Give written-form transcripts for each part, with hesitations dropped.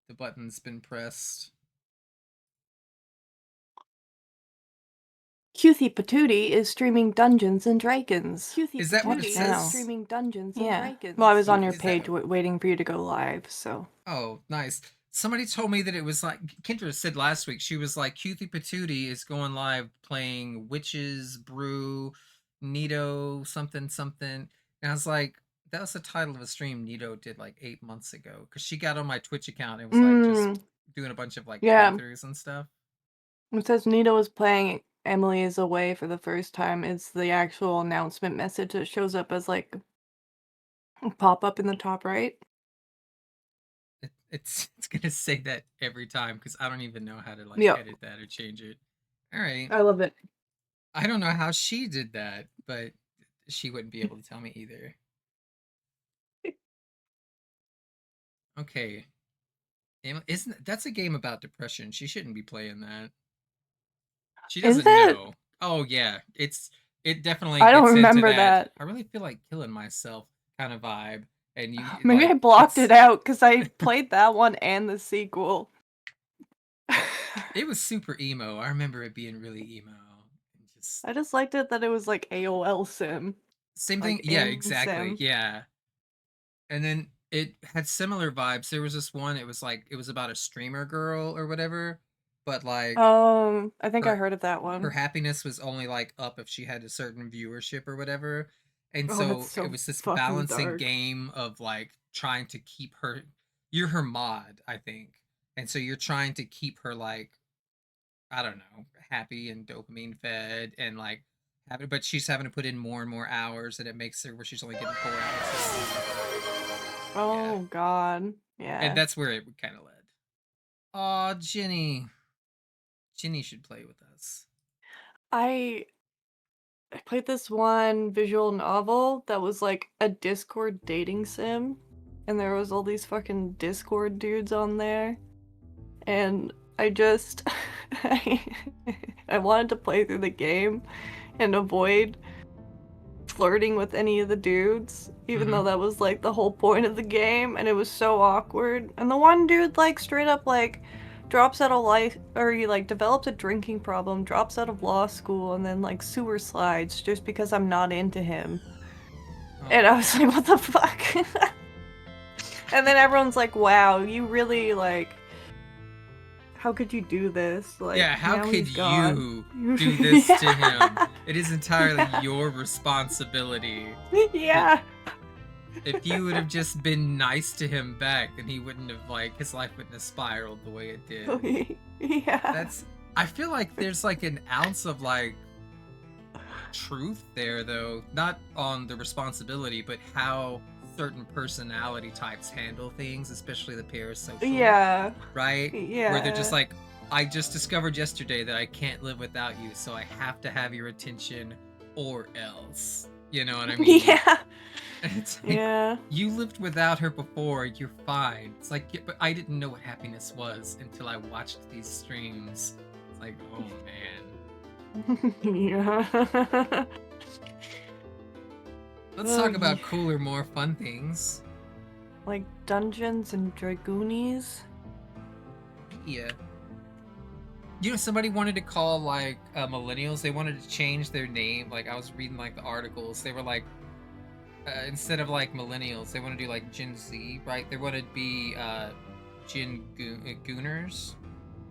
the button's been pressed. Cuthie Patootie is streaming Dungeons and Dragons. Is that what it says? Streaming Dungeons and Dragons. Well, I was on your page waiting for you to go live, so. Oh, nice. Somebody told me that it was like Kendra said last week. She was like, Cuthie Patootie is going live playing Witches Brew, Nito something something. And I was like, that was the title of a stream Nito did like 8 months ago. Because she got on my Twitch account and was like just doing a bunch of like playthroughs and stuff. It says Nito is playing Emily is Away for the first time. It's the actual announcement message that shows up as like a pop-up in the top right. It's gonna say that every time because I don't even know how to like edit that or change it. All right. I love it. I don't know how she did that, but she wouldn't be able to tell me either. Okay. Isn't that's a game about depression? She shouldn't be playing that. She doesn't know. Oh yeah, it definitely. I don't gets remember into that. I really feel like killing myself kind of vibe, and you maybe like, I blocked it out because I played that one and the sequel. It was super emo. I remember it being really emo. I just liked it that it was like AOL Sim. Same thing. Yeah, exactly. Sim. Yeah. And then it had similar vibes. There was this one. It was like it was about a streamer girl or whatever, but like I think I heard of that one. Her happiness was only like up if she had a certain viewership or whatever. And so it was this balancing game of like trying to keep her. You're her mod, I think, and so you're trying to keep her like, I don't know, happy and dopamine fed and like having, but she's having to put in more and more hours, and it makes her where she's only getting 4 hours. Oh God, yeah. And that's where it kind of led. Aw, Ginny. Ginny should play with us. I played this one visual novel that was like a Discord dating sim, and there was all these fucking Discord dudes on there, and I just I wanted to play through the game and avoid flirting with any of the dudes, even though that was like the whole point of the game, and it was so awkward. And the one dude like straight up like drops out of life, or he like develops a drinking problem, drops out of law school, and then like sewer slides just because I'm not into him. And I was like, what the fuck? And then everyone's like, wow, you really like, how could you do this? Like, yeah, how could you do this to him? It is entirely your responsibility. Yeah. If you would have just been nice to him back, then he wouldn't have, like, his life wouldn't have spiraled the way it did. Yeah. I feel like there's like an ounce of like truth there though, not on the responsibility, but how certain personality types handle things, especially the parasocial. Yeah. Right? Yeah. Where they're just like, I just discovered yesterday that I can't live without you, so I have to have your attention or else. You know what I mean? Yeah. It's like, you lived without her before, you're fine. It's like, yeah, but I didn't know what happiness was until I watched these streams. It's like, oh man. Yeah. Let's talk about cooler, more fun things. Like Dungeons and Dragoonies? Yeah. You know, somebody wanted to call, like, millennials, they wanted to change their name. Like, I was reading, like, the articles. They were like, instead of, like, millennials, they want to do, like, Gen Z, right? They want to be, Gen Gooners.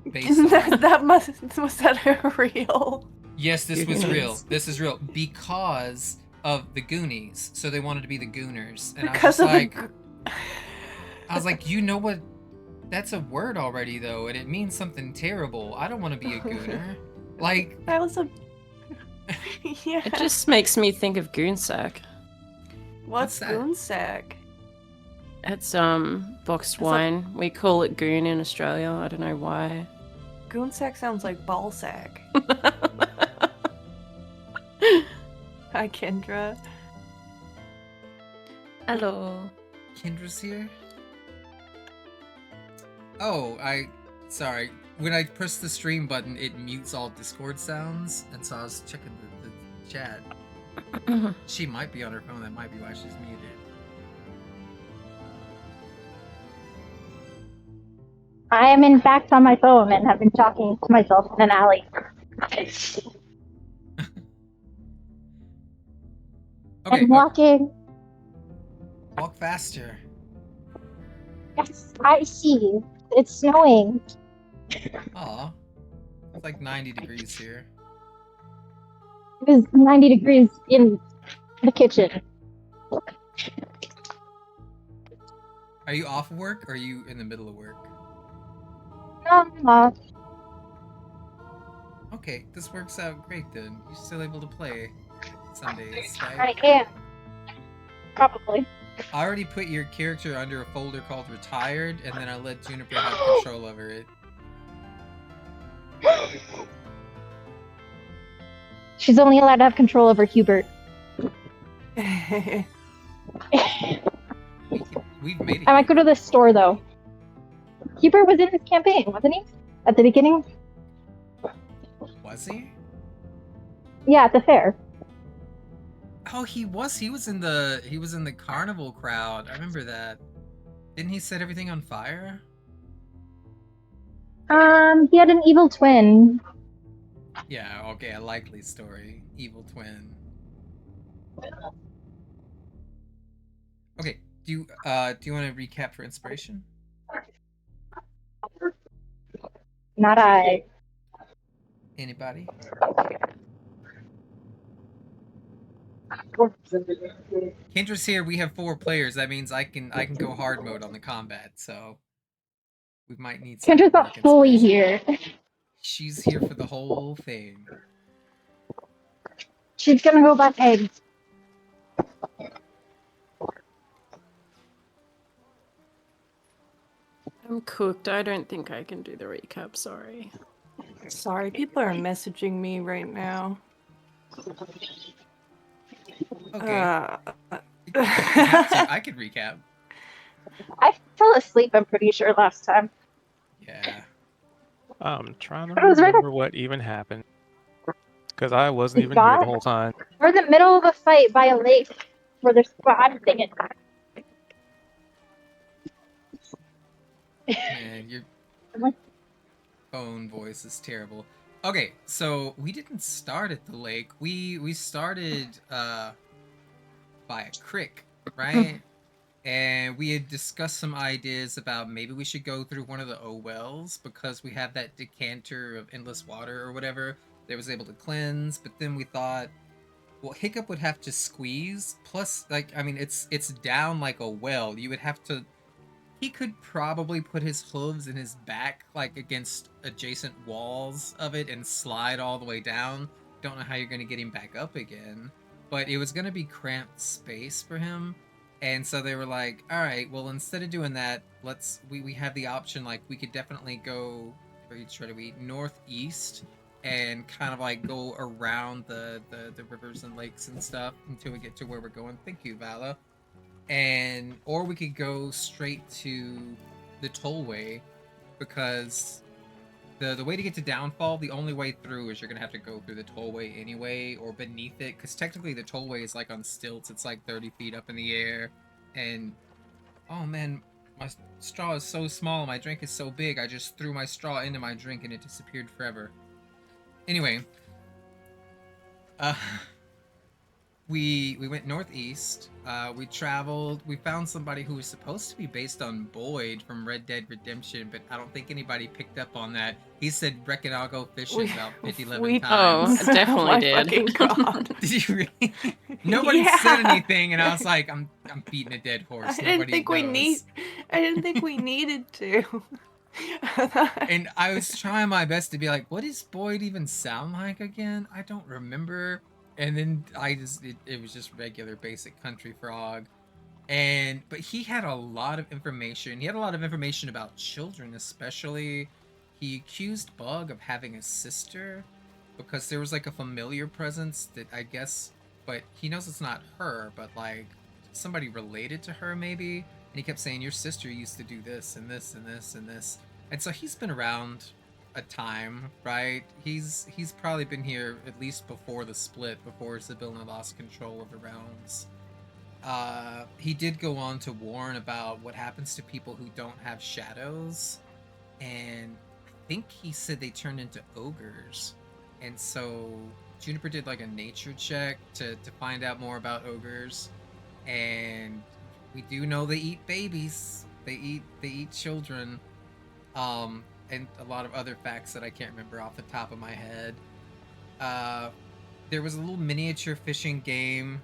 Was that real? Yes, this was real. This is real. Because of the Goonies. So they wanted to be the Gooners. And I was like, you know what? That's a word already, though, and it means something terrible. I don't want to be a Gooner. Like... That was a... Yeah. It just makes me think of Goonsack. What's Goonsack? It's, boxed wine. We call it Goon in Australia. I don't know why. Goonsack sounds like ballsack. Hi, Kendra. Hello. Kendra's here? Oh, sorry. When I press the stream button, it mutes all Discord sounds, and so I was checking the chat. She might be on her phone, that might be why she's muted. I am in fact on my phone and have been talking to myself in an alley. Okay. And walking. Walk faster. Yes, I see. It's snowing. Aw. It's like 90 degrees here. It is 90 degrees in the kitchen. Are you off of work or are you in the middle of work? No, I'm not. Okay, this works out great then. You're still able to play some days, right? I am. Probably. I already put your character under a folder called Retired, and then I let Juniper have control over it. She's only allowed to have control over Hubert. We've made it. I might go to the store, though. Hubert was in this campaign, wasn't he? At the beginning? Was he? Yeah, at the fair. Oh, he was. He was in the carnival crowd. I remember that. Didn't he set everything on fire? He had an evil twin. Yeah, okay, a likely story. Evil twin. Okay, do you want to recap for inspiration? Not I. Anybody? Kendra's here. We have 4 players. That means I can go hard mode on the combat. So we might need some. Kendra's not fully here. She's here for the whole thing. She's gonna go buy eggs. I'm cooked. I don't think I can do the recap. Sorry. Sorry, people are messaging me right now. Okay. I could recap. I fell asleep, I'm pretty sure, last time. Yeah. I'm trying to remember what even happened. Because I wasn't even here the whole time. We're in the middle of a fight by a lake where there's squad thing. Man, your phone voice is terrible. Okay, so we didn't start at the lake. We started by a creek, right? And we had discussed some ideas about maybe we should go through one of the wells because we have that decanter of endless water or whatever that was able to cleanse. But then we thought, well, Hiccup would have to squeeze. Plus, like, I mean, it's down like a well. You would have to. He could probably put his hooves in his back, like against adjacent walls of it, and slide all the way down. Don't know how you're gonna get him back up again, but it was gonna be cramped space for him. And so they were like, all right, well, instead of doing that, we have the option, like, we could definitely go, where each try to be northeast and kind of like go around the rivers and lakes and stuff until we get to where we're going. Thank you, Vala. Or we could go straight to the tollway, because the way to get to Downfall, the only way through is you're gonna have to go through the tollway anyway, or beneath it, because technically the tollway is like on stilts. It's like 30 feet up in the air, and oh man, my straw is so small, my drink is so big, I just threw my straw into my drink and it disappeared forever. Anyway, we went northeast. We traveled. We found somebody who was supposed to be based on Boyd from Red Dead Redemption, but I don't think anybody picked up on that. He said, "Reckon I'll go fishing" about 11 times. Oh, I definitely did. Fucking God. Did you really? Nobody said anything, and I was like, "I'm beating a dead horse." I didn't think we needed to. And I was trying my best to be like, "What does Boyd even sound like again? I don't remember." And then it was just regular basic country frog. But he had a lot of information. He had a lot of information about children, especially. He accused Bug of having a sister because there was like a familiar presence that I guess, but he knows it's not her, but like somebody related to her maybe. And he kept saying, your sister used to do this and this and this and this. And so he's been around a time, right? He's probably been here at least before the split, before Sibylla lost control of the realms. He did go on to warn about what happens to people who don't have shadows, and I think he said they turned into ogres. And so Juniper did like a nature check to find out more about ogres, and we do know they eat babies. They eat children. And a lot of other facts that I can't remember off the top of my head. There was a little miniature fishing game.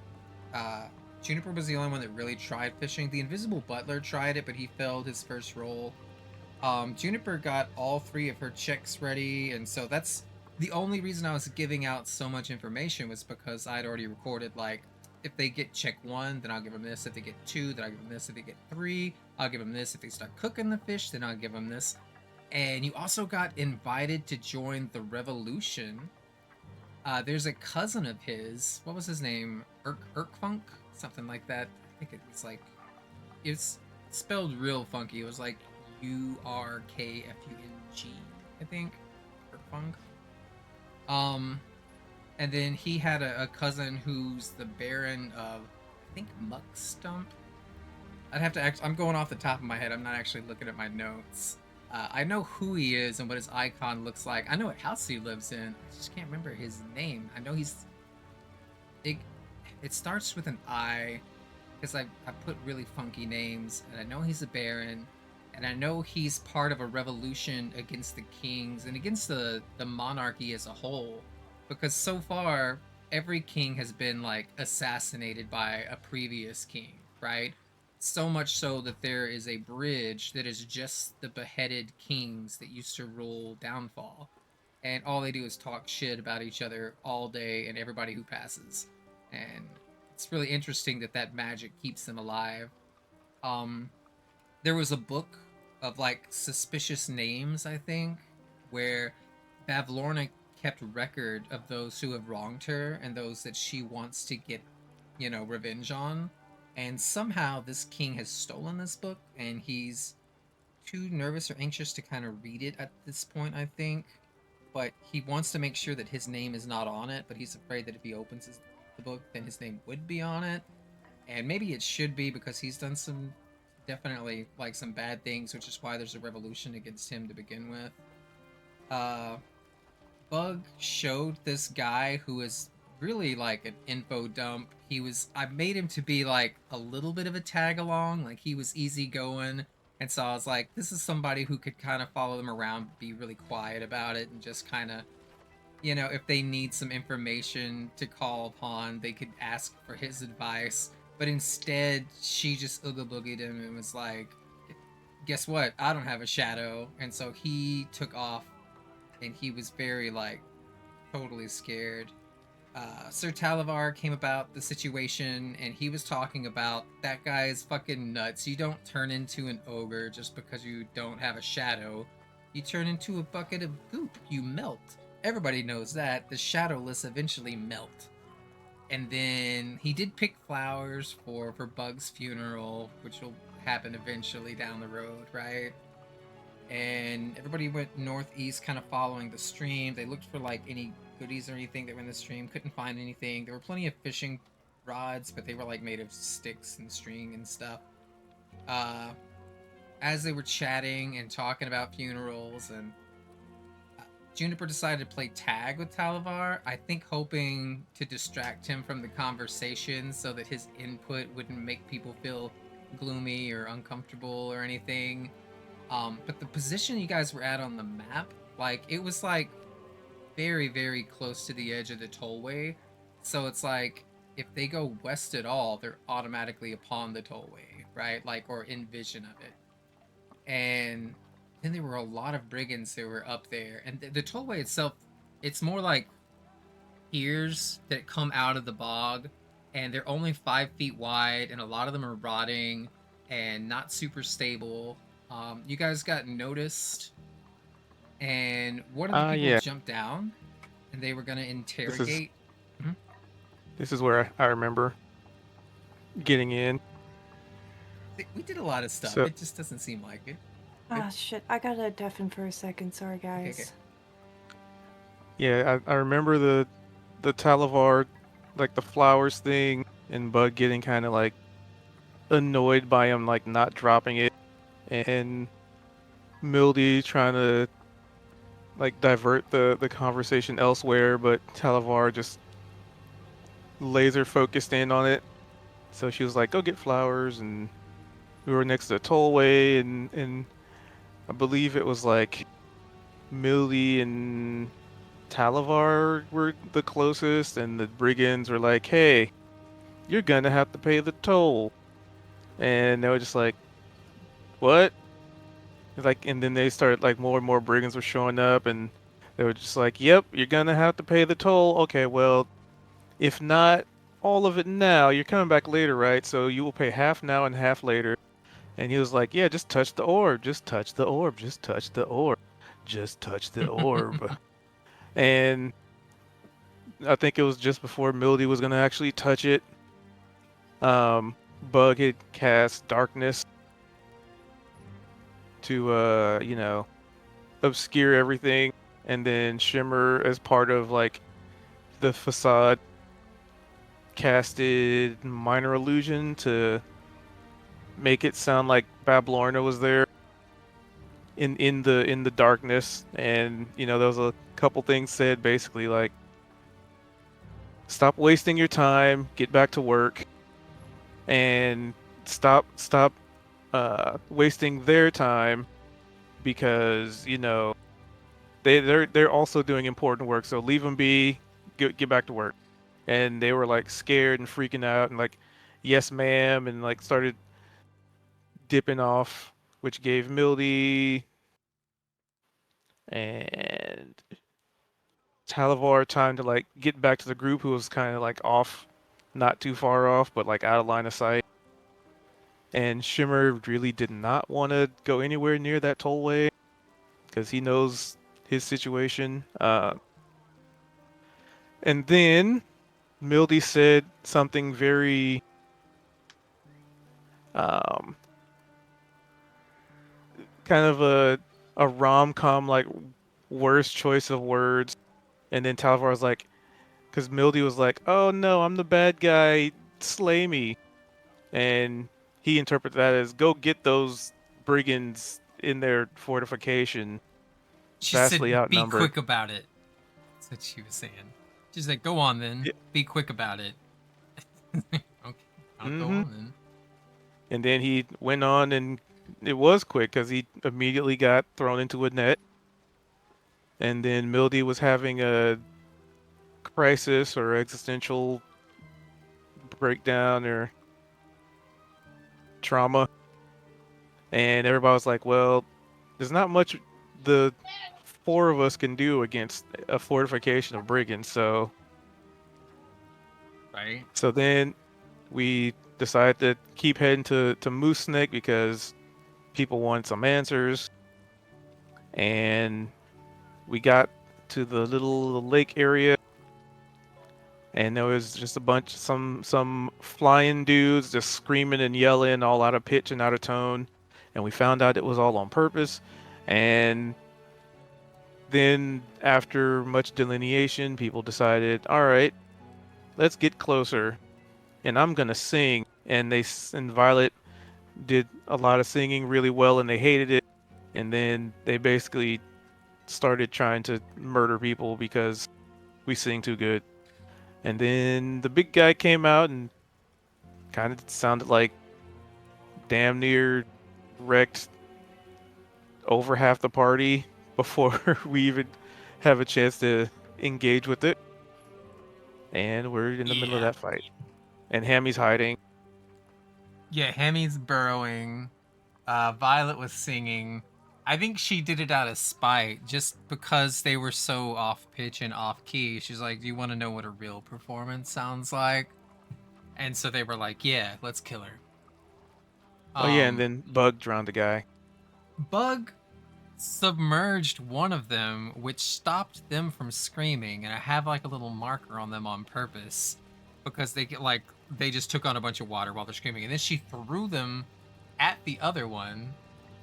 Juniper was the only one that really tried fishing. The Invisible Butler tried it, but he failed his first roll. Juniper got all 3 of her checks ready, and so that's the only reason I was giving out so much information was because I'd already recorded, like, if they get check 1, then I'll give them this. If they get 2, then I'll give them this. If they get 3, I'll give them this. If they start cooking the fish, then I'll give them this. And you also got invited to join the revolution. There's a cousin of his. What was his name? Urkfunk? Something like that. I think it's like... It's spelled real funky. It was like Urkfung, I think. Urkfunk. And then he had a cousin who's the Baron of, I think, Muckstump. I'd have to I'm going off the top of my head. I'm not actually looking at my notes. I know who he is and what his icon looks like. I know what house he lives in. I just can't remember his name. I know he's... It starts with an I, because I put really funky names, and I know he's a Baron, and I know he's part of a revolution against the kings and against the monarchy as a whole, because so far every king has been like assassinated by a previous king, right? So much so that there is a bridge that is just the beheaded kings that used to rule Downfall, and all they do is talk shit about each other all day and everybody who passes. And it's really interesting that magic keeps them alive. There was a book of like suspicious names, I think, where Bavlorna kept record of those who have wronged her and those that she wants to get, revenge on. And somehow this king has stolen this book, and he's too nervous or anxious to kind of read it at this point, I think. But he wants to make sure that his name is not on it, but he's afraid that if he opens the book, then his name would be on it. And maybe it should be, because he's done some, definitely, like, some bad things, which is why there's a revolution against him to begin with. Bug showed this guy who is really like an info dump. I made him to be like a little bit of a tag along, like he was easygoing, and so I was like, this is somebody who could kind of follow them around, be really quiet about it, and just kind of, if they need some information to call upon, they could ask for his advice. But instead, she just ooga boogied him and was like, guess what? I don't have a shadow. And so he took off, and he was very, like, totally scared. Sir Talavar came about the situation, and he was talking about, that guy is fucking nuts. You don't turn into an ogre just because you don't have a shadow. You turn into a bucket of goop. You melt. Everybody knows that. The shadowless eventually melt. And then he did pick flowers for Bug's funeral, which will happen eventually down the road, right? And everybody went northeast, kind of following the stream. They looked for like any goodies or anything that were in the stream. Couldn't find anything. There were plenty of fishing rods, but they were like made of sticks and string and stuff. As they were chatting and talking about funerals, and Juniper decided to play tag with Talavar, I think hoping to distract him from the conversation so that his input wouldn't make people feel gloomy or uncomfortable or anything. But the position you guys were at on the map, like, it was like very, very close to the edge of the tollway. So it's like, if they go west at all, they're automatically upon the tollway, right? Like, or in vision of it. And then there were a lot of brigands that were up there. And the tollway itself, it's more like piers that come out of the bog, and they're only 5 feet wide, and a lot of them are rotting and not super stable. You guys got noticed, and one of the people jumped down, and they were going to interrogate. This is where I remember getting in. We did a lot of stuff. It just doesn't seem like it. Ah, shit. I gotta deafen for a second. Sorry, guys. Okay. Yeah, I remember the Talavar, like the flowers thing, and Bug getting kind of like annoyed by him, like not dropping it. And Mildy trying to like divert the conversation elsewhere, but Talavar just laser focused in on it. So she was like, "Go get flowers," and we were next to the tollway, and I believe it was like Mildy and Talavar were the closest, and the brigands were like, "Hey, you're gonna have to pay the toll," and they were just like, "What?" Like, and then they started like more and more brigands were showing up, and they were just like, "Yep, you're gonna have to pay the toll." Okay, well, if not all of it now, you're coming back later, right? So you will pay half now and half later. And he was like, "Yeah, just touch the orb, just touch the orb, just touch the orb, just touch the orb." And I think it was just before Mildy was gonna actually touch it. Bug had cast darkness to obscure everything, and then Shimmer, as part of like the facade, casted minor illusion to make it sound like Bablorna was there in the darkness. And there was a couple things said, basically like, stop wasting your time, get back to work, and stop wasting their time, because they're also doing important work, so leave them be, get back to work. And they were like scared and freaking out and like, "Yes ma'am," and like started dipping off, which gave Mildy and Talavar time to like get back to the group, who was kind of like off, not too far off, but like out of line of sight. And Shimmer really did not want to go anywhere near that tollway because he knows his situation. And then Mildy said something very um, kind of a rom-com like worst choice of words. And then Talavar was like, because Mildy was like, "Oh no, I'm the bad guy, slay me," and he interpreted that as, "Go get those brigands in their fortification, She vastly said, "Be outnumbered." quick about it." That's what she was saying. She's like, "Go on then. Yeah. Be quick about it." Okay, I'll go on then. And then he went on, and it was quick because he immediately got thrown into a net. And then Mildy was having a crisis or existential breakdown or trauma. And everybody was like, "Well, there's not much the four of us can do against a fortification of brigands." So Right. So then we decided to keep heading to Moose Snake because people wanted some answers. And we got to the little lake area, and there was just a bunch, some flying dudes just screaming and yelling, all out of pitch and out of tone. And we found out it was all on purpose. And then after much delineation, people decided, all right, let's get closer, and I'm gonna sing. And and Violet did a lot of singing really well, and they hated it. And then they basically started trying to murder people because we sing too good. And then the big guy came out and kind of sounded like damn near wrecked over half the party before we even have a chance to engage with it. And we're in the middle of that fight. And Hammy's hiding. Yeah, Hemi's burrowing. Violet was singing. I think she did it out of spite, just because they were so off pitch and off key. She's like, "Do you want to know what a real performance sounds like?" And so they were like, "Yeah, let's kill her." Oh yeah, and then Bug drowned the guy. Bug submerged one of them, which stopped them from screaming, and I have like a little marker on them on purpose because they just took on a bunch of water while they're screaming, and then she threw them at the other one.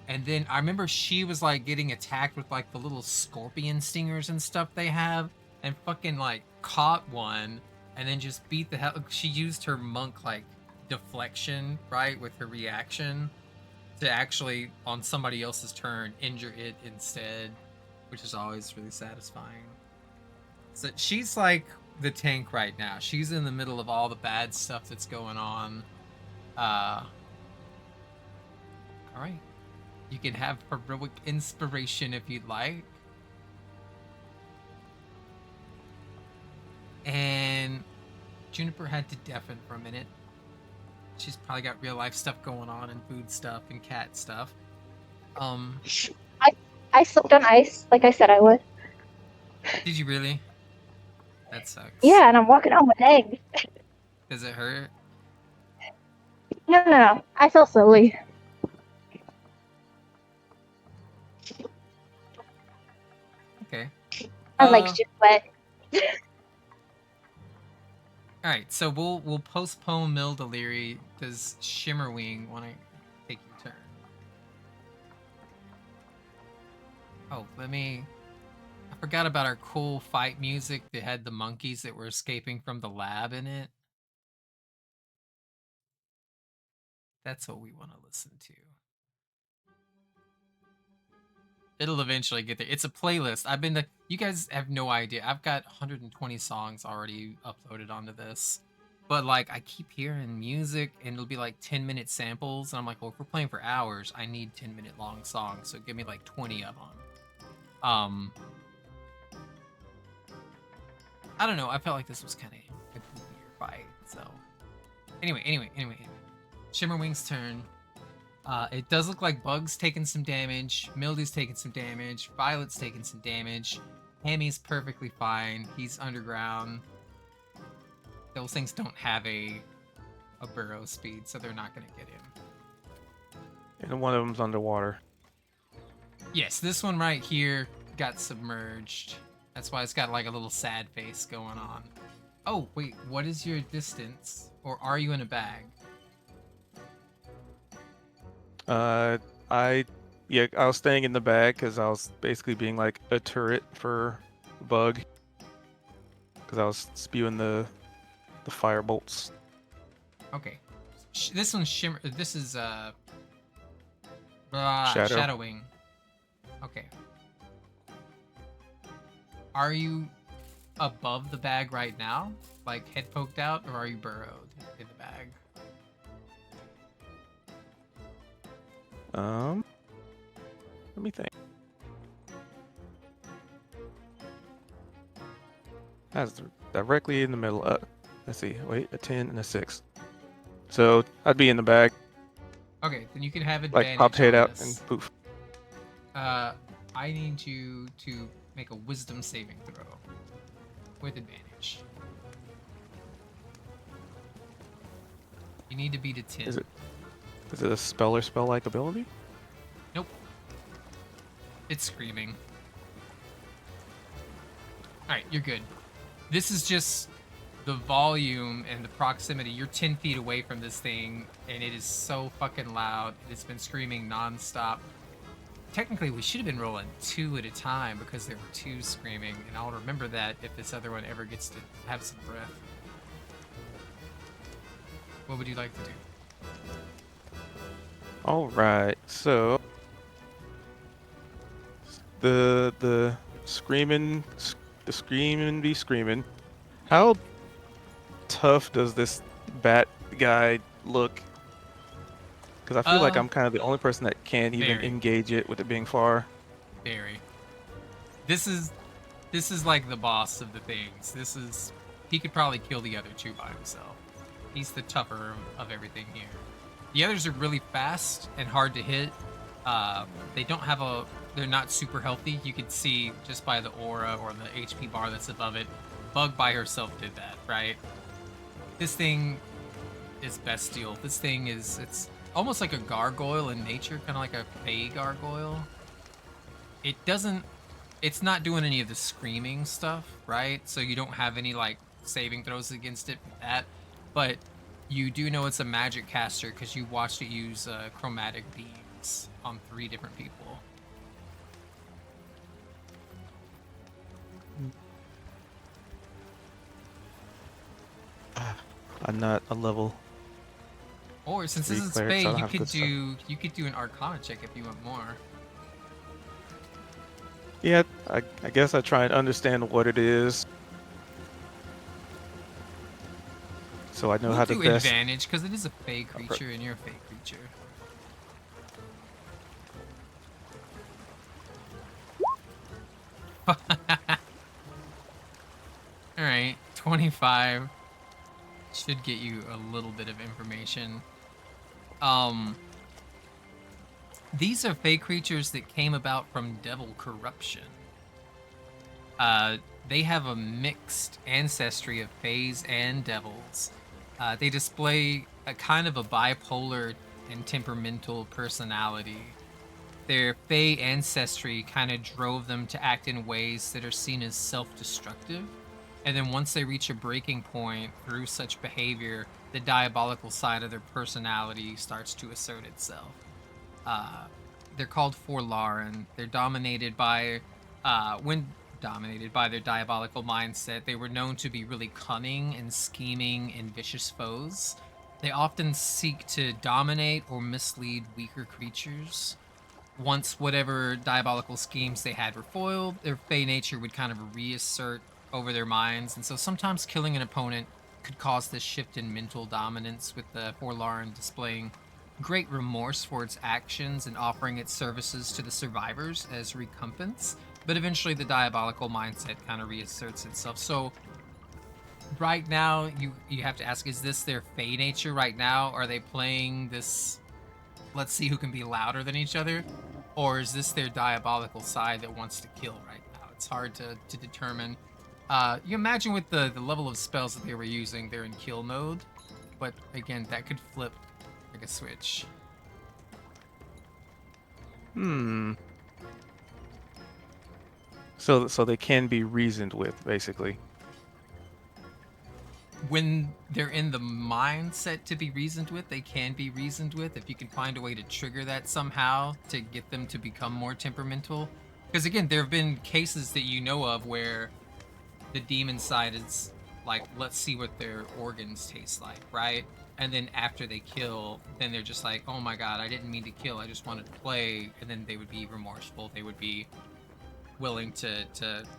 And then I remember she was like getting attacked with like the little scorpion stingers and stuff they have, and fucking like caught one and then just beat the hell. She used her monk like deflection, right, with her reaction. to actually, on somebody else's turn, injure it instead, which is always really satisfying. So she's like the tank right now. She's in the middle of all the bad stuff that's going on. All right. You can have heroic inspiration if you'd like. And Juniper had to deafen for a minute. She's probably got real life stuff going on and food stuff and cat stuff. I slipped on ice like I said I would. Did you really? That sucks. Yeah, and I'm walking home with eggs. Does it hurt? No. I fell slowly. Okay. My leg's just wet. All right, so we'll postpone Mill Deliri. Does Shimmerwing want to take your turn? Oh, I forgot about our cool fight music that had the monkeys that were escaping from the lab in it. That's what we want to listen to. It'll eventually get there. It's a playlist. You guys have no idea. I've got 120 songs already uploaded onto this. But like I keep hearing music and it'll be like 10-minute samples and I'm like, well, if we're playing for hours, I need 10-minute long songs. So give me like 20 of them. I don't know. I felt like this was kind of a goofier fight. So anyway. Shimmerwing's turn. It does look like Bug's taking some damage, Mildew's taking some damage, Violet's taking some damage, Hammy's perfectly fine, he's underground. Those things don't have a burrow speed, so they're not going to get him. And one of them's underwater. Yes, this one right here got submerged. That's why it's got like a little sad face going on. Oh, wait, what is your distance? Or are you in a bag? I was staying in the bag because I was basically being like a turret for Bug. Because I was spewing the fire bolts. Okay. This one's Shimmer. This is Shadowwing. Okay. Are you above the bag right now? Like head poked out, or are you burrowed in the bag? Let me think. That's directly in the middle. Let's see. Wait, a 10 and a 6. So I'd be in the bag. Okay, then you can have advantage. Like popped head on out this. and poof. I need you to make a wisdom saving throw with advantage. You need to beat a 10. Is it a spell or spell-like ability? Nope. It's screaming. Alright, you're good. This is just the volume and the proximity. You're 10 feet away from this thing, and it is so fucking loud. It's been screaming non-stop. Technically, we should have been rolling 2 at a time because there were 2 screaming, and I'll remember that if this other one ever gets to have some breath. What would you like to do? All right, so the screaming be screaming. How tough does this bat guy look? Because I feel like I'm kind of the only person that can't even engage it with it being far. Very. This is like the boss of the things. He could probably kill the other 2 by himself. He's the tougher of everything here. The others are really fast and hard to hit. They're not super healthy. You can see just by the aura or the HP bar that's above it. Bug by herself did that, right? This thing is bestial. This thing it's almost like a gargoyle in nature, kind of like a fey gargoyle. It's not doing any of the screaming stuff, right? So you don't have any like saving throws against it with that. But you do know it's a magic caster because you watched it use chromatic beams on 3 different people. I'm not a level Or since this is clerics, Fae, I don't have good stuff. you could do an Arcana check if you want more. Yeah, I guess I try and understand what it is, so I know We'll how to do best. advantage because it is a Fae creature and you're a Fae creature. Alright, 25 should get you a little bit of information. These are Fae creatures that came about from devil corruption. They have a mixed ancestry of Faes and devils. They display a kind of a bipolar and temperamental personality. Their Fae ancestry kind of drove them to act in ways that are seen as self-destructive. And then once they reach a breaking point through such behavior, the diabolical side of their personality starts to assert itself. They're called Forlaren. They're dominated by, when dominated by their diabolical mindset, they were known to be really cunning and scheming and vicious foes. They often seek to dominate or mislead weaker creatures. Once whatever diabolical schemes they had were foiled, their Fae nature would kind of reassert over their minds, and so sometimes killing an opponent could cause this shift in mental dominance, with the Forlaren displaying great remorse for its actions and offering its services to the survivors as recompense. But eventually the diabolical mindset kind of reasserts itself. So right now you have to ask, is this their Fae nature right now? Are they playing this, let's see who can be louder than each other? Or is this their diabolical side that wants to kill right now? It's hard to determine. You imagine with the level of spells that they were using, they're in kill mode. But again, that could flip like a switch. So they can be reasoned with, basically. When they're in the mindset to be reasoned with, they can be reasoned with. If you can find a way to trigger that somehow to get them to become more temperamental. Because again, there have been cases that you know of where the demon side is like, let's see what their organs taste like, right? And then after they kill, then they're just like, oh my god, I didn't mean to kill, I just wanted to play. And then they would be remorseful. They would be willing to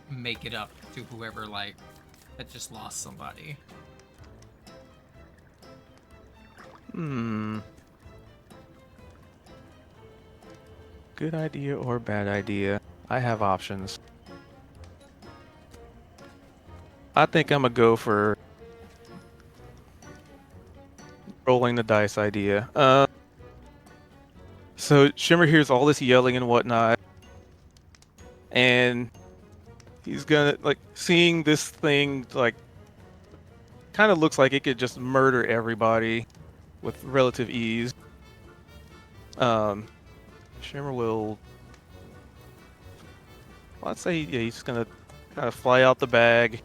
make it up to whoever, like, that just lost somebody. Good idea or bad idea? I have options. I think I'm gonna go for rolling the dice idea. So Shimmer hears all this yelling and whatnot, and he's gonna, like, seeing this thing, like, kind of looks like it could just murder everybody with relative ease. Shimmer will, let's say, yeah, he's gonna kind of fly out the bag,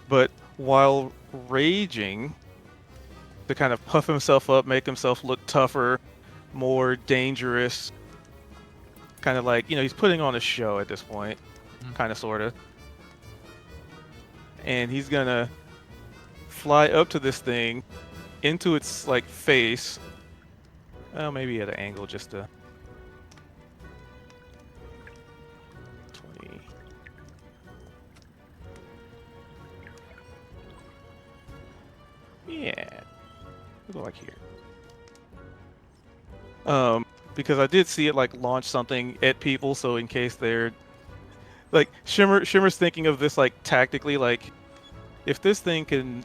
but while raging, to kind of puff himself up, make himself look tougher, more dangerous, kind of like, he's putting on a show at this point, kind of, sort of. And he's gonna fly up to this thing, into its, like, face. Well, maybe at an angle, just to 20. Yeah, we'll go like here. Because I did see it, like, launch something at people, so in case they're, like, Shimmer's thinking of this, like, tactically, like, if this thing can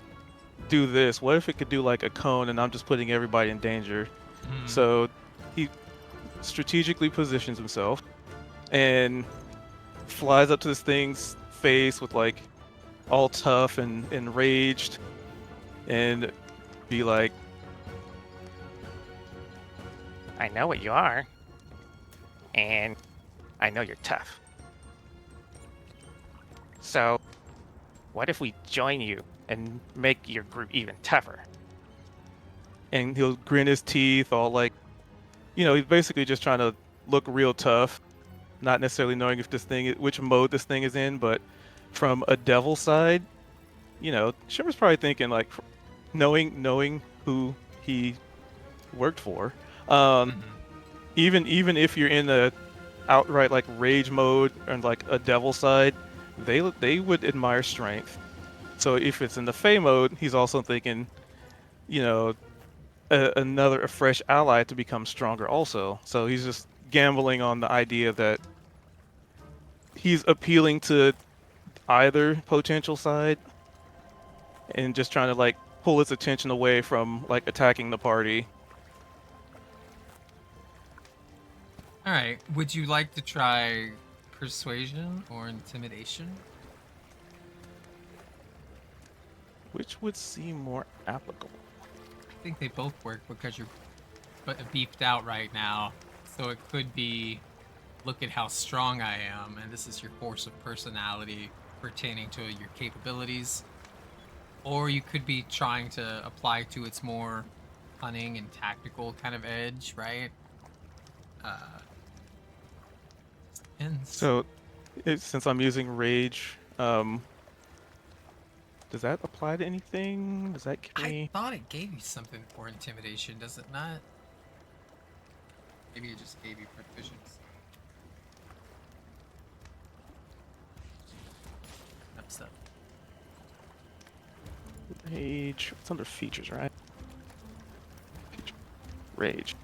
do this, what if it could do, like, a cone, and I'm just putting everybody in danger? So he strategically positions himself and flies up to this thing's face with, like, all tough and enraged, and be like, I know what you are, and I know you're tough. So, what if we join you and make your group even tougher? And he'll grin his teeth, all like, he's basically just trying to look real tough, not necessarily knowing if which mode this thing is in. But from a devil side, Shimmer's probably thinking, like, knowing who he worked for, Mhm. even if you're in a outright like rage mode and like a devil side, they would admire strength. So if it's in the Fey mode, he's also thinking, you know, a fresh ally to become stronger also. So he's just gambling on the idea that he's appealing to either potential side and just trying to like pull its attention away from like attacking the party. All right. Would you like to try persuasion or intimidation? Which would seem more applicable? I think they both work because you're beefed out right now. So it could be, look at how strong I am, and this is your force of personality pertaining to your capabilities. Or you could be trying to apply to its more cunning and tactical kind of edge, right? Depends. So, since I'm using rage, does that apply to anything? Does that give me? I thought it gave you something for intimidation, does it not? Maybe it just gave you proficiency. Stuff. Rage. It's under features, right? Rage.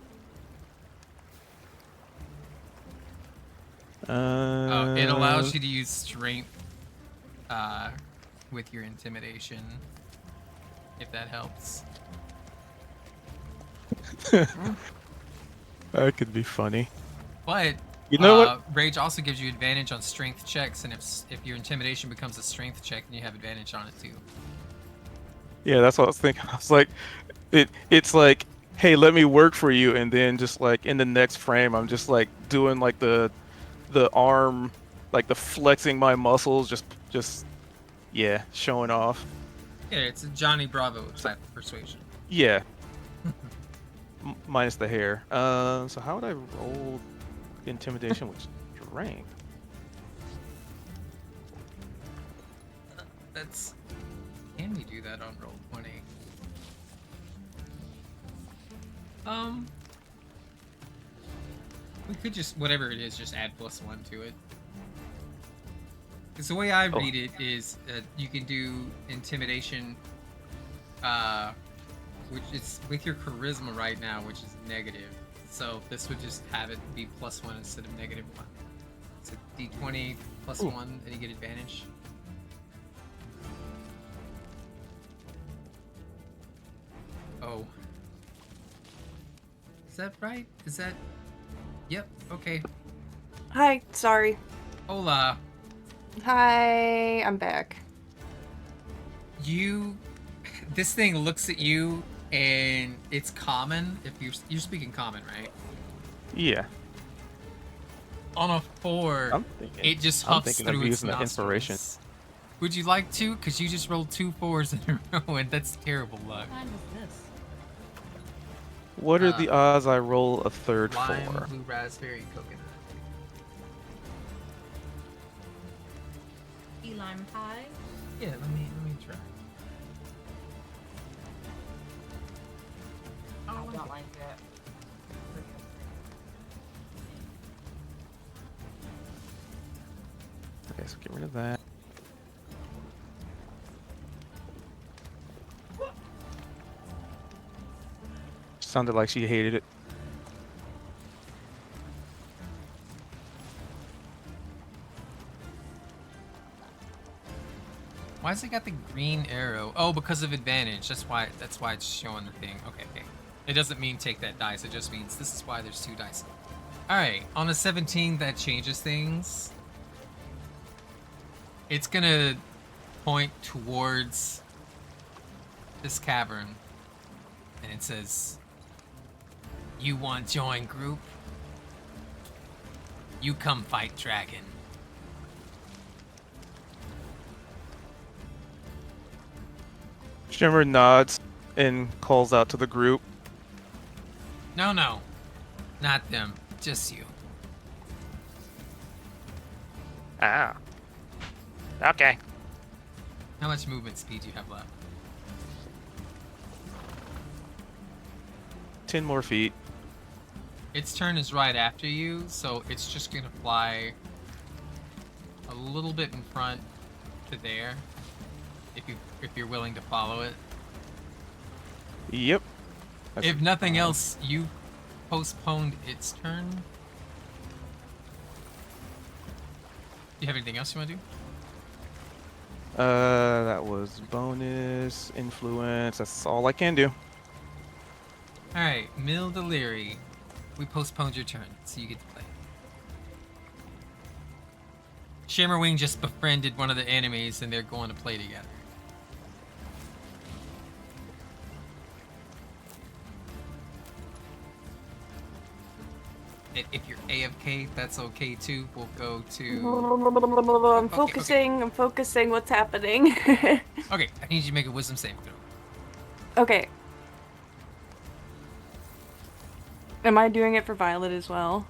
Oh, it allows you to use strength with your intimidation, if that helps. That could be funny. But you know what? Rage also gives you advantage on strength checks, and if your intimidation becomes a strength check, then you have advantage on it too. Yeah, that's what I was thinking. I was like, it's like, hey, let me work for you, and then just like in the next frame, I'm just like doing like the arm, like the flexing my muscles, just yeah, showing off. Yeah, it's a Johnny Bravo type of persuasion. Yeah. Minus the hair. So how would I roll intimidation with strength? That's. Can we do that on Roll20? We could just, whatever it is, just add +1 to it. Because the way I read it is you can do intimidation, which is with your charisma right now, which is negative. So this would just have it be +1 instead of -1. So D20 +1, and you get advantage. Oh. Is that right? Is that... Yep, okay. Hi, sorry. Hola. Hi, I'm back. This thing looks at you, and it's common. If you're speaking common, right? Yeah. On a 4, it just huffs through its nostrils. Inspiration. Would you like to? Because you just rolled 2 4s in a row, and that's terrible luck. What kind is this? What are the odds I roll a third lime, 4? blue raspberry, coconut. Key lime pie? Yeah, let me try. I don't like it. Okay, so get rid of that. Sounded like she hated it. Why has it got the green arrow? Oh, because of advantage. That's why it's showing the thing. Okay. It doesn't mean take that dice. It just means this is why there's 2 dice. Alright, on a 17, that changes things. It's gonna point towards this cavern. And it says, "You want join group? You come fight dragon." Shimmer nods and calls out to the group. No, not them, just you. Ah. Okay. How much movement speed do you have left? 10 more feet. Its turn is right after you, so it's just gonna fly a little bit in front to there. If you're willing to follow it. Yep. If nothing else, you postponed its turn. Do you have anything else you want to do? That was bonus, influence. That's all I can do. Alright, Mil Deliri. We postponed your turn, so you get to play. Shimmerwing just befriended one of the enemies and they're going to play together. If you're AFK, that's okay too. We'll go to... I'm focusing, I'm focusing what's happening. Okay, I need you to make a wisdom saving throw. Okay. Am I doing it for Violet as well?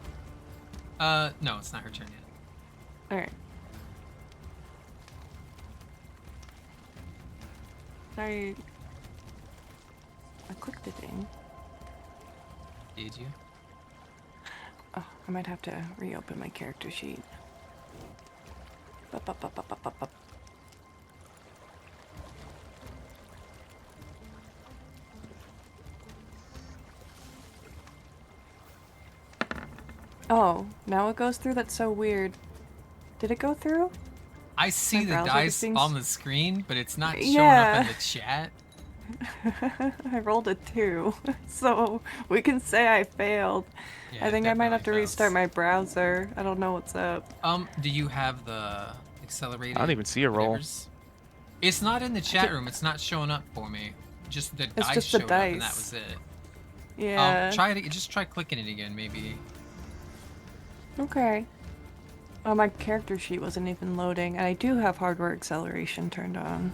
No, it's not her turn yet. Alright. Sorry. I clicked the thing. Did you? Oh, I might have to reopen my character sheet. Bup, bup, bup, bup, bup, bup, bup. Oh, now it goes through? That's so weird. Did it go through? I see My the browser dice just seems- on the screen, but it's not showing up in the chat. I rolled a 2, so we can say I failed. Yeah, I think I might have to definitely restart fails. my browser. I don't know what's up. Do you have the accelerated? I don't even see a roll. whatevers? It's not in the chat room. It's not showing up for me. Just the dice just the showed up, and that dice. was it. Yeah. Try it. Just try clicking it again, maybe. Okay. Oh, my character sheet wasn't even loading, and I do have hardware acceleration turned on.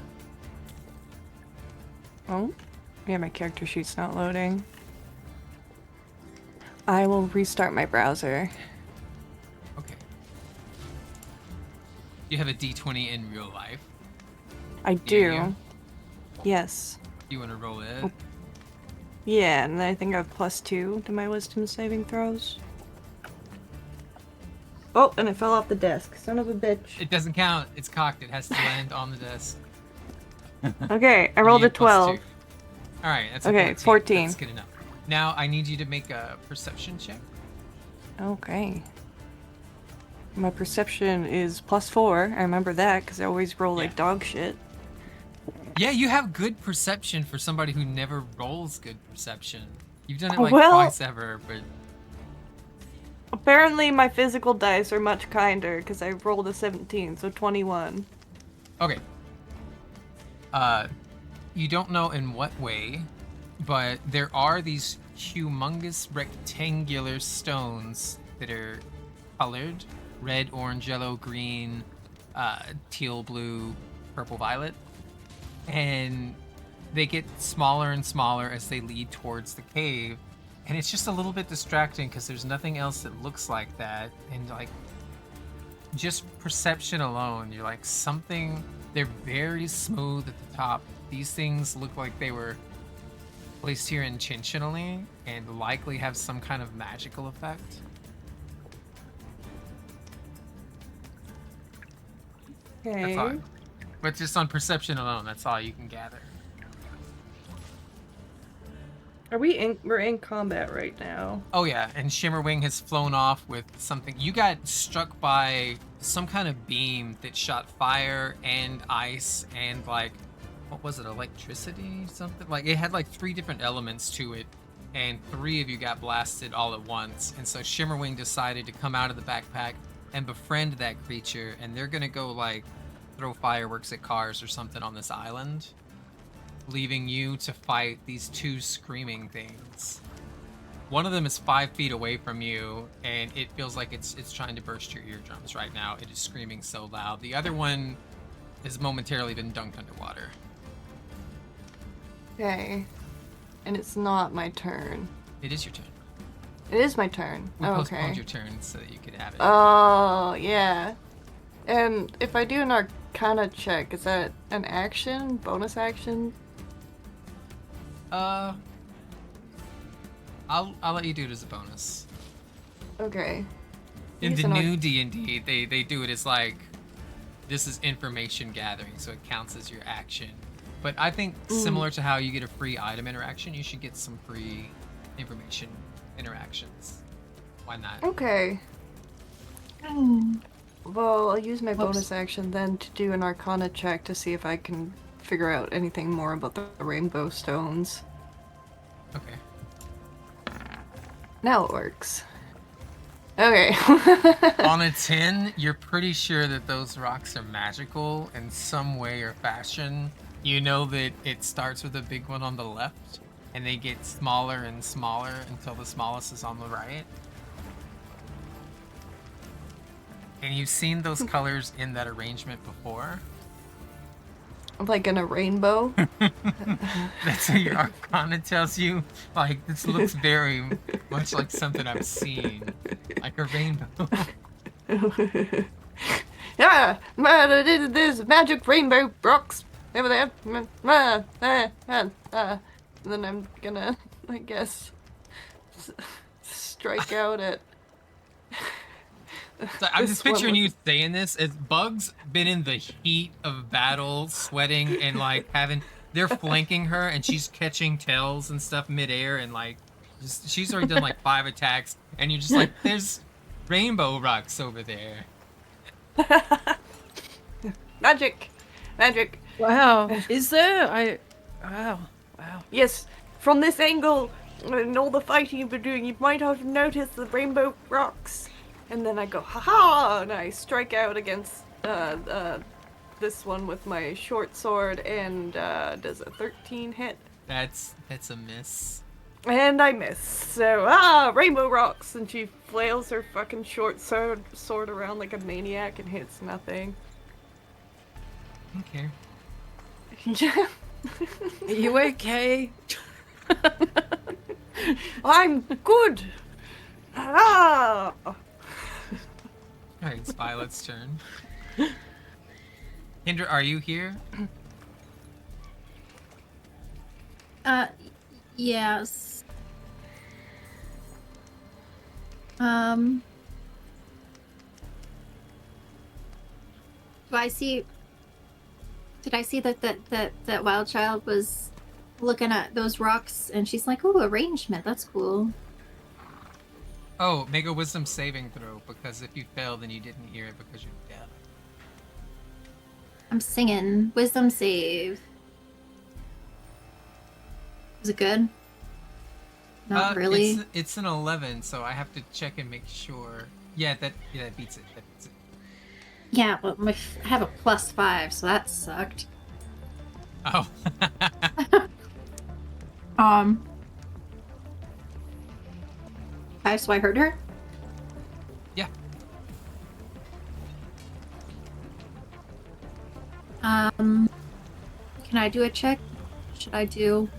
Oh, yeah, my character sheet's not loading. I will restart my browser. Okay. You have a D20 in real life. I do. you? Yes. You want to roll it? Oh. Yeah, and I think I have +2 to my wisdom saving throws. Oh, and it fell off the desk. Son of a bitch. It doesn't count. It's cocked. It has to land on the desk. Okay, I rolled You a get +2. 12. All right, that's Okay, 14. That's good enough. Now I need you to make a perception check. Okay. My perception is +4. I remember that because I always roll like Yeah. dog shit. Yeah, you have good perception for somebody who never rolls good perception. You've done it like Well- twice ever, but Apparently my physical dice are much kinder because I rolled a 17, so 21. okay. You don't know in what way, but there are these humongous rectangular stones that are colored red, orange, yellow, green, teal, blue, purple, violet. And they get smaller and smaller as they lead towards the cave. And it's just a little bit distracting because there's nothing else that looks like that. And like, just perception alone, you're like something, they're very smooth at the top. These things look like they were placed here intentionally and likely have some kind of magical effect. Okay. That's all. But just on perception alone, that's all you can gather. Are we're in combat right now. Oh yeah, and Shimmerwing has flown off with something. You got struck by some kind of beam that shot fire and ice and like, what was it, electricity? Something like it had like 3 different elements to it, and 3 of you got blasted all at once. And so Shimmerwing decided to come out of the backpack and befriend that creature, and they're gonna go like throw fireworks at cars or something on this island, leaving you to fight these 2 screaming things. One of them is 5 feet away from you, and it feels like it's trying to burst your eardrums right now. It is screaming so loud. The other one has momentarily been dunked underwater. Okay. And it's not my turn. It is your turn. It is my turn. We Oh, postponed okay. your turn so that you could have it. Oh, yeah. And if I do an Arcana check, is that an action? Bonus action? I'll let you do it as a bonus. Okay. In the Using our- new D&D, they do it as like, this is information gathering, so it counts as your action. But I think similar to how you get a free item interaction, you should get some free information interactions. Why not? Okay. Well, I'll use my bonus action then to do an Arcana check to see if I can figure out anything more about the rainbow stones. Okay. Now it works. Okay. On a 10, you're pretty sure that those rocks are magical in some way or fashion. You know that it starts with a big one on the left, and they get smaller and smaller until the smallest is on the right. And you've seen those colors in that arrangement before. Like in a rainbow? That's what your Arcana tells you. Like, this looks very much like something I've seen. Like a rainbow. Yeah! There's magic rainbow rocks over there. And then I'm gonna, I guess, strike out at... So I'm just picturing with... you saying this as Bug's been in the heat of battle, sweating and like they're flanking her and she's catching tails and stuff midair and like she's already done like 5 attacks and you're just like, there's rainbow rocks over there. Magic! Magic! Wow. Is there? Wow. Yes, from this angle and all the fighting you've been doing, you might have noticed the rainbow rocks. And then I go, ha-ha! And I strike out against this one with my short sword, and does a 13 hit? That's a miss. And I miss. So, rainbow rocks! And she flails her fucking short sword around like a maniac and hits nothing. Okay. Are you okay? I'm good! Ah! Alright, it's Violet's turn. Kendra, are you here? Yes. Did I see that wild child was looking at those rocks and she's like, "Ooh, arrangement, that's cool." Oh, make a wisdom saving throw, because if you fail, then you didn't hear it because you're deaf. I'm singing. Wisdom save. Is it good? Not really. It's an 11, so I have to check and make sure. Yeah, that beats it. Yeah, but I have a +5, so that sucked. Oh. So I heard her? Yeah. Can I do a check? Should I do?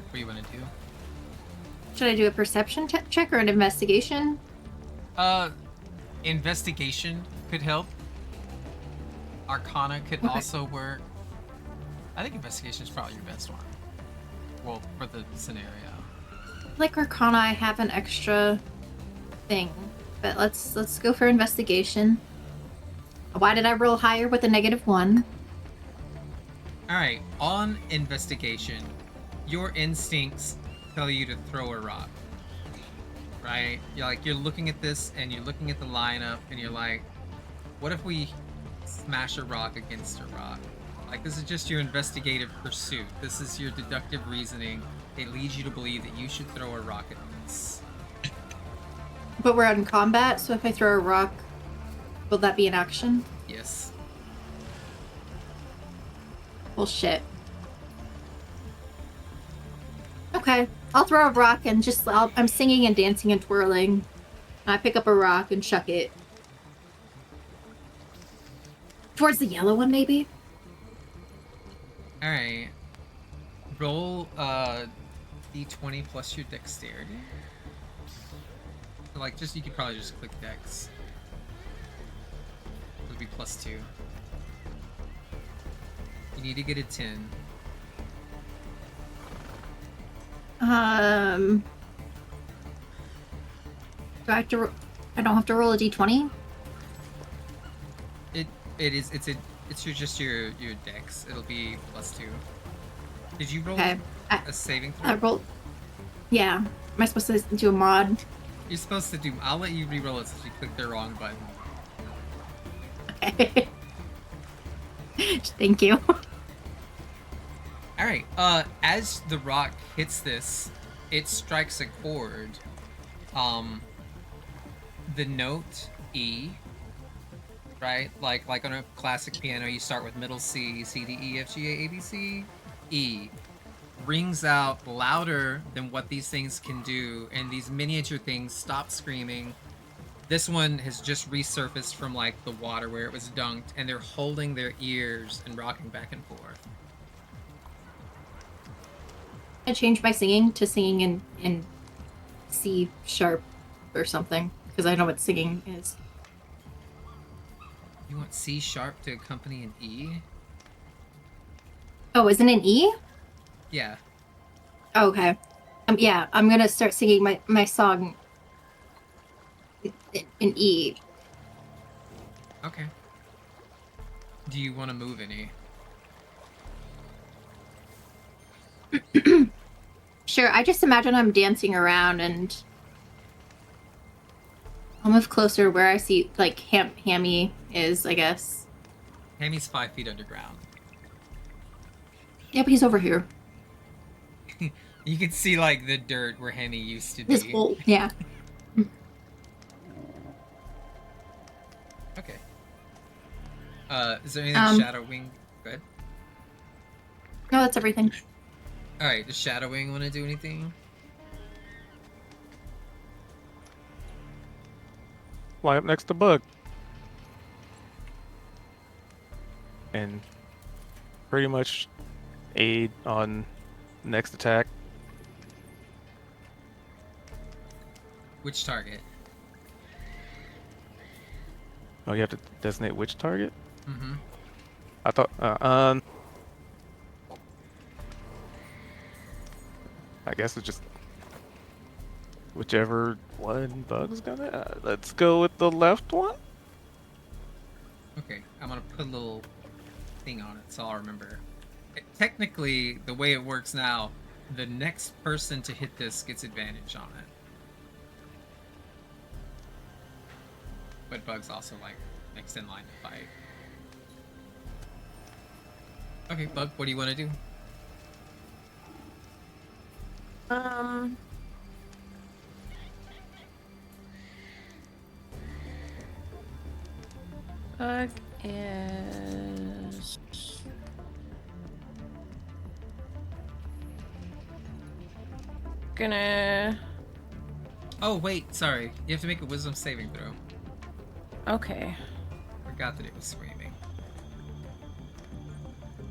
What do you want to do? Should I do a perception check or an investigation? Investigation could help. Arcana could also work. I think investigation is probably your best one. Well, for the scenario. Like Arcana, I have an extra thing, but let's go for investigation. Why did I roll higher with a -1? All right, on investigation, your instincts tell you to throw a rock. Right? You're looking at this and you're looking at the lineup and you're like, what if we smash a rock against a rock? Like, this is just your investigative pursuit. This is your deductive reasoning. It leads you to believe that you should throw a rock at this. But we're out in combat, so if I throw a rock, will that be an action? Yes. Well, shit. Okay, I'll throw a rock and I'm singing and dancing and twirling. I pick up a rock and chuck it. Towards the yellow one, maybe? Alright. Roll d20 plus your dexterity. Like, you could probably just click dex. It would be +2. You need to get a 10. Do I have to? I don't have to roll a d20. It's your dex. It'll be +2. Did you roll Okay. a saving throw? I rolled. Yeah. Am I supposed to do a mod? You're supposed to do. I'll let you re-roll it since you clicked the wrong button. Okay. Thank you. All right. As the rock hits this, it strikes a chord. The note E. Right, like on a classic piano, you start with middle C, C, D, E, F, G, A, A, B, C, E. Rings out louder than what these things can do, and these miniature things stop screaming. This one has just resurfaced from like the water where it was dunked, and they're holding their ears and rocking back and forth. I changed my singing to singing in C sharp or something because I know what singing is. You want C sharp to accompany an E? Oh, isn't it an E? Yeah. Oh, okay. Yeah, I'm gonna start singing my song in E. Okay. Do you want to move any? Sure, I just imagine I'm dancing around and I'll move closer where I see, like, Hammy is, I guess. Hammy's 5 feet underground. Yeah, but he's over here. You can see, like, the dirt where Hammy used to be. This hole, yeah. Okay. Is there anything Shadowwing? Good. No, that's everything. Alright, does Shadowwing want to do anything? Fly up next to Bug. And pretty much aid on next attack. Which target? Oh, you have to designate which target? Mm-hmm. I thought, I guess it's just whichever one Bug's gonna. Let's go with the left one. Okay, I'm gonna put a little thing on it so I'll remember. Technically, the way it works now, the next person to hit this gets advantage on it. But Bug's also, like, next in line to fight. Okay, Bug, what do you want to do? Bug is gonna. Oh, wait, sorry. You have to make a wisdom saving throw. Okay. Forgot that it was screaming.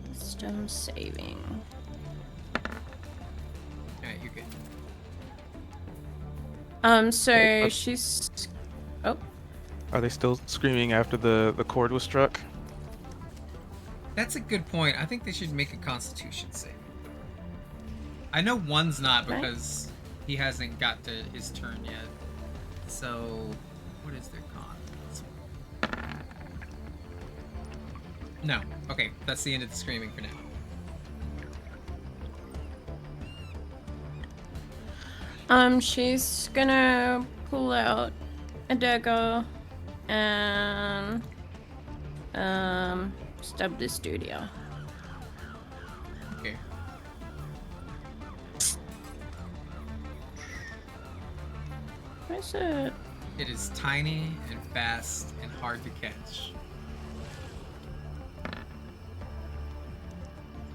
Wisdom saving. Alright, you're good. So she's. Oh. Are they still screaming after the cord was struck? That's a good point. I think they should make a constitution saving throw. I know one's not because he hasn't got to his turn yet. So, what is their con? No. Okay, that's the end of the screaming for now. She's gonna pull out a dagger and stab this dude here. Okay. Where is it? It is tiny and fast and hard to catch.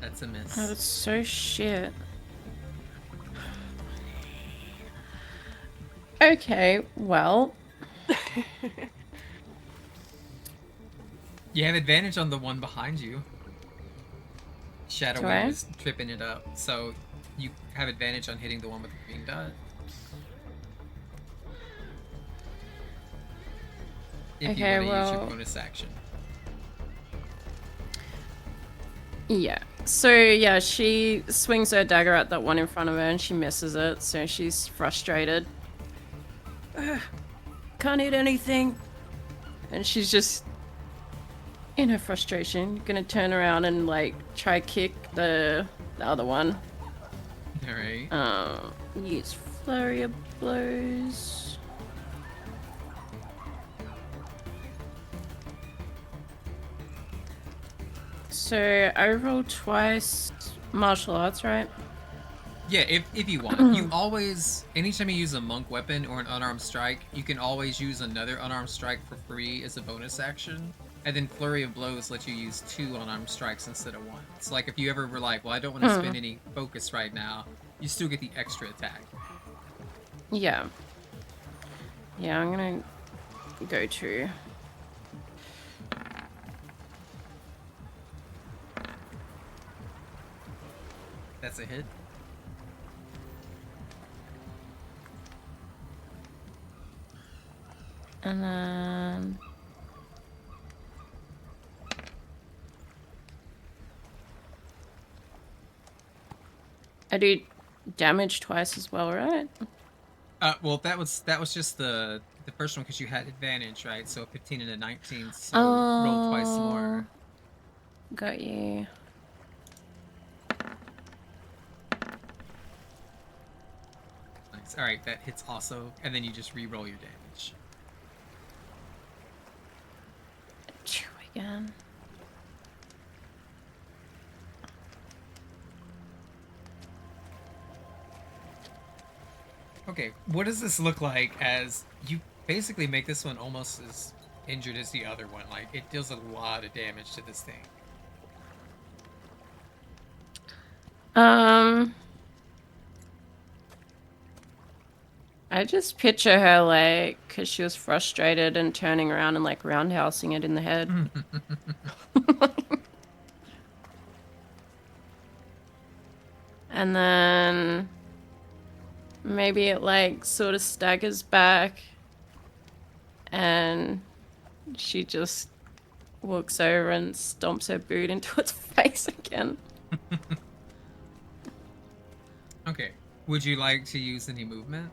That's a miss. Oh, that's so shit. Okay, well. You have advantage on the one behind you. Shadow Do I? Wing is tripping it up, so you have advantage on hitting the one with the green dot. If Okay, you want to use your well- bonus action. Yeah. So yeah, she swings her dagger at that one in front of her and she misses it, so she's frustrated. Can't eat anything. And she's just, in her frustration, gonna turn around and like try kick the other one. Alright. Use flurry of blows. So I roll twice martial arts, right? Yeah, if you want. You always, anytime you use a monk weapon or an unarmed strike, you can always use another unarmed strike for free as a bonus action. And then Flurry of Blows lets you use 2 unarmed strikes instead of 1. It's like if you ever were like, well, I don't want to spend any focus right now, you still get the extra attack. Yeah. Yeah, I'm gonna go to... That's a hit. And then... I do damage twice as well, right? Well, that was just the first one because you had advantage, right? So 15 and a 19, so roll twice more. Got you. Nice. All right, that hits also, and then you just re-roll your damage. Again. Okay, what does this look like as you basically make this one almost as injured as the other one? Like, it deals a lot of damage to this thing. I just picture her, like, because she was frustrated and turning around and, like, roundhousing it in the head. And then maybe it, like, sort of staggers back and she just walks over and stomps her boot into its face again. Okay. Would you like to use any movement?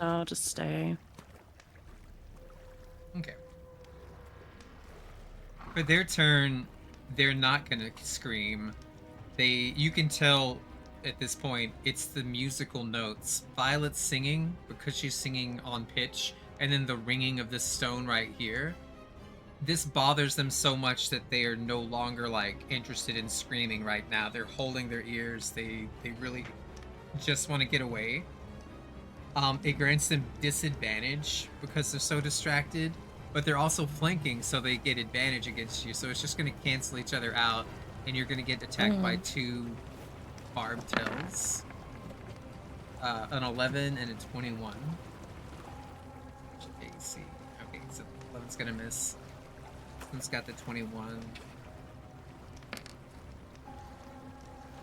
I'll just stay. Okay. For their turn, they're not gonna scream. You can tell at this point, it's the musical notes. Violet's singing because she's singing on pitch, and then the ringing of this stone right here. This bothers them so much that they are no longer like interested in screaming right now. They're holding their ears. They really just want to get away. It grants them disadvantage because they're so distracted, but they're also flanking, so they get advantage against you. So it's just going to cancel each other out, and you're going to get attacked by 2 barbed tails. An 11 and a 21. AC. Okay, so 11's going to miss. This one's got the 21.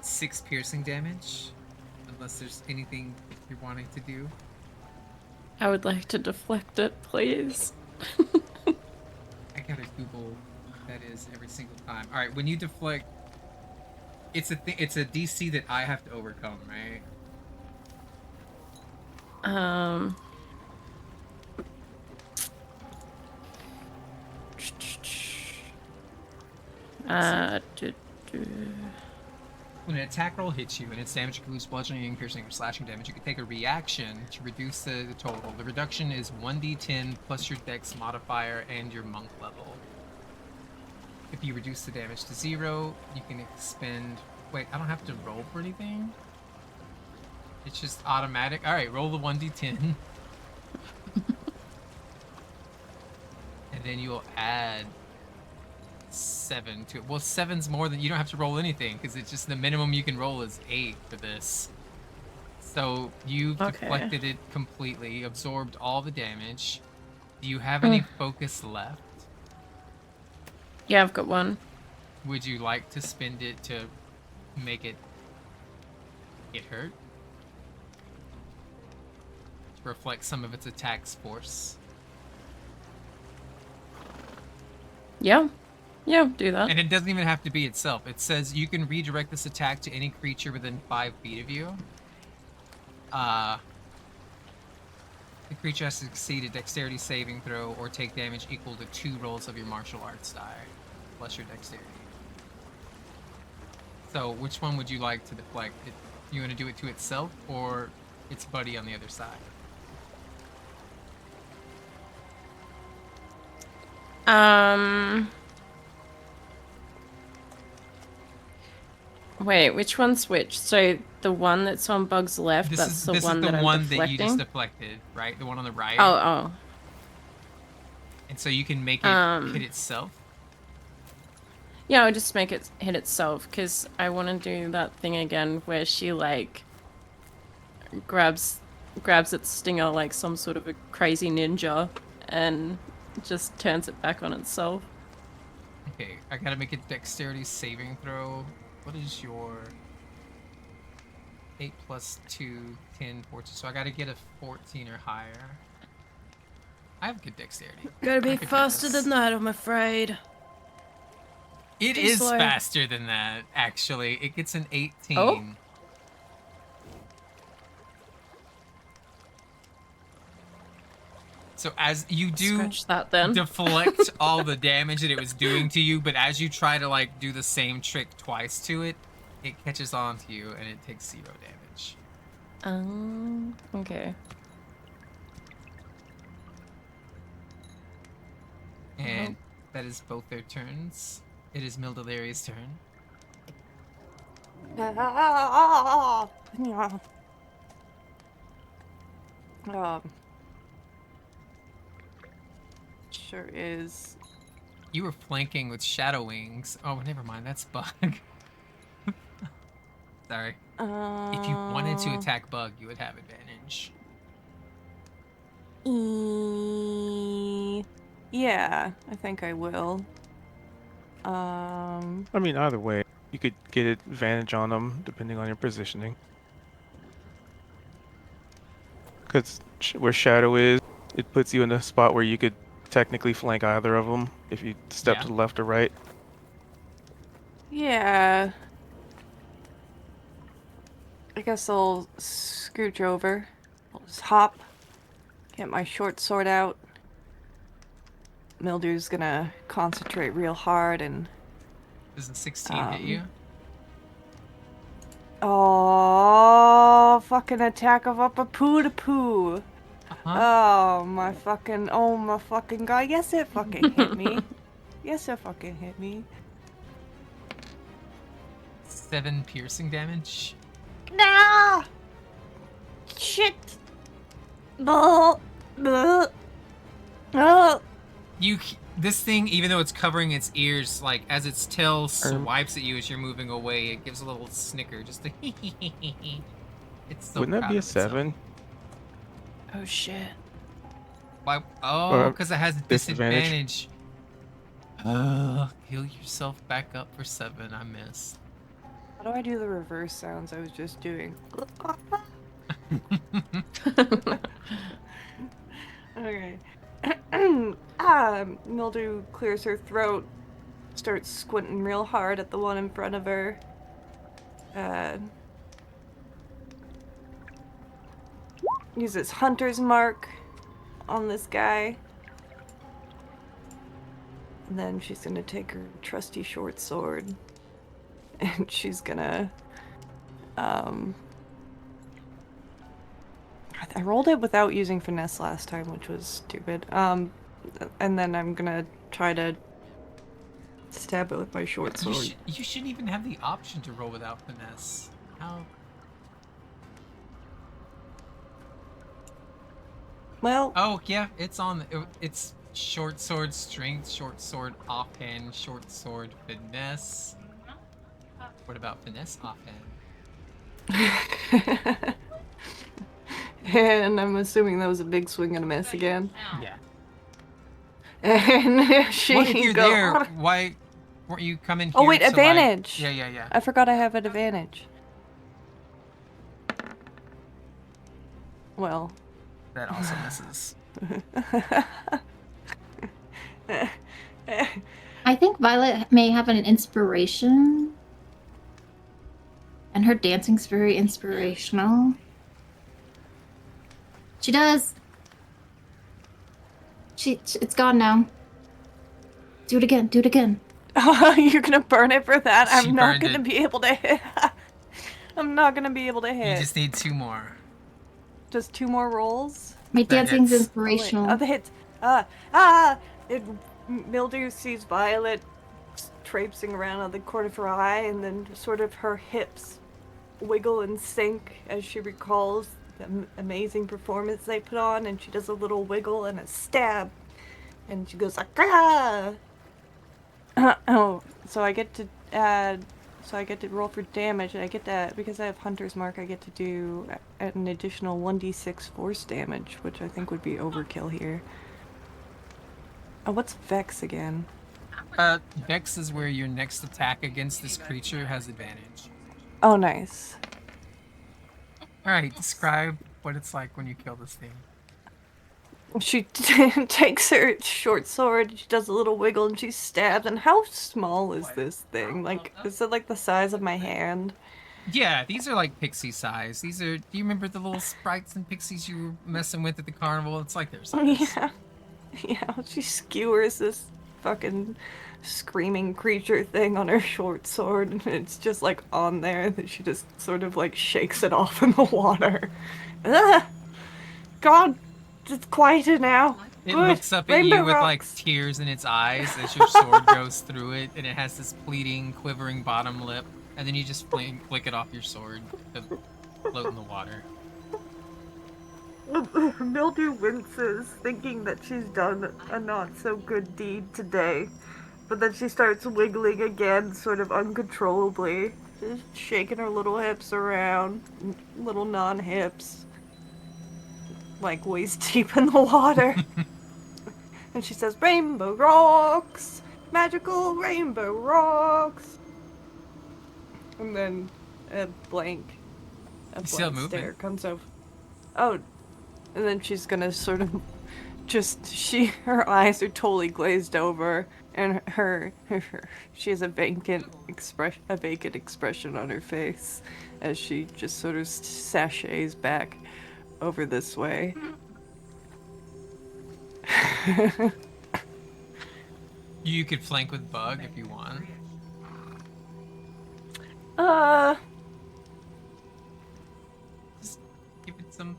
6 piercing damage. Unless there's anything you're wanting to do. I would like to deflect it, please. I gotta Google what that is every single time. All right, when you deflect, it's a DC that I have to overcome, right? When an attack roll hits you and its damage includes bludgeoning, piercing, or slashing damage, you can take a reaction to reduce the total. The reduction is 1d10 plus your dex modifier and your monk level. If you reduce the damage to 0, you can expend... Wait, I don't have to roll for anything? It's just automatic? Alright, roll the 1d10. And then you'll add 7 to it. Well, 7's more than... You don't have to roll anything, because it's just the minimum you can roll is 8 for this. So you've deflected it completely, absorbed all the damage. Do you have any focus left? Yeah, I've got 1. Would you like to spend it to make it get hurt? reflect some of its attack's force. Yeah. Yeah, do that. And it doesn't even have to be itself. It says you can redirect this attack to any creature within 5 feet of you. The creature has to succeed a dexterity saving throw or take damage equal to 2 rolls of your martial arts die, plus your dexterity. So, which one would you like to deflect? You want to do it to itself or its buddy on the other side? Wait, which one's which? So the one that's on Bug's left, This that's is the this one is the that I'm one deflecting? that you just deflected, right? The one on the right. Oh. And so you can make it hit itself. Yeah, I'll just make it hit itself, because I want to do that thing again where she, like, grabs its stinger like some sort of a crazy ninja and just turns it back on itself. Okay, I gotta make a dexterity saving throw. What is your 8 plus 2, 10, 14? So I gotta get a 14 or higher. I have good dexterity. Gotta be I could do faster this. than that, I'm afraid. It Too is slow. faster than that, actually. It gets an 18. Oh. So as you do Scratch that then. deflect all the damage that it was doing to you, but as you try to like do the same trick twice to it, it catches on to you and it takes 0 damage. Okay. And that is both their turns. It is Mildalaria's turn. Sure is. You were flanking with Shadow Wings. Oh, never mind. That's Bug. Sorry. If you wanted to attack Bug, you would have advantage. Yeah, I think I will. I mean, either way, you could get advantage on them depending on your positioning. Because where Shadow is, it puts you in a spot where you could technically flank either of them if you step to the left or right. Yeah. I guess I'll scooch over. I'll just hop. Get my short sword out. Mildew's gonna concentrate real hard and... Does a 16 hit you? Oh, fucking attack of up a poo to poo. Uh-huh. Oh my fucking god. Yes, it fucking hit me. Yes, it fucking hit me. 7 piercing damage. Nah! Shit! Blah! Blah! Oh! This thing, even though it's covering its ears, like as its tail swipes at you as you're moving away, it gives a little snicker, just a It's so Wouldn't that proud be a of itself. 7? Oh shit. Why? Oh, Or because it has disadvantage. disadvantage. Heal yourself back up for 7. I missed. How do I do the reverse sounds I was just doing? Okay. Mildew clears her throat, starts squinting real hard at the one in front of her. Uses Hunter's Mark on this guy. And then she's gonna take her trusty short sword. And she's gonna, I rolled it without using finesse last time, which was stupid. And then I'm gonna try to stab it with my short sword. You shouldn't even have the option to roll without finesse. How? Well. Oh yeah, it's on. It's short sword strength, short sword offhand, short sword finesse. What about finesse offhand? And I'm assuming that was a big swing and a miss again. Yeah. And she Well, if you're go, there, why weren't you coming here? Oh wait, to, advantage! Like... Yeah. I forgot I have an advantage. Well, That also misses. I think Violet may have an inspiration. And her dancing's very inspirational. She does. It's gone now. Do it again. Do it again. You're gonna burn it for that? She I'm not burned gonna it. be able to hit. I'm not gonna be able to hit. You just need 2 more. Just 2 more rolls? My That dancing's hits. inspirational. Oh, the hit. Mildew sees Violet traipsing around on the corner of her eye, and then sort of her hips wiggle and sink as she recalls the amazing performance they put on, and she does a little wiggle and a stab, and she goes like, ah! Oh, so I get to add, so I get to roll for damage, and I get that, because I have Hunter's Mark, I get to do an additional 1d6 force damage, which I think would be overkill here. Oh, what's Vex again? Vex is where your next attack against this creature has advantage. Oh, nice. Alright, describe what it's like when you kill this thing. She takes her short sword, she does a little wiggle, and she stabs. And how small is this thing? Like, is it like the size of my hand? Yeah, these are like pixie size. These are. Do you remember the little sprites and pixies you were messing with at the carnival? It's like their size. Yeah. Yeah, she skewers this fucking screaming creature thing on her short sword, and it's just like on there, and then she just sort of like shakes it off in the water. Ah! God, it's quieter now. It Good. looks up at Rainbow you with like rocks. tears in its eyes as your sword goes through it, and it has this pleading, quivering bottom lip, and then you just flick it off your sword to float in the water. Mildew winces, thinking that she's done a not-so-good deed today. But then she starts wiggling again, sort of uncontrollably. Just shaking her little hips around. Little non-hips. Like waist deep in the water. And she says, "Rainbow rocks! Magical rainbow rocks!" And then a blank Still stare moving. comes over. Oh, and then she's gonna sort of her eyes are totally glazed over, and she has a vacant expression on her face as she just sort of sachets back over this way. You could flank with Bug if you want. Just give it some.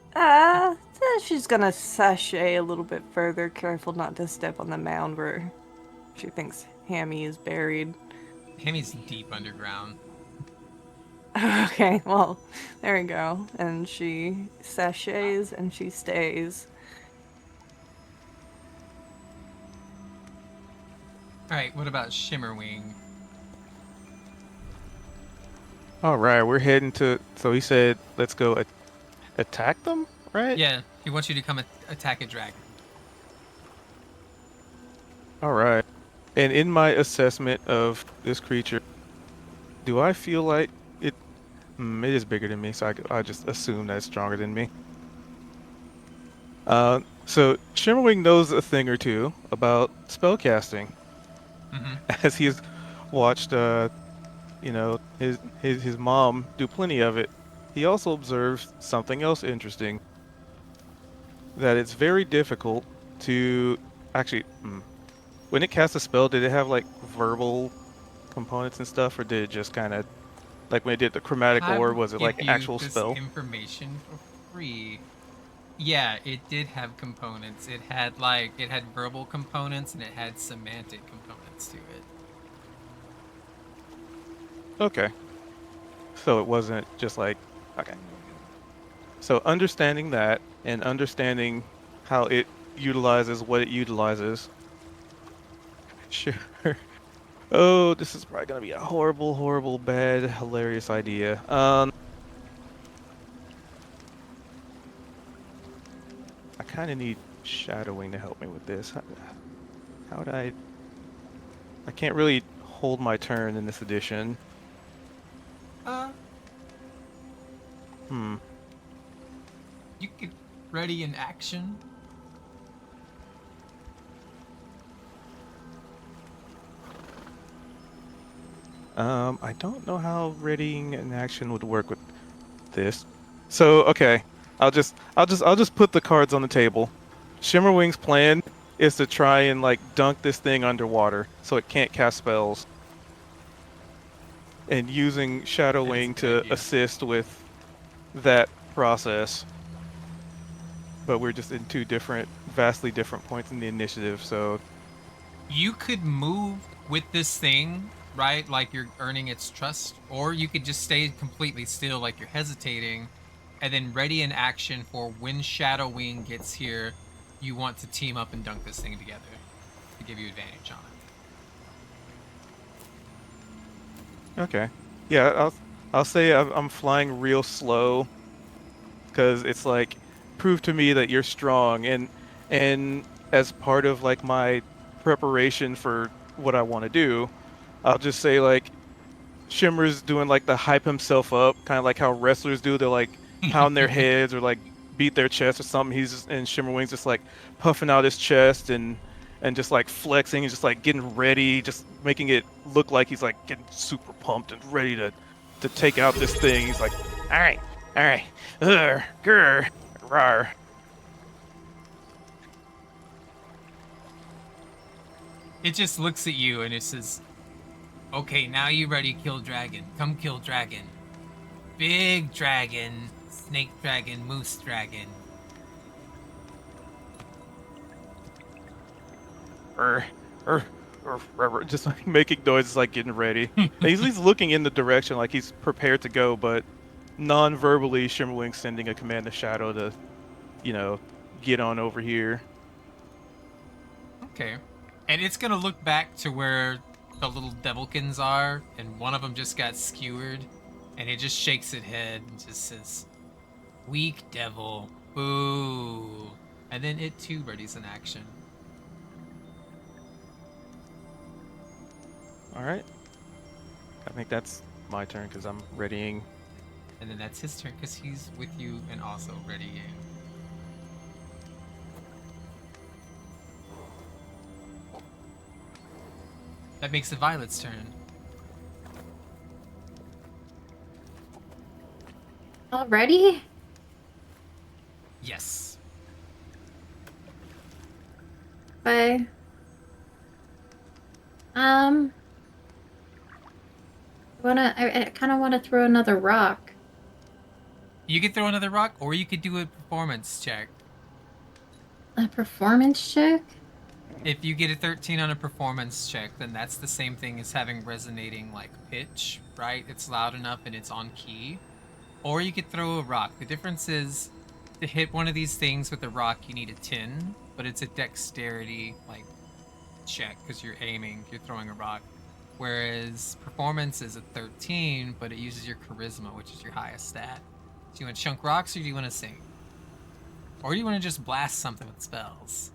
She's gonna sashay a little bit further, careful not to step on the mound where she thinks Hammy is buried. Hammy's deep underground. Okay, well, there we go. And she sachets and she stays. Alright, what about Shimmerwing? Alright, we're heading to... So he said, let's go attack them, right? Yeah, he wants you to come attack a dragon. Alright. And in my assessment of this creature, do I feel like it... it is bigger than me, so I just assume that it's stronger than me. So Shimmerwing knows a thing or two about spellcasting. As he's watched, you know, his mom do plenty of it. He also observes something else interesting. That it's very difficult to actually. When it casts a spell, did it have like verbal components and stuff, or did it just kind of like when it did the chromatic orb? Was it like an actual spell? Information for free. Yeah, it did have components. It had verbal components and it had semantic components to it. Okay. So it wasn't just like, okay. So understanding that and understanding how it utilizes what it utilizes. Sure. Oh, this is probably gonna be a horrible, horrible, bad, hilarious idea. I kind of need shadowing to help me with this. How would I can't really hold my turn in this edition. You could ready in action? I don't know how readying an action would work with this. So, okay. I'll just put the cards on the table. Shimmerwing's plan is to try and like dunk this thing underwater so it can't cast spells. And using Shadow Wing to assist with that process. But we're just in two different, vastly different points in the initiative, so you could move with this thing, right? Like you're earning its trust, or you could just stay completely still, like you're hesitating, and then ready in action for when Shadow Wing gets here. You want to team up and dunk this thing together to give you advantage on it. Okay. Yeah, I'll say I'm flying real slow, because it's like, prove to me that you're strong, and as part of like my preparation for what I want to do, I'll just say like Shimmer's doing like the hype himself up, kind of like how wrestlers do. They're like pound their heads or like beat their chest or something. And Shimmerwing's just like puffing out his chest and just like flexing and just like getting ready, just making it look like he's like getting super pumped and ready to take out this thing. He's like, all right, grr, rar. It just looks at you and it says, okay, now you ready, kill dragon. Come kill dragon. Big dragon, snake dragon, moose dragon. Just like making noises, like getting ready. He's looking in the direction like he's prepared to go, but non-verbally, Shimmerwing's sending a command to Shadow to, get on over here. Okay. And it's gonna look back to where the little devilkins are, and one of them just got skewered, and it just shakes its head and just says, weak devil, boo. And then it too readies an action. Alright. I think that's my turn because I'm readying. And then that's his turn because he's with you and also readying. That makes it Violet's turn. Already? Yes. Okay. I kind of want to throw another rock. You could throw another rock, or you could do a performance check. A performance check? If you get a 13 on a performance check, then that's the same thing as having resonating like pitch, right? It's loud enough and it's on key. Or you could throw a rock. The difference is to hit one of these things with a rock, you need a 10, but it's a dexterity like check because you're aiming, you're throwing a rock. Whereas performance is a 13, but it uses your charisma, which is your highest stat. Do you want to chunk rocks or do you want to sing? Or do you want to just blast something with spells?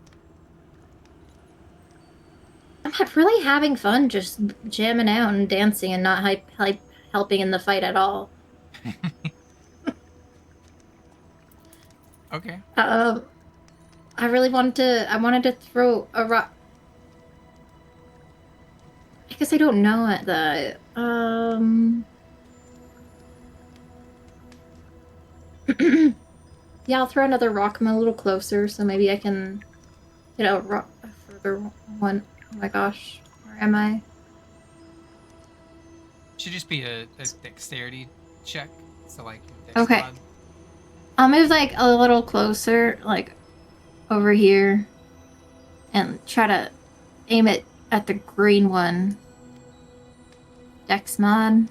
I'm really having fun just jamming out and dancing and not helping in the fight at all. Okay. I wanted to throw a rock. I guess I don't know it though. Yeah, I'll throw another rock. I'm a little closer, so maybe I can get a further one. Oh my gosh, where am I? Should just be a dexterity check. So like dex Okay. mod. I'll move like a little closer, like over here, and try to aim it at the green one. Dex mod.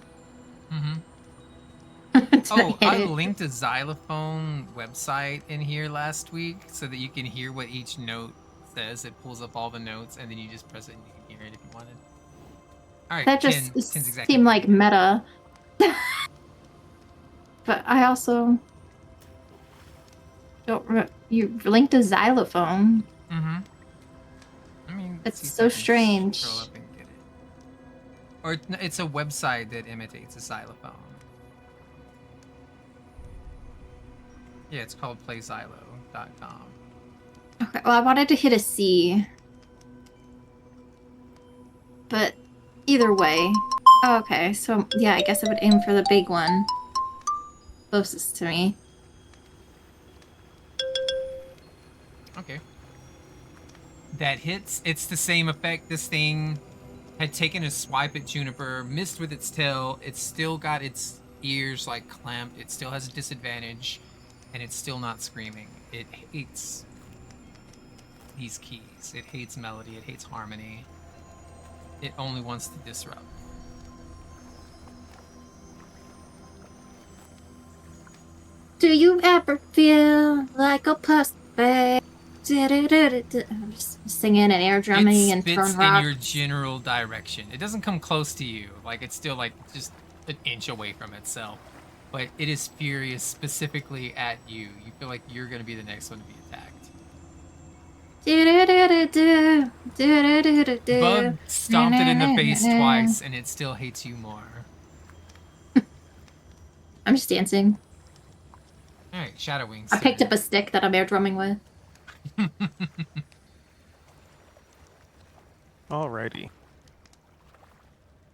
Mm-hmm. Oh, I linked a xylophone website in here last week so that you can hear what each note says. It pulls up all the notes, and then you just press it and you can hear it if you wanted. All right, That just 10's exactly seemed right. like meta. But I also don't. You linked a xylophone. Mm-hmm. I mean, It's see if so I can strange. scroll up and get it. Or it's a website that imitates a xylophone. Yeah, it's called playxylo.com. Okay, well, I wanted to hit a C. But either way. Oh, okay, so yeah, I guess I would aim for the big one. Closest to me. Okay. That hits. It's the same effect. This thing had taken a swipe at Juniper, missed with its tail. It's still got its ears like clamped. It still has a disadvantage, and it's still not screaming. It hates these keys. It hates melody. It hates harmony. It only wants to disrupt. Do you ever feel like a prospect? I'm just singing and air drumming and throwing rocks. In your general direction. It doesn't come close to you. Like, it's still like just an inch away from itself. But it is furious specifically at you. You feel like you're going to be the next one to be attacked. Bug stomped it in the face twice, and it still hates you more. I'm just dancing. Alright, Shadow Wings. I picked up a stick that I'm air drumming with. Alrighty.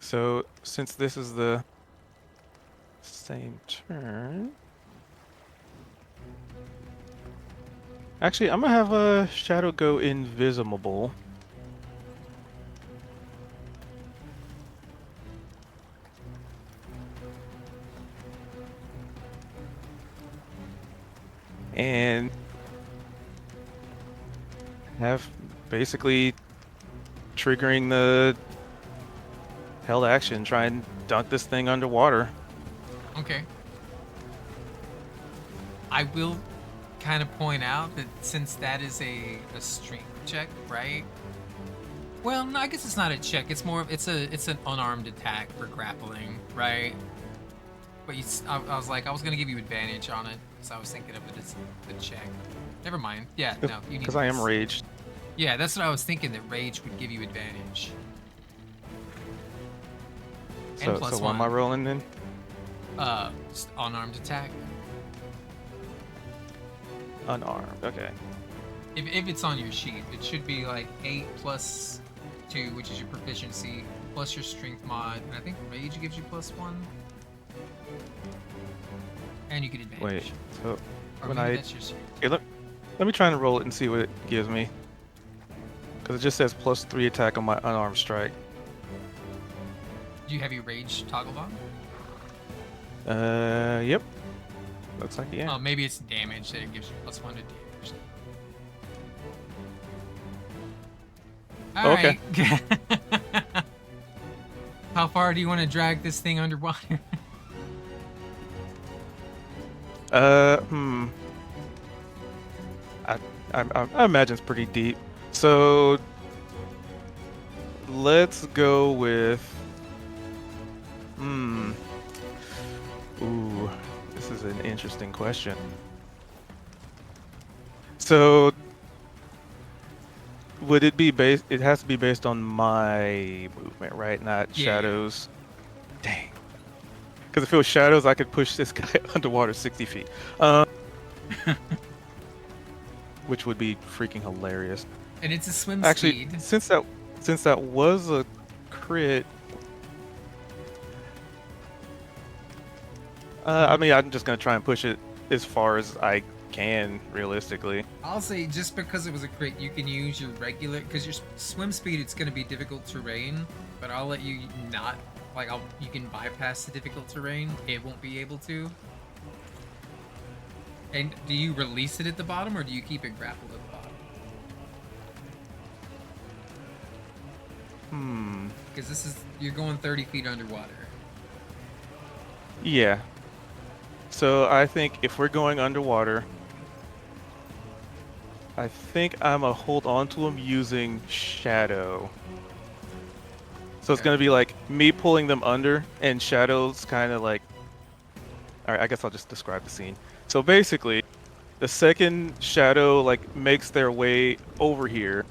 So, since this is the same turn... Actually, I'm gonna have a Shadow go invisible. And have basically triggering the held action, try and dunk this thing underwater. Okay. I will kind of point out that since that is a strength check, right? Well, no, I guess it's not a check. It's more of it's an unarmed attack for grappling, right? But I was like, I was gonna give you advantage on it, so I was thinking of it as a check. Never mind. Yeah, no, you need. Because I am raged. Yeah, that's what I was thinking. That rage would give you advantage. So what am I rolling then? Just unarmed attack. Unarmed. Okay. If it's on your sheet, it should be like 8 plus 2, which is your proficiency, plus your strength mod, and I think rage gives you plus 1. And you get advantage. Wait. So or when maybe that's your strength. Okay, let me try and roll it and see what it gives me. Because it just says plus 3 attack on my unarmed strike. Do you have your rage toggled on? Yep. Looks like yeah. Oh, maybe it's damage that it gives you plus 1 to damage. Alright. Okay. How far do you want to drag this thing underwater? I imagine it's pretty deep. So let's go with Ooh, this is an interesting question. So would it be based? It has to be based on my movement, right? Not Shadow's. Dang. Because if it was Shadows, I could push this guy underwater 60 feet. Which would be freaking hilarious. And it's a swim speed. Actually, since that was a crit, I mean, I'm just gonna try and push it as far as I can, realistically. I'll say just because it was a crit, you can use your regular, because your swim speed, it's gonna be difficult terrain, but I'll let you not, like, you can bypass the difficult terrain. It won't be able to. And do you release it at the bottom, or do you keep it grappled at the bottom? Because this is, you're going 30 feet underwater. Yeah. So I think if we're going underwater, I think I'm gonna hold on to him using Shadow. So it's gonna be like me pulling them under, and Shadow's kind of like. All right, I guess I'll just describe the scene. So basically, the second Shadow like makes their way over here,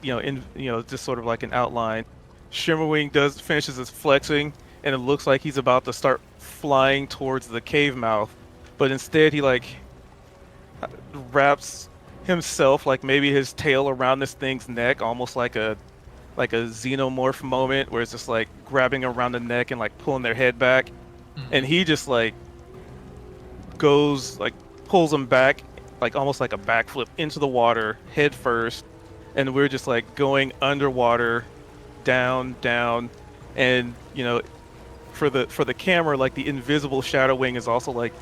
just sort of like an outline. Shimmerwing finishes his flexing, and it looks like he's about to start flying towards the cave mouth, but instead he like wraps himself, like maybe his tail around this thing's neck, almost like a xenomorph moment where it's just like grabbing around the neck and like pulling their head back. And he just like goes like pulls them back like almost like a backflip into the water head first, and we're just like going underwater, down, and for the camera, like the invisible Shadow Wing is also like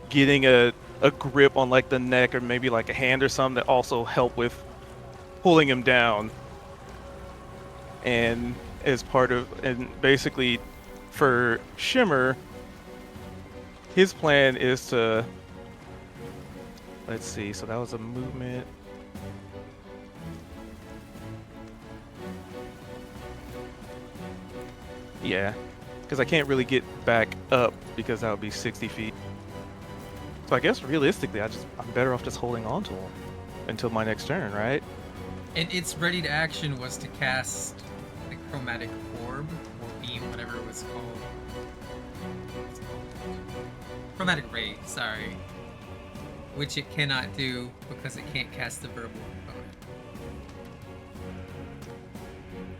getting a grip on like the neck or maybe like a hand or something that also help with pulling him down. And as part of, and basically for Shimmer, his plan is to, let's see, so that was a movement. Yeah, because I can't really get back up because that would be 60 feet. So I guess realistically, I'm better off just holding on to him until my next turn, right? And its ready to action was to cast the chromatic orb or beam, whatever it was called. Chromatic ray, sorry. Which it cannot do because it can't cast the verbal component.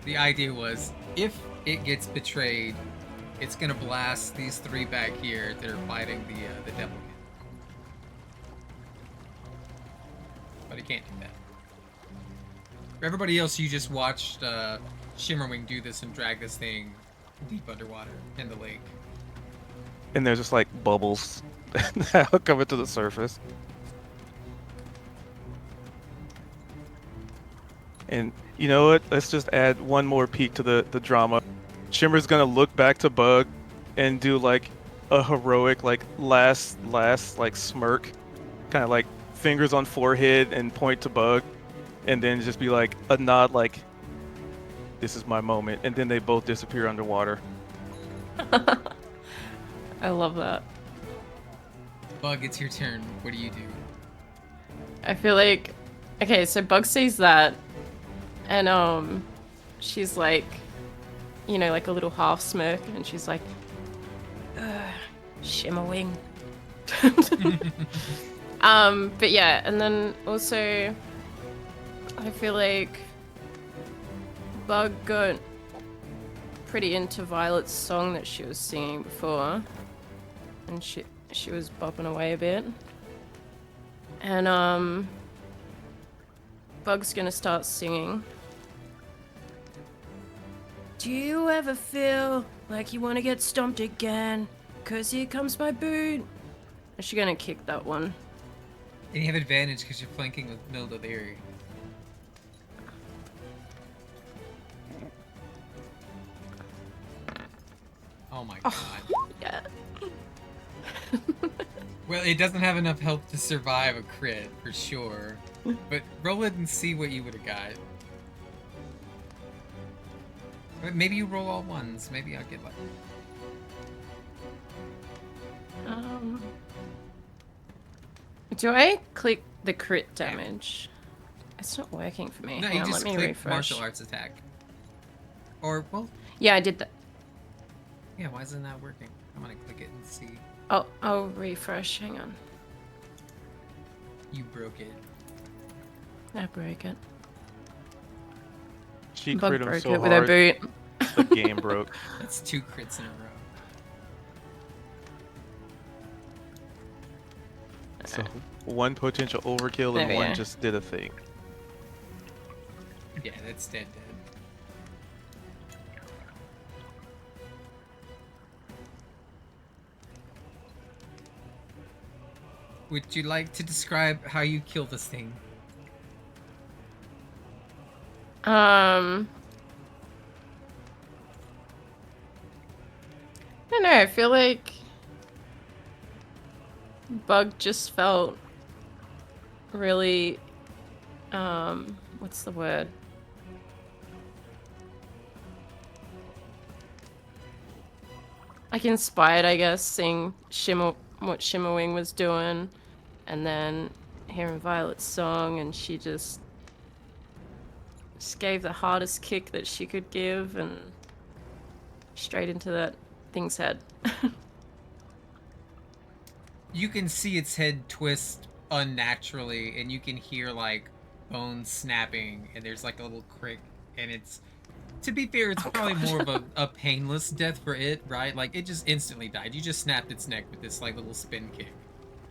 The idea was, if it gets betrayed, it's gonna blast these three back here that are fighting the devil. But it can't do that. For everybody else, you just watched Shimmerwing do this and drag this thing deep underwater in the lake. And there's just like bubbles coming to the surface. And you know what? Let's just add one more peek to the drama. Shimmer's gonna look back to Bug and do like a heroic like last like smirk, kind of like fingers on forehead and point to Bug, and then just be like a nod like, this is my moment, and then they both disappear underwater. I love that. Bug, it's your turn. What do you do? I feel like, okay, so Bug sees that, and she's like, you know, like a little half smirk, and she's like, Shimmerwing. But yeah, and then also, I feel like Bug got pretty into Violet's song that she was singing before, and she was bopping away a bit, and Bug's gonna start singing. Do you ever feel like you want to get stomped again? 'Cause here comes my boot. And she's gonna kick that one. And you have advantage because you're flanking with Milda Leary. Oh my god. Yeah. Well, it doesn't have enough health to survive a crit, for sure. But roll it and see what you would have got. But maybe you roll all ones. Maybe I'll get lucky. Do I click the crit damage? It's not working for me. No, Hang you on, just let me click refresh. martial arts attack. Or, well, Yeah, I did that. yeah, why isn't that working? I'm gonna click it and see. Oh, I'll refresh. Hang on. You broke it. I broke it. She Bug crit him broke so it with her hard, boot. the game broke. That's 2 crits in a row. So one potential overkill There and we one are. just did a thing. Yeah, that's dead. Would you like to describe how you kill this thing? I don't know, I feel like Bug just felt really, what's the word? Like inspired, I guess, seeing what Shimmerwing was doing, and then hearing Violet's song, and she just gave the hardest kick that she could give, and straight into that thing's head. You can see its head twist unnaturally, and you can hear like bones snapping, and there's like a little crick, and it's, to be fair, it's probably more of a painless death for it, right? Like, it just instantly died. You just snapped its neck with this like little spin kick,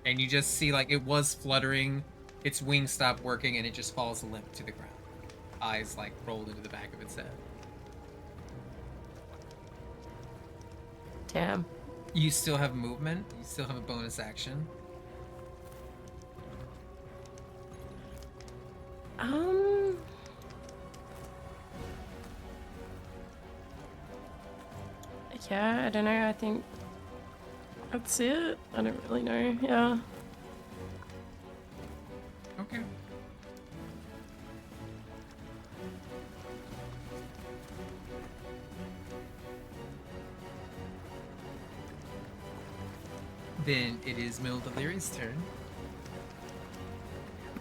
and you just see like it was fluttering, its wings stop working, and it just falls limp to the ground. Eyes like rolled into the back of its head. Damn. You still have movement. You still have a bonus action. Yeah, I don't know. I think that's it. I don't really know. Yeah. Okay. Then it is Mildelyri's turn.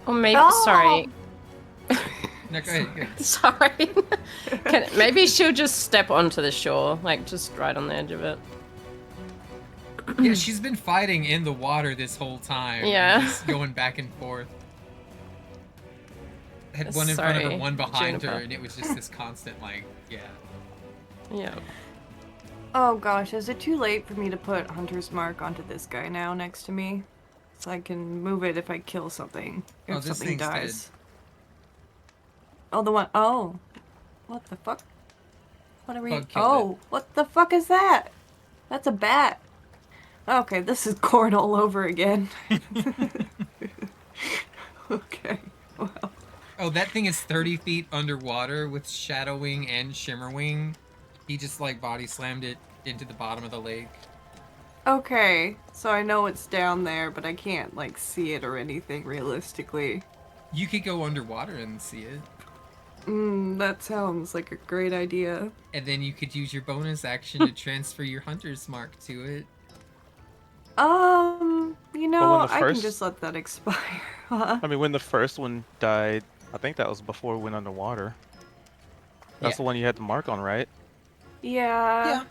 Or maybe. Oh! Sorry. No, go ahead. Go ahead. Sorry. Maybe she'll just step onto the shore, like just right on the edge of it. Yeah, she's been fighting in the water this whole time. Yeah. Just going back and forth. Had one in front of her, Sorry, one behind her, Juniper. and it was just this constant, like, yeah. Yeah. Oh gosh, is it too late for me to put Hunter's Mark onto this guy now next to me? So I can move it if I kill something. If Oh, this something thing's dies. dead. Oh, the one. Oh. What the fuck? What are we. Bug killed Oh, what the fuck is that? That's a bat. Okay, this is corn all over again. Okay, well. Oh, that thing is 30 feet underwater with Shadow Wing and Shimmer Wing. He just, like, body slammed it into the bottom of the lake. Okay, so I know it's down there, but I can't, like, see it or anything realistically. You could go underwater and see it. That sounds like a great idea. And then you could use your bonus action to transfer your Hunter's Mark to it. You know, Well, when the I can first- just let that expire. I mean, when the first one died, I think that was before we went underwater. That's Yeah. the one you had the mark on, right? Yeah.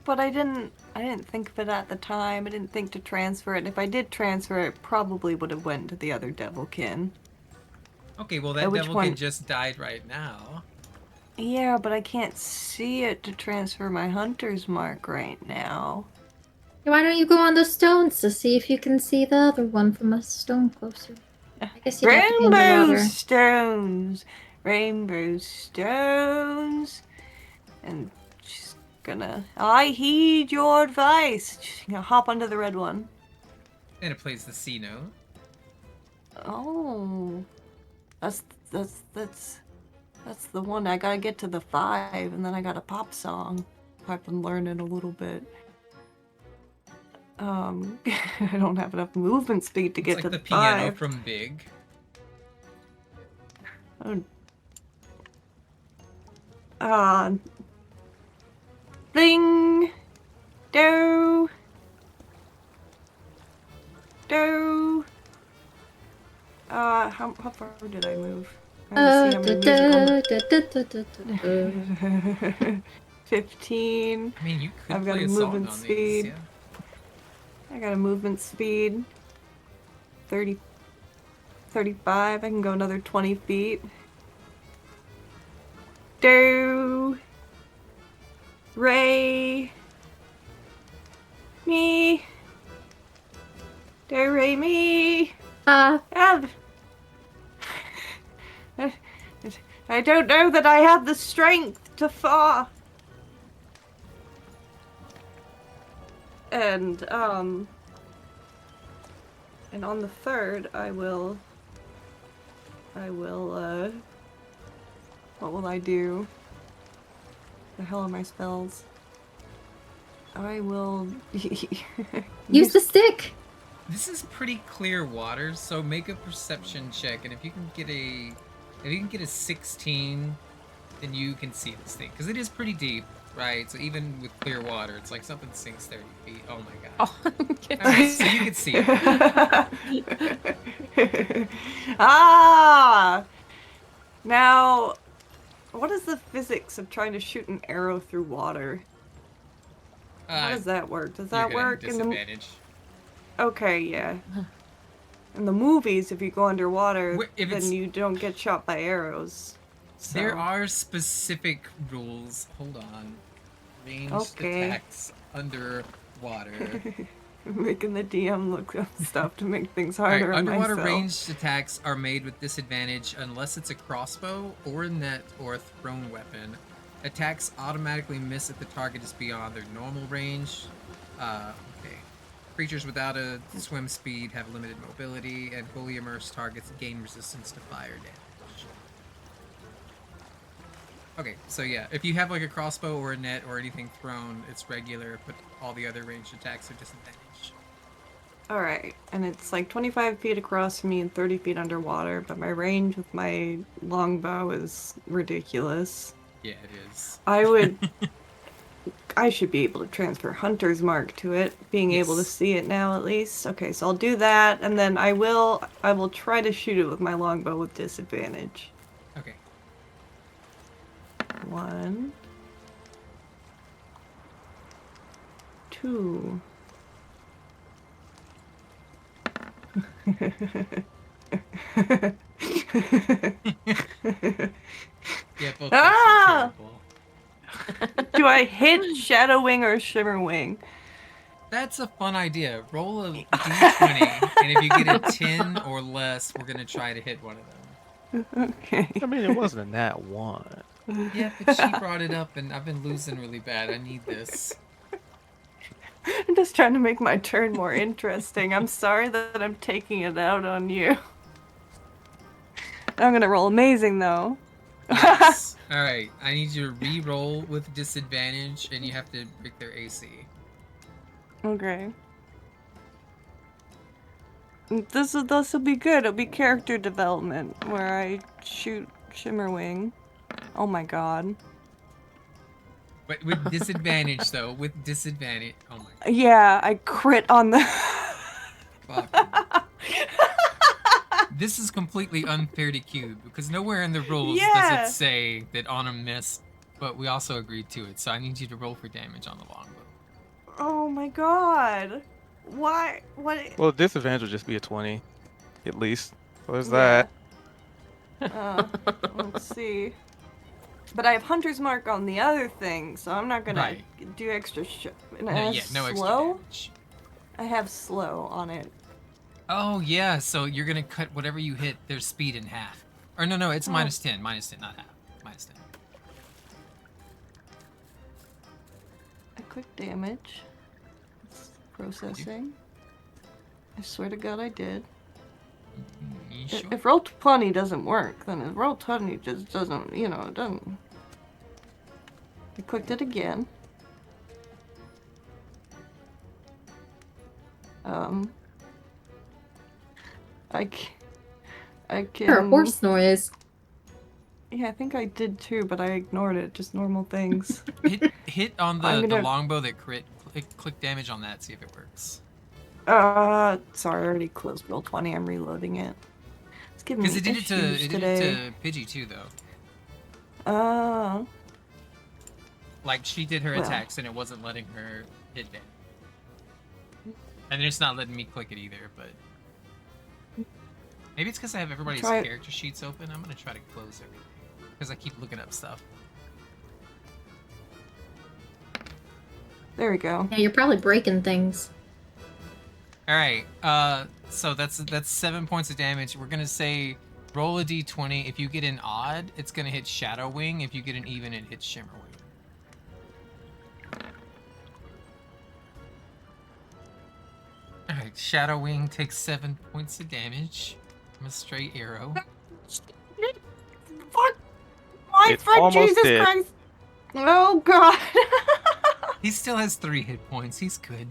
But I didn't think of it at the time. I didn't think to transfer it. If I did transfer it, probably would have went to the other Devilkin. Okay, well, that which Devilkin one? just died right now. Yeah, but I can't see it to transfer my Hunter's Mark right now. Why don't you go on the stones to see if you can see the other one from a stone closer? I guess you'd have to be in the Rainbow water. stones! Rainbow stones! And she's gonna... I heed your advice! She's gonna hop onto the red one. And it plays the C note. Oh. That's the one. I gotta get to the 5, and then I got a pop song. I've been learning a little bit. I don't have enough movement speed to It's get like to the the piano 5. from Big. Bling! Do! Do! How far did I move? I have to see how many music on 15. I mean, you could I've got play a a song movement on speed. these, yeah. I got a movement speed. 30. 35. I can go another 20 feet. Do. Ray. Me. Do, Ray, me. Ab. I don't know that I have the strength to fall. And on the 3rd, I will, what will I do? The hell are my spells? I will Use the stick! This is pretty clear water, so make a perception check, and if you can get a 16, then you can see this thing, because it is pretty deep, right? So even with clear water, it's like something sinks 30 feet. Oh my god. Oh, Alright, so you can see it. Ah! Now, what is the physics of trying to shoot an arrow through water? How does that work? Does that You're gonna have work in the... disadvantage. Okay, yeah. In the movies, if you go underwater, If then you don't get shot by arrows. So. There are specific rules. Hold on. Ranged attacks underwater. Making the DM look up stuff to make things harder on underwater myself. ranged attacks are made with disadvantage unless it's a crossbow or a net or a thrown weapon. Attacks automatically miss if the target is beyond their normal range. Okay. Creatures without a swim speed have limited mobility, and fully immersed targets gain resistance to fire damage. Okay, so yeah, if you have like a crossbow or a net or anything thrown, it's regular, but all the other ranged attacks are disadvantaged. Alright, and it's like 25 feet across me and 30 feet underwater, but my range with my longbow is ridiculous. Yeah, it is. I should be able to transfer Hunter's Mark to it, being able to see it now at least. Okay, so I'll do that, and then I will try to shoot it with my longbow with disadvantage. Okay. 1, 2. Yeah, both are terrible. Do I hit Shadow Wing or Shimmer Wing? That's a fun idea. Roll a d20, and if you get a 10 or less, we're gonna try to hit one of them. Okay. I mean, it wasn't that one. Yeah, but she brought it up, and I've been losing really bad. I need this. I'm just trying to make my turn more interesting. I'm sorry that I'm taking it out on you. I'm gonna roll amazing, though. Yes. Alright, I need you to re-roll with disadvantage, and you have to break their AC. Okay. This will be good. It'll be character development, where I shoot Shimmerwing. Oh my god. But with disadvantage, though. With disadvantage. Oh my god. Yeah, I crit on the... Fuck. This is completely unfair to Cube, because nowhere in the rules does it say that Autumn missed, but we also agreed to it, so I need you to roll for damage on the longbow. Oh my god. Why? What? Well, disadvantage would just be a 20, at least. So there's that. Let's see. But I have Hunter's Mark on the other thing, so I'm not gonna do extra No extra damage. I have slow on it. Oh, yeah, so you're gonna cut whatever you hit their speed in half. Or no, it's minus 10. Minus 10, not half. Minus 10. A quick damage. It's processing. I swear to God I did. Sure? If roll 20 doesn't work, then roll 20 just doesn't, it doesn't. I clicked it again. I can... Or a horse noise. Yeah, I think I did too, but I ignored it. Just normal things. hit on the longbow that crit. Click damage on that, see if it works. Sorry, I already closed roll 20. I'm reloading it. It's giving me Because it did it to Pidgey too, though. Oh. Like, she did her attacks and it wasn't letting her hit damage. And it's not letting me click it either, but... Maybe it's because I have everybody's character sheets open. I'm going to try to close everything. Because I keep looking up stuff. There we go. Yeah, you're probably breaking things. Alright, so that's 7 points of damage. We're going to say roll a d20. If you get an odd, it's going to hit Shadow Wing. If you get an even, it hits Shimmer Wing. Alright, Shadow Wing takes 7 points of damage from a straight arrow. Fuck! My friend, Jesus Christ! Oh god! He still has 3 hit points. He's good.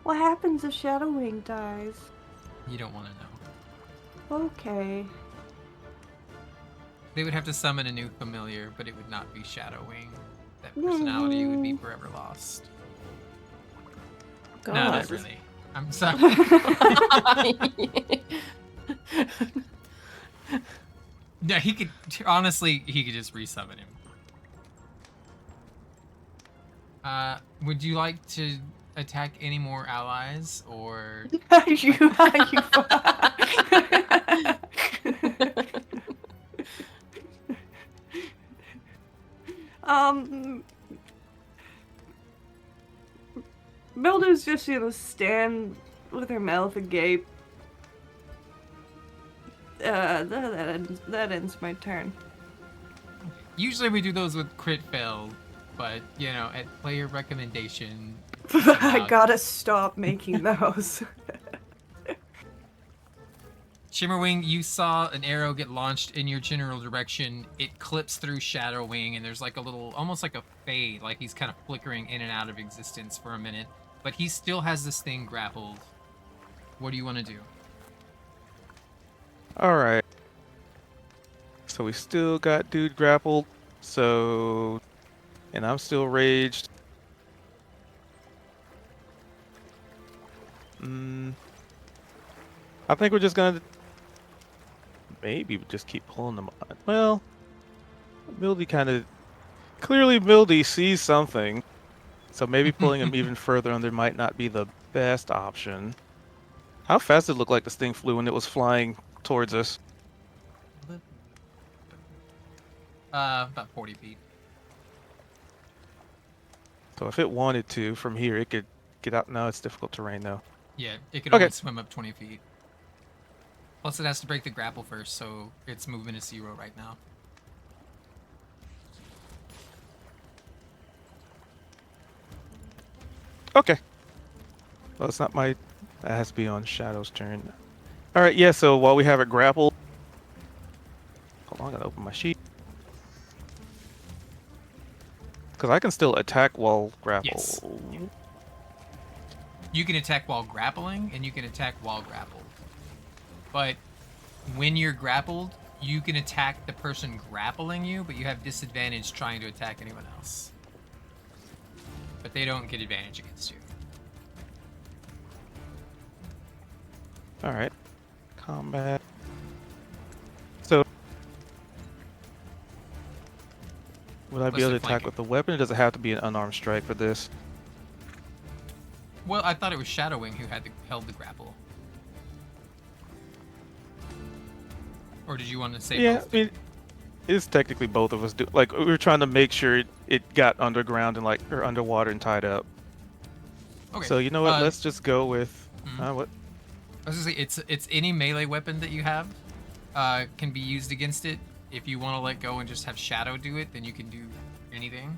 What happens if Shadow Wing dies? You don't want to know. Okay. They would have to summon a new familiar, but it would not be Shadow Wing. That personality would be forever lost. God. No, not really. I'm sorry. No, he could, honestly, he could just resummon him. Would you like to attack any more allies, or you Milda's just gonna stand with her mouth agape. That ends my turn. Usually we do those with crit fail, but you know, at player recommendation. I gotta stop making those. Shimmerwing, you saw an arrow get launched in your general direction. It clips through Shadowwing, and there's like a little, almost like a fade, like he's kind of flickering in and out of existence for a minute. But he still has this thing grappled. What do you want to do? Alright. So we still got dude grappled. So... And I'm still raged. I think we're just gonna... Maybe just keep pulling them on. Well... Mildy kind of... Clearly Mildy sees something. So maybe pulling him even further under might not be the best option. How fast did it look like this thing flew when it was flying towards us? About 40 feet. So if it wanted to, from here, it could get out. No, it's difficult terrain, though. Yeah, it could only swim up 20 feet. Plus it has to break the grapple first, so its movement is 0 right now. Okay. Well, it's not my... That has to be on Shadow's turn. Alright, yeah, so while we have it grappled... Hold on, I gotta open my sheet. Because I can still attack while grappled. Yes. You can attack while grappling, and you can attack while grappled. But when you're grappled, you can attack the person grappling you, but you have disadvantage trying to attack anyone else. But they don't get advantage against you. Alright. Combat. So... Would I be able to attack with a weapon, or does it have to be an unarmed strike for this? Well, I thought it was Shadowwing who held the grapple. Or did you want to say both? Yeah, I mean, it's technically both of us do. Like, we were trying to make sure it got underground and or underwater and tied up. Okay. So you know what? Let's just go with what? I was gonna say it's any melee weapon that you have can be used against it. If you want to let go and just have Shadow do it, then you can do anything.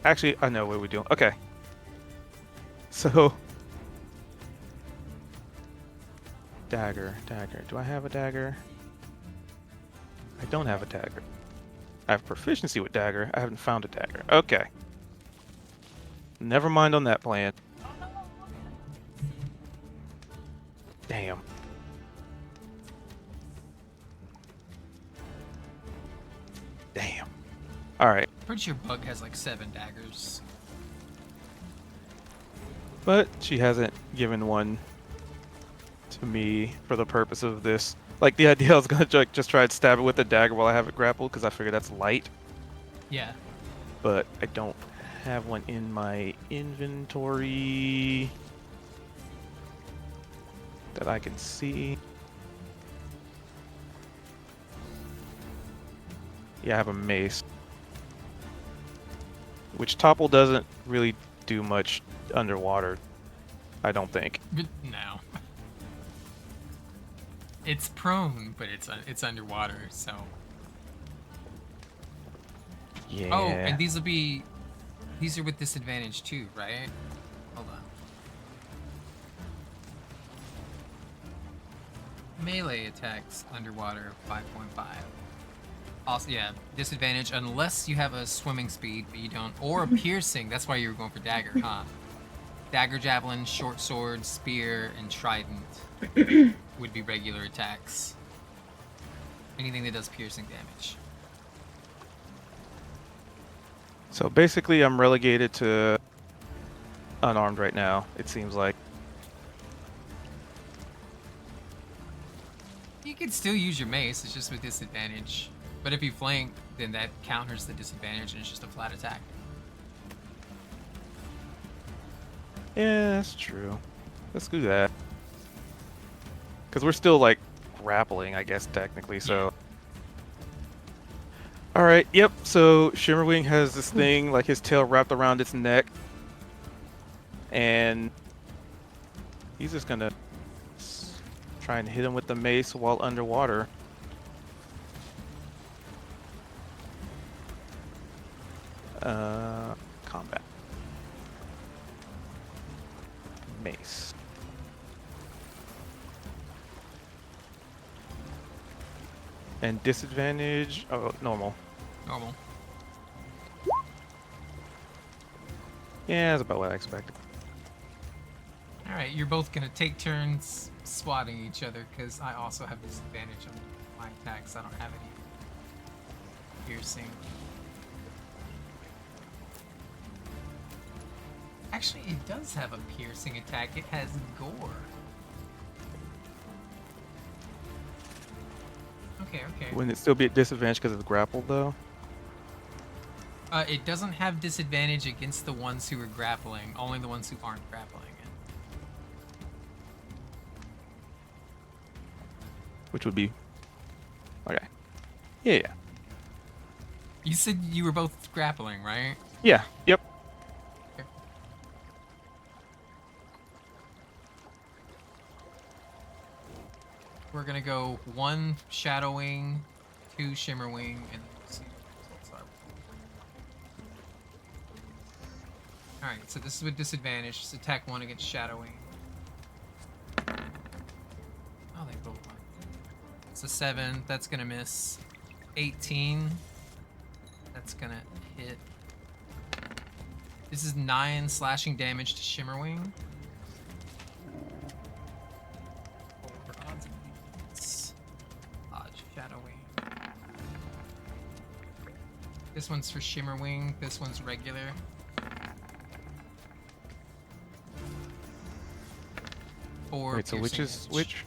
Actually, I know what we're doing. Okay. So, dagger. Do I have a dagger? I don't have a dagger. I have proficiency with dagger. I haven't found a dagger. Okay. Never mind on that plan. Damn. Damn. Alright. Pretty sure Bug has like 7 daggers. But she hasn't given one to me for the purpose of this. Like, the idea I was gonna just try and stab it with a dagger while I have it grappled, because I figure that's light. Yeah. But I don't have one in my inventory that I can see. Yeah, I have a mace. Which topple doesn't really do much underwater, I don't think. No. It's prone, but it's underwater, so. Yeah. Oh, and these are with disadvantage too, right? Hold on. Melee attacks underwater 5.5. Also, yeah, disadvantage unless you have a swimming speed, but you don't, or a piercing. That's why you were going for dagger, huh? Dagger, javelin, short sword, spear, and trident would be regular attacks. Anything that does piercing damage. So basically, I'm relegated to unarmed right now, it seems like. You can still use your mace, it's just with disadvantage. But if you flank, then that counters the disadvantage and it's just a flat attack. Yeah, that's true. Let's do that. Because we're still, like, grappling, I guess, technically, so... Alright, yep, so Shimmerwing has this thing, like his tail wrapped around its neck. And... he's just gonna... try and hit him with the mace while underwater. Combat. Mace. And disadvantage, oh, normal. Normal. Yeah, that's about what I expected. Alright, you're both gonna take turns swatting each other, because I also have disadvantage on my attacks. I don't have any piercing. Actually, it does have a piercing attack. It has gore. Okay. Wouldn't it still be at disadvantage because it's grappled, though? It doesn't have disadvantage against the ones who are grappling, only the ones who aren't grappling it. Which would be... okay. Yeah. You said you were both grappling, right? Yeah, yep. Okay. We're gonna go 1 Shadowwing, 2 Shimmerwing, and we'll see what the results are. Alright, so this is with disadvantage. Just attack 1 against Shadowwing. Oh, they both won. It's a 7. That's gonna miss. 18. That's gonna hit. This is 9 slashing damage to Shimmerwing. Dodge Shadowwing. This one's for Shimmerwing. This one's regular. Wait, so which is which?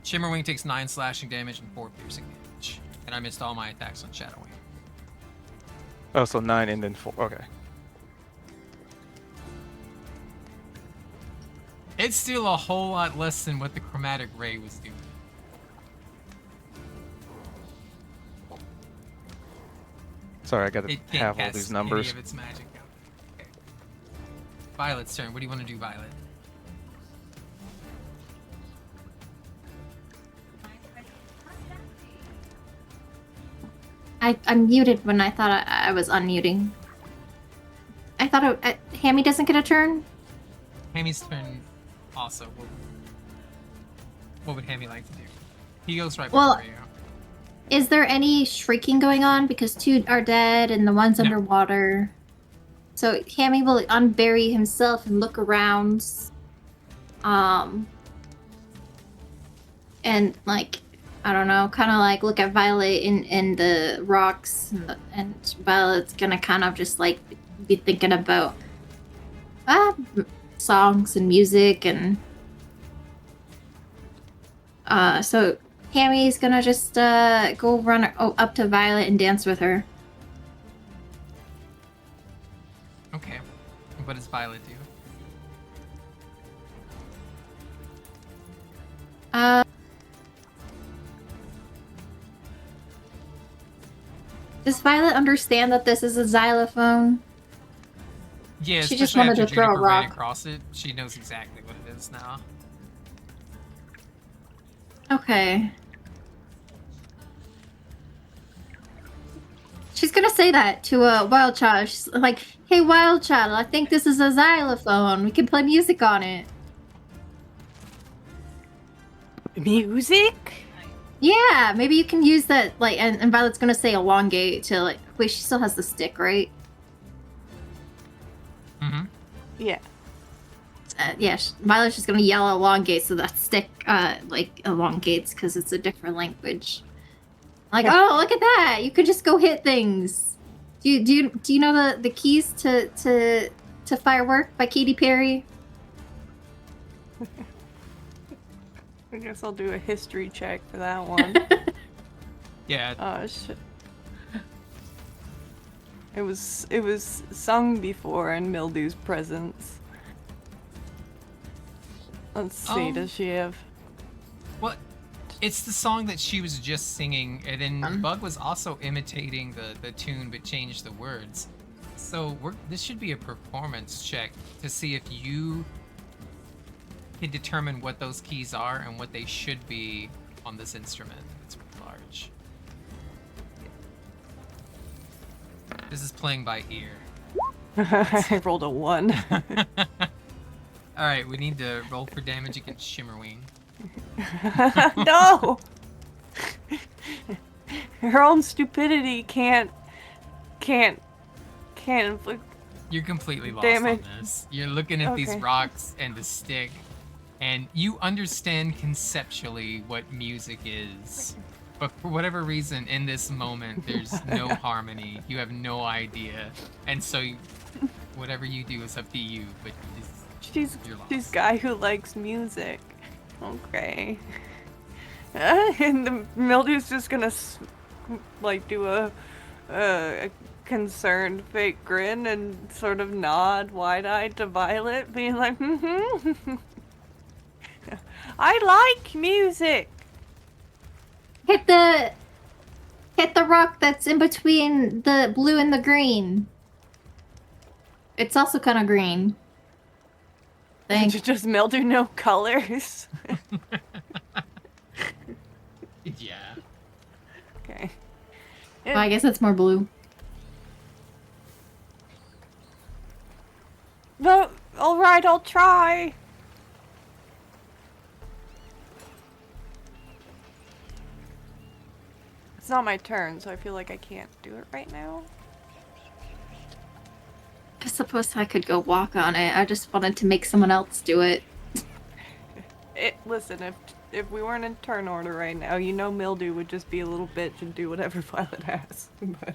Shimmerwing takes 9 slashing damage and 4 piercing damage. And I missed all my attacks on Shadowwing. Oh, so 9 and then 4. Okay. It's still a whole lot less than what the Chromatic Ray was doing. Sorry, I gotta It can't have all cast these numbers. any of its magic. Okay. Violet's turn. What do you want to do, Violet? I'm muted when I thought I was unmuting. I thought Hammy doesn't get a turn? Hammy's turn also. What would Hammy like to do? He goes right before you. Is there any shrieking going on? Because 2 are dead and the one's underwater. So Hammy will unbury himself and look around. And like, I don't know, kind of like look at Violet in the rocks, and Violet's gonna kind of just like be thinking about songs and music, and so Hammy's gonna just go run up to Violet and dance with her. Okay. What does Violet do? Does Violet understand that this is a xylophone? Yeah, she just especially wanted to after throw a Juniper ran rock. across it. She knows exactly what it is now. Okay. She's gonna say that to a wild child. She's like, "Hey, wild child, I think this is a xylophone. We can play music on it." Music? Yeah, maybe you can use that, like, and Violet's gonna say elongate to, like, wait, she still has the stick, right? Mm-hmm. Yeah. Yeah, Violet's just gonna yell elongate so that stick, like, elongates because it's a different language. Like, oh, look at that! You could just go hit things. Do you know the keys to Firework by Katy Perry? I guess I'll do a history check for that one. Yeah. Oh shit. It was sung before in Mildew's presence. Let's see, does she have... What? It's the song that she was just singing, and then Bug was also imitating the tune but changed the words. So this should be a performance check to see if you can determine what those keys are and what they should be on this instrument. It's large. This is playing by ear. I rolled a 1. Alright, we need to roll for damage against Shimmerwing. No! Her own stupidity can't inflict You're completely lost damage. on this. You're looking at these rocks and the stick, and you understand conceptually what music is. But for whatever reason, in this moment, there's no harmony. You have no idea. And so whatever you do is up to you, but she's lost. guy who likes music. Okay. And the Mildew's just gonna like do a concerned fake grin and sort of nod wide-eyed to Violet, being like, I like music. Hit the rock that's in between the blue and the green. It's also kind of green. Did you just Mildew no colors? Yeah. Okay. Well, I guess it's more blue. No, alright, I'll try. It's not my turn, so I feel like I can't do it right now. I suppose I could go walk on it. I just wanted to make someone else do it. Listen, if we weren't in turn order right now, you know Mildew would just be a little bitch and do whatever Violet has. But...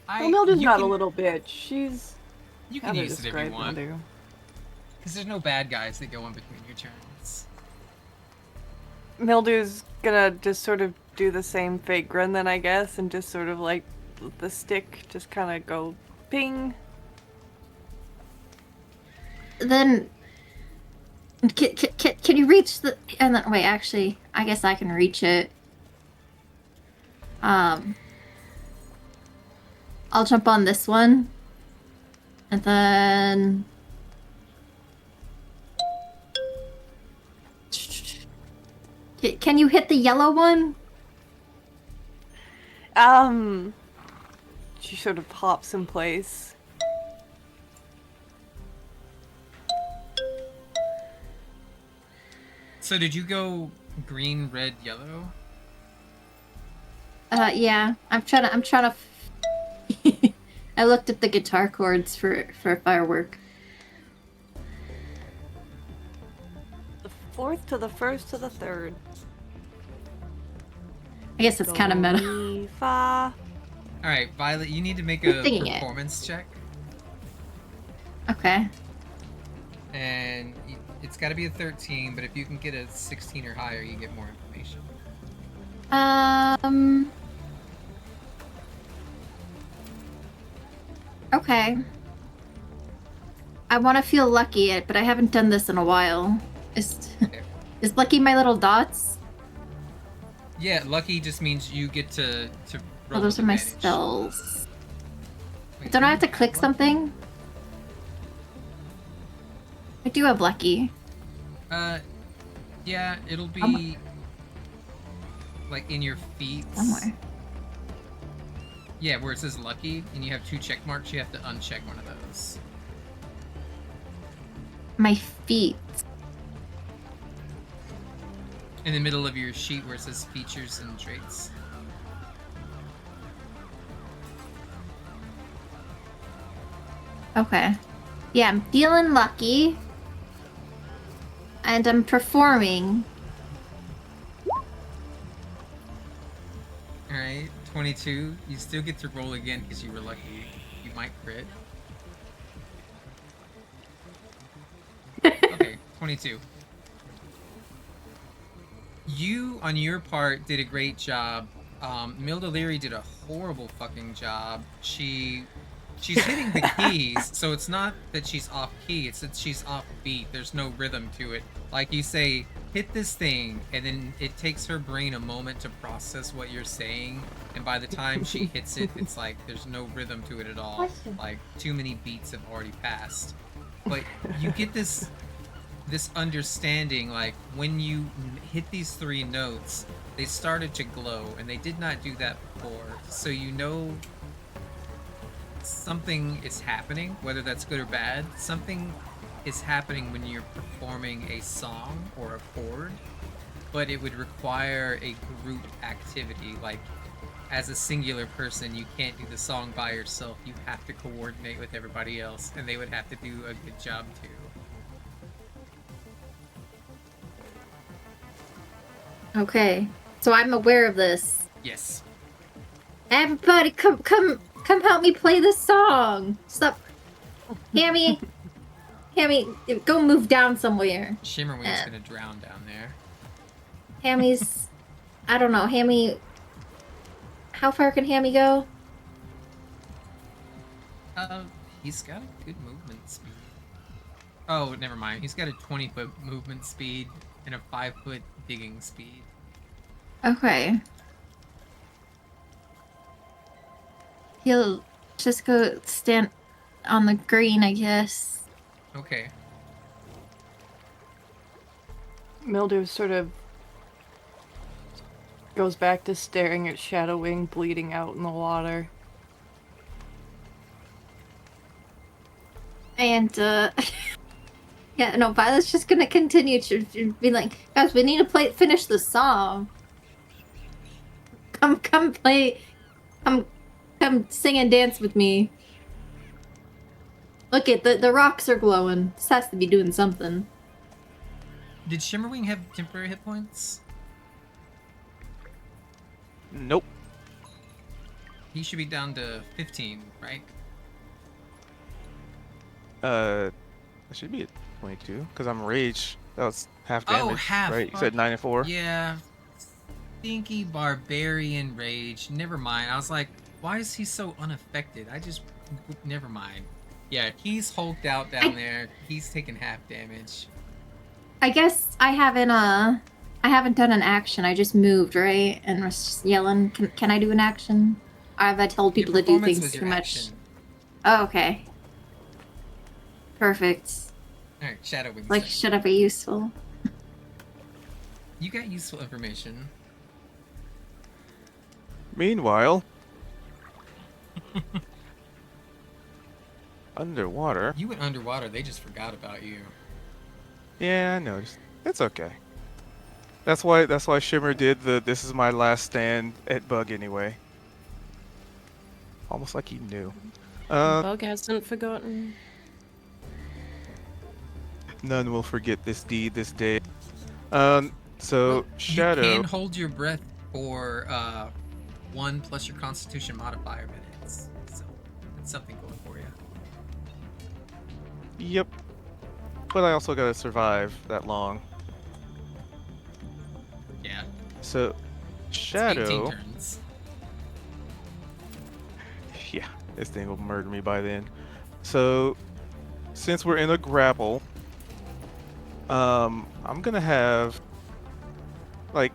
well, Mildew's not a little bitch. She's... You can use it if you want. Because there's no bad guys that go in between your turns. Mildew's gonna just sort of do the same fake grin then, I guess, and just sort of like the stick just kind of go ping. Then can you reach the... and then wait, actually, I guess I can reach it. I'll jump on this one. And then... Can you hit the yellow one? She sort of hops in place. So did you go green, red, yellow? Yeah. I'm trying to I looked at the guitar chords for firework. The 4th to the 1st to the 3rd. I guess it's kind of meta. Alright, Violet, you need to make a performance check. Okay. And it's got to be a 13, but if you can get a 16 or higher, you get more information. Okay. I want to feel lucky, but I haven't done this in a while. Is lucky my little dots? Yeah, lucky just means you get to roll. Oh, those are my spells. Wait, don't I have to click something? I do have lucky. Yeah, it'll be like in your feet. Somewhere. Yeah, where it says lucky, and you have 2 check marks, you have to uncheck one of those. My feet. In the middle of your sheet where it says features and traits. Okay. Yeah, I'm feeling lucky. And I'm performing. Alright, 22. You still get to roll again because you were lucky. You might crit. Okay, 22. You, on your part, did a great job. Milda Leary did a horrible fucking job. She's hitting the keys, so it's not that she's off key, it's that she's off beat. There's no rhythm to it. Like you say, hit this thing, and then it takes her brain a moment to process what you're saying, and by the time she hits it, it's like there's no rhythm to it at all. Like, too many beats have already passed. But you get this understanding, like, when you hit these 3 notes, they started to glow, and they did not do that before. So you know something is happening, whether that's good or bad. Something is happening when you're performing a song or a chord, but it would require a group activity. Like, as a singular person, you can't do the song by yourself. You have to coordinate with everybody else, and they would have to do a good job too. Okay, so I'm aware of this. Yes. Everybody, come help me play this song. Stop, Hammy, go move down somewhere. Shimmerwing's gonna drown down there. Hammy's, I don't know, Hammy. How far can Hammy go? He's got a good movement speed. Oh, never mind. He's got a 20-foot movement speed and a 5-foot digging speed. Okay. He'll just go stand on the green, I guess. Okay. Mildew sort of goes back to staring at Shadowwing bleeding out in the water. And, yeah, no, Violet's just gonna continue to be like, guys, we need to finish the song. Come play, come sing and dance with me. Look at the rocks are glowing. This has to be doing something. Did Shimmerwing have temporary hit points? Nope. He should be down to 15, right? I should be at 22 because I'm rage. That was half damage. Oh, half. Right? You said 9 and 4. Yeah. Stinky barbarian rage. Never mind. I was like, why is he so unaffected? Never mind. Yeah, he's hulked out down there. He's taking half damage. I guess I haven't done an action. I just moved, right? And was just yelling. Can I do an action? Or have I told people to do things too much? Oh, okay. Perfect. Alright, Shadowwing. Like, should I be useful? You got useful information. Meanwhile, underwater. You went underwater, they just forgot about you. Yeah, I noticed. It's okay. That's why Shimmer did the "this is my last stand" at Bug anyway. Almost like he knew. Bug hasn't forgotten. None will forget this deed this day. So Well, Shadow. You can hold your breath for 1 plus your Constitution modifier minutes. So that's something going for you. Yep. But I also gotta survive that long. Yeah. So It's Shadow. 18 turns. Yeah, this thing will murder me by then. So since we're in a grapple, I'm gonna have, like,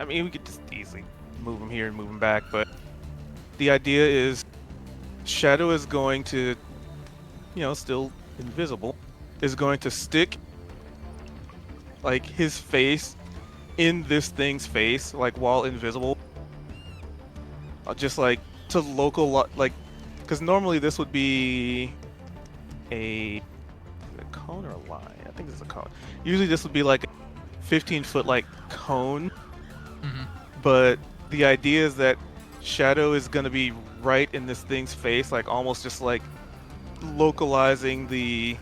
I mean, we could just easily move him here and move him back, but the idea is Shadow is going to, still invisible, is going to stick, like, his face in this thing's face, like, while invisible. Just, like, to local, like, because normally this would be a cone or a line. I think this is a cone. Usually this would be like a 15-foot like cone, but the idea is that Shadow is going to be right in this thing's face, like almost just like localizing the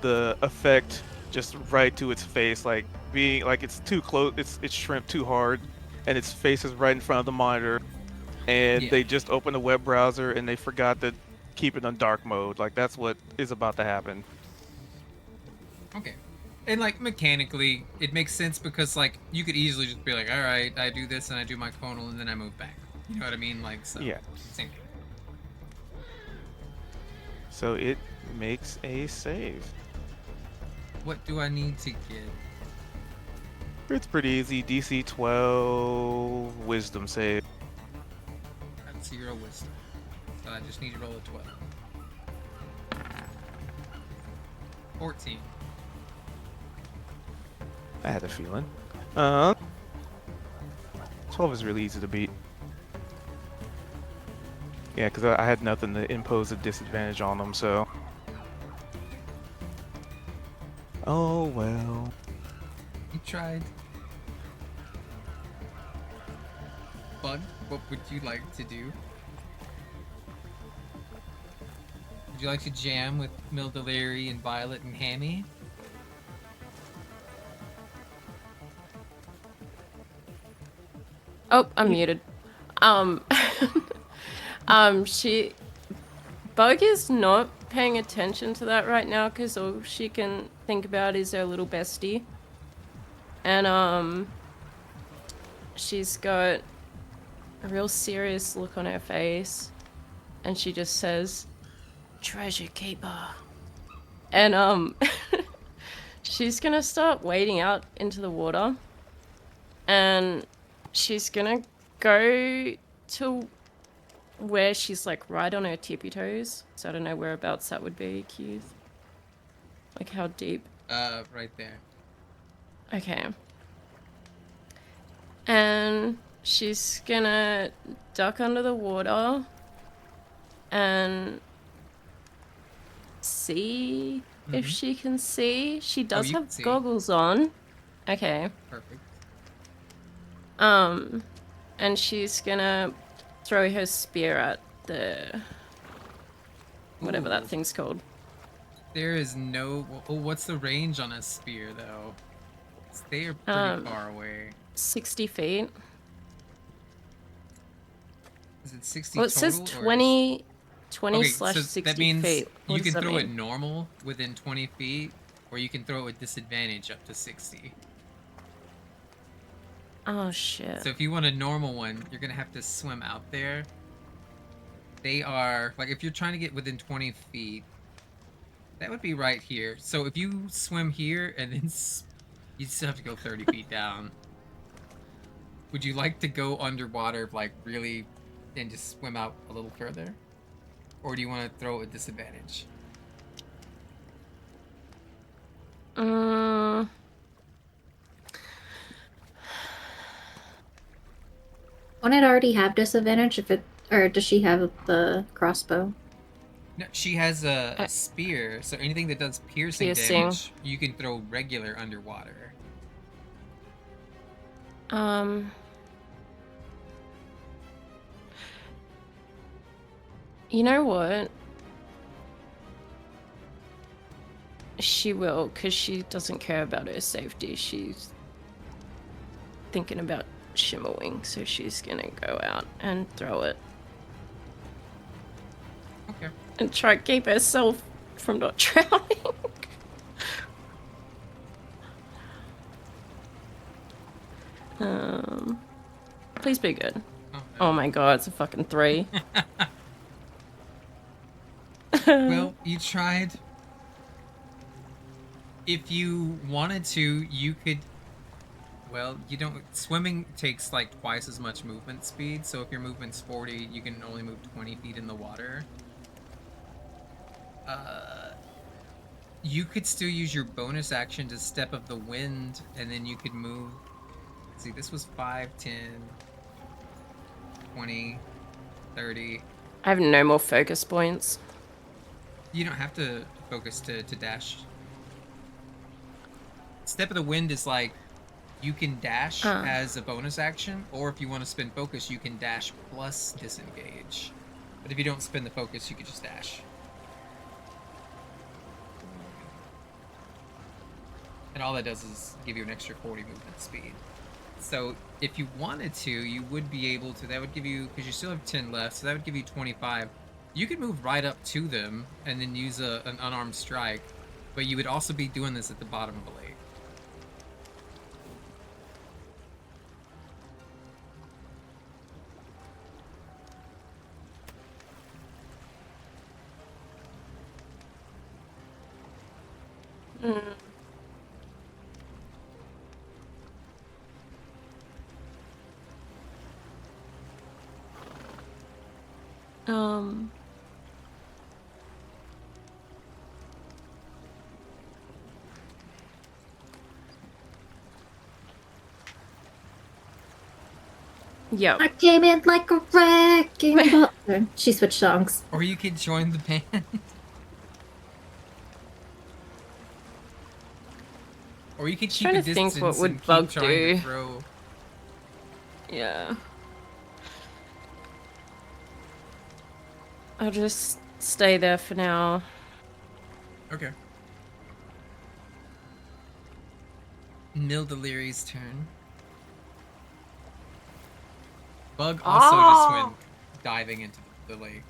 effect just right to its face, like being like it's too close, it's shrimped too hard, and its face is right in front of the monitor, and they just opened a web browser and they forgot to keep it on dark mode. Like that's what is about to happen. Okay. And like mechanically, it makes sense because like you could easily just be like, all right, I do this and I do my conal and then I move back. You know what I mean? Like so. Yeah. Same thing. So it makes a save. What do I need to get? It's pretty easy. DC 12 Wisdom save. That's 0 wisdom. So I just need to roll a 12. 14. I had a feeling. 12 is really easy to beat. Yeah, because I had nothing to impose a disadvantage on them, so. Oh well. You tried. Bug, what would you like to do? Would you like to jam with Mildelery and Violet and Hammy? Oh, I'm muted. Bug is not paying attention to that right now because all she can think about is her little bestie. And, she's got a real serious look on her face. And she just says, "Treasure keeper." And, she's gonna start wading out into the water. And she's gonna go to where she's like right on her tippy toes. So I don't know whereabouts that would be, Keith. Like how deep? Right there. Okay. And she's gonna duck under the water and see if she can see. She does have goggles on. Okay. Perfect. And she's gonna throw her spear at the whatever that thing's called. There is no. Oh, what's the range on a spear though? They are pretty far away. 60 feet. Is it 60 well, it total? says 20 okay, slash so 60 that means feet. What you can does that throw it mean? normal within 20 feet, or you can throw it with disadvantage up to 60. Oh shit. So if you want a normal one, you're gonna have to swim out there. They are like if you're trying to get within 20 feet, that would be right here. So if you swim here and then you still have to go 30 feet down. Would you like to go underwater, like really, and just swim out a little further, or do you want to throw it with disadvantage? Won't it already have disadvantage if it, or does she have the crossbow? No, she has a spear, so anything that does piercing damage, you can throw regular underwater. You know what? She will, because she doesn't care about her safety. She's thinking about Shimmerwing, so she's gonna go out and throw it. Okay. And try to keep herself from not drowning. Please be good. Oh my god, it's a fucking 3. Well, you tried. If you wanted to, you could... Well, you don't... Swimming takes like twice as much movement speed, so if your movement's 40, you can only move 20 feet in the water. You could still use your bonus action to Step of the Wind, and then you could move... See, this was 5, 10, 20, 30... I have no more focus points. You don't have to focus to dash. Step of the Wind is like, you can dash as a bonus action, or if you want to spend focus, you can dash plus disengage. But if you don't spend the focus, you can just dash. And all that does is give you an extra 40 movement speed. So if you wanted to, you would be able to, that would give you, because you still have 10 left, so that would give you 25. You could move right up to them and then use an unarmed strike, but you would also be doing this at the bottom of the lake. Mm. Um. Yep. I came in like a wrecking ball. She switched songs. Or you could join the band. Or you could keep Trying a to think distance what would and keep Bug trying do. to throw. Yeah. I'll just stay there for now. Okay. Mildeliri's turn. Bug also just went diving into the lake.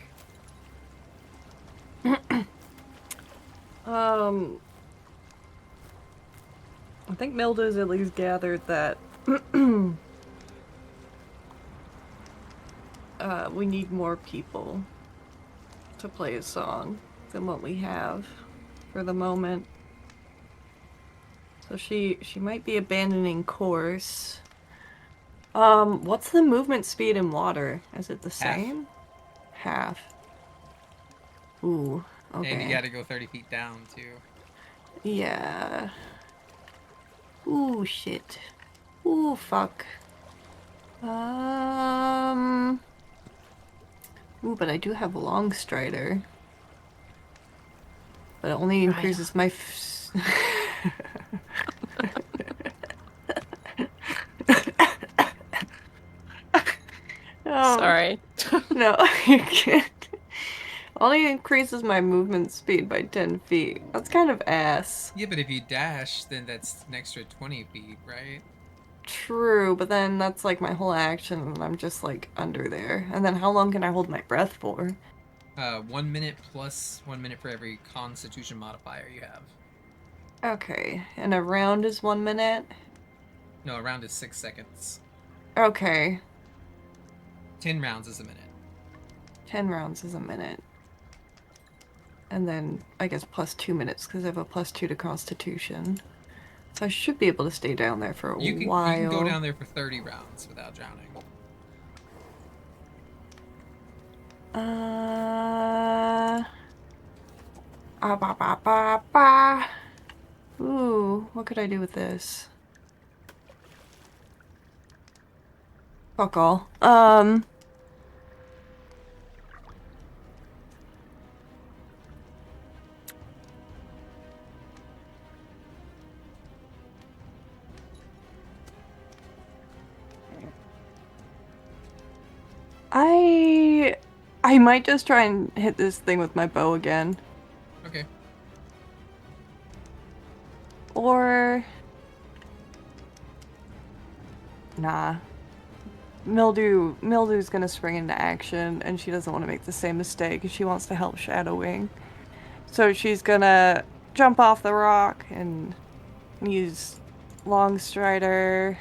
I think Milda's at least gathered that we need more people to play a song than what we have for the moment. So she might be abandoning course. What's the movement speed in water? Is it the same? Half. Ooh, okay. And you gotta go 30 feet down, too. Yeah. Ooh, shit. Ooh, fuck. Ooh, but I do have a long strider. But it only increases my... Sorry. No, you can't. Only increases my movement speed by 10 feet. That's kind of ass. Yeah, but if you dash, then that's an extra 20 feet, right? True, but then that's like my whole action and I'm just like under there. And then how long can I hold my breath for? 1 minute plus 1 minute for every constitution modifier you have. Okay, and a round is 1 minute? No, a round is 6 seconds. Okay. 10 rounds is a minute. 10 rounds is a minute. And then, I guess, plus 2 minutes, because I have a +2 to Constitution. So I should be able to stay down there for a while. You can go down there for 30 rounds without drowning. Ooh, what could I do with this? Fuck all. I might just try and hit this thing with my bow again. Okay. Or... Nah. Mildew's gonna spring into action, and she doesn't want to make the same mistake, and she wants to help Shadowwing. So she's gonna jump off the rock and use Long Strider.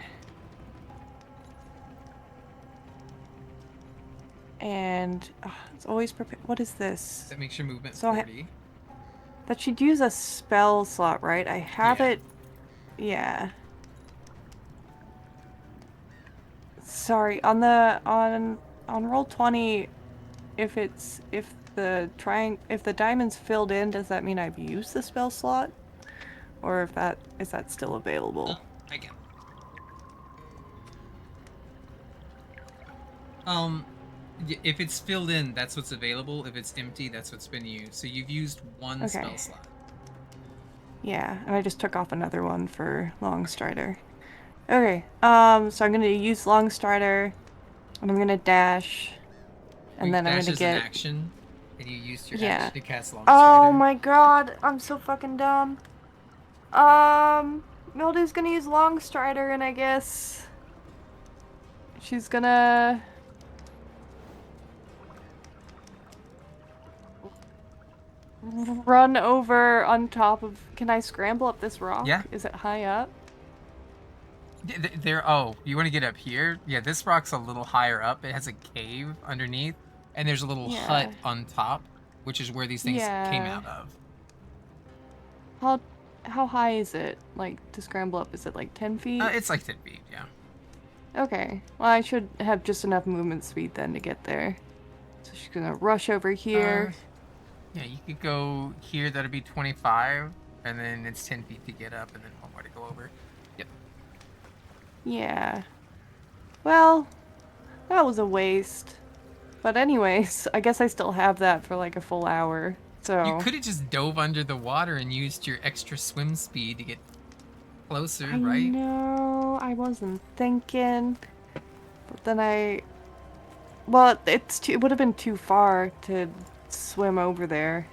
And it's always prepared. What is this? That makes your movement So 40. That she'd use a spell slot, right? I have it. Yeah. Sorry, on Roll20, if the diamond's filled in, does that mean I've used the spell slot, or is that still available? Again. If it's filled in, that's what's available. If it's empty, that's what's been used. So you've used one spell slot. Yeah, and I just took off another one for Long Strider. Okay, so I'm gonna use Long Strider, and I'm gonna dash, and then I'm gonna get an action, and you used your action to cast Long Strider. Oh my god, I'm so fucking dumb. Mildew's gonna use Long Strider, and I guess she's gonna run over on top of... Can I scramble up this rock? Yeah. Is it high up? You want to get up here? Yeah, this rock's a little higher up. It has a cave underneath, and there's a little hut on top, which is where these things came out of. how high is it? Like, to scramble up, is it like 10 feet? It's like 10 feet, yeah. Okay. Well, I should have just enough movement speed then to get there. So she's gonna rush over here. Yeah, you could go here, that'd be 25, and then it's 10 feet to get up, and then 1 more to go over. Yep. Yeah. Well, that was a waste. But anyways, I guess I still have that for like a full hour. So You could have just dove under the water and used your extra swim speed to get closer, right? No, I wasn't thinking. But then well, it would have been too far to swim over there.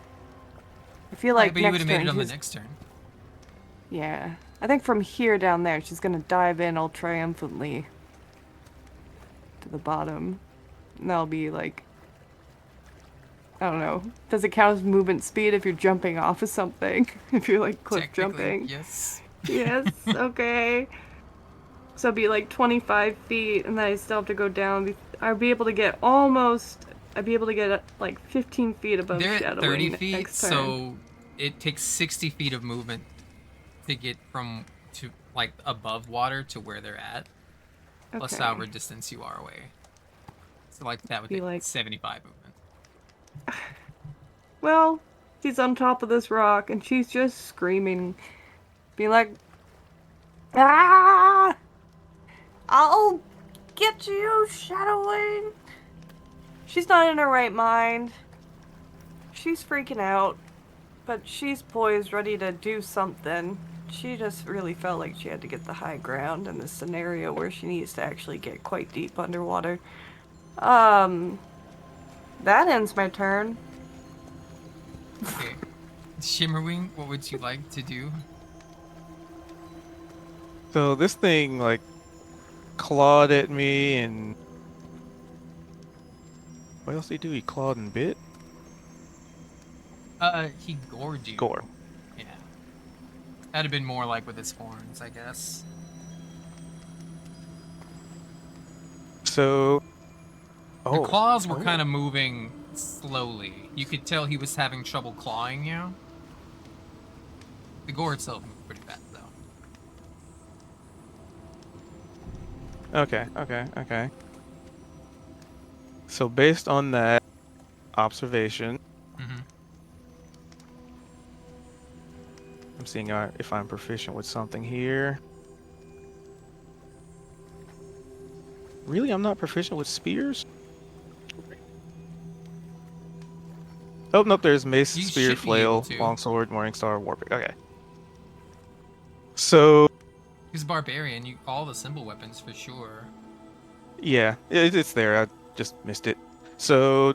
I feel like but you would next have made turn it on the she's- next turn. Yeah. I think from here down there, she's gonna dive in all triumphantly to the bottom. And that'll be like, I don't know. Does it count as movement speed if you're jumping off of something? If you're like cliff Technically, jumping? yes. Yes, okay. So it'd be like 25 feet, and then I still have to go down. I'd be able to get like 15 feet above They're at shadowing 30 feet, next turn. so it takes 60 feet of movement to get to like above water to where they're at, plus Okay. however distance you are away. So like that would Be take like- 75 movement. Well, she's on top of this rock, and she's just screaming, being like, "Ah! I'll get you, shadowing!" She's not in her right mind. She's freaking out, but she's poised, ready to do something. She just really felt like she had to get the high ground in this scenario where she needs to actually get quite deep underwater. That ends my turn. Okay. Shimmerwing, what would you like to do? So this thing like clawed at me, and what else did he do? He clawed and bit. He gored you. Gore. Yeah. That'd have been more like with his horns, I guess. So, The claws were kind of moving slowly. You could tell he was having trouble clawing you. The gore itself moved pretty fast, though. Okay. So based on that observation, Mm-hmm. I'm seeing if I'm proficient with something here. Really, I'm not proficient with spears? Oh, nope, there's mace, You spear, should be able flail, to. longsword, morningstar, warpick. Okay. So, He's a barbarian. All the symbol weapons for sure. yeah, it's there. I just missed it. So,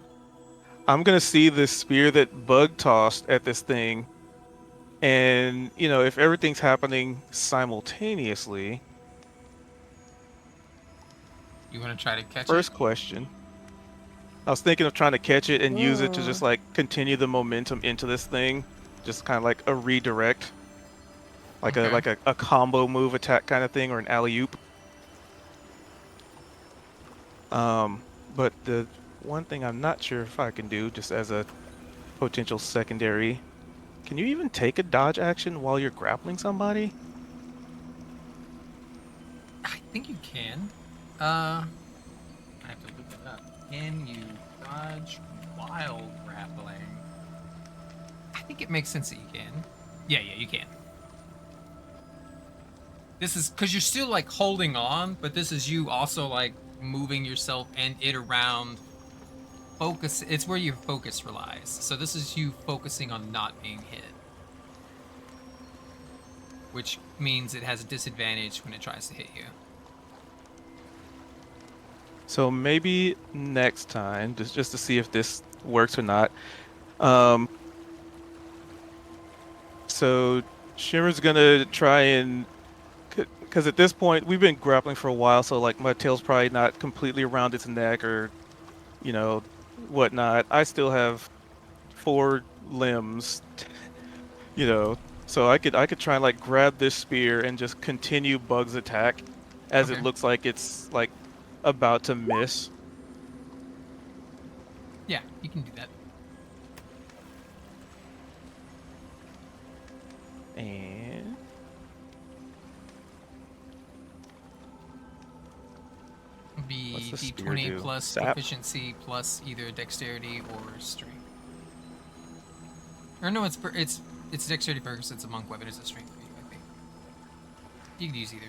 I'm gonna see this spear that bug tossed at this thing. And, if everything's happening simultaneously, You want to try to catch first it? question. I was thinking of trying to catch it and use it to just Whoa. like continue the momentum into this thing, just kind of like a redirect, like Okay. a combo move attack kind of thing, or an alley oop. But the one thing I'm not sure if I can do, just as a potential secondary, can you even take a dodge action while you're grappling somebody? I think you can. I have to look it up. Can you dodge while grappling? I think it makes sense that you can. Yeah, you can. This is because you're still like holding on, but this is you also like moving yourself and it around. Focus. It's where your focus relies. So this is you focusing on not being hit, which means it has a disadvantage when it tries to hit you. So maybe next time, just to see if this works or not. So Shimmer's gonna try and, because at this point we've been grappling for a while, so like my tail's probably not completely around its neck or, whatnot. I still have 4 limbs, so I could try and like grab this spear and just continue Bug's attack as Okay. it looks like it's like about to miss. Yeah, you can do that. And be What's the spear d20 do? plus Sap? proficiency plus either dexterity or strength. Or no, it's dexterity first. It's a monk weapon. It's a strength for you, I think. You could use either.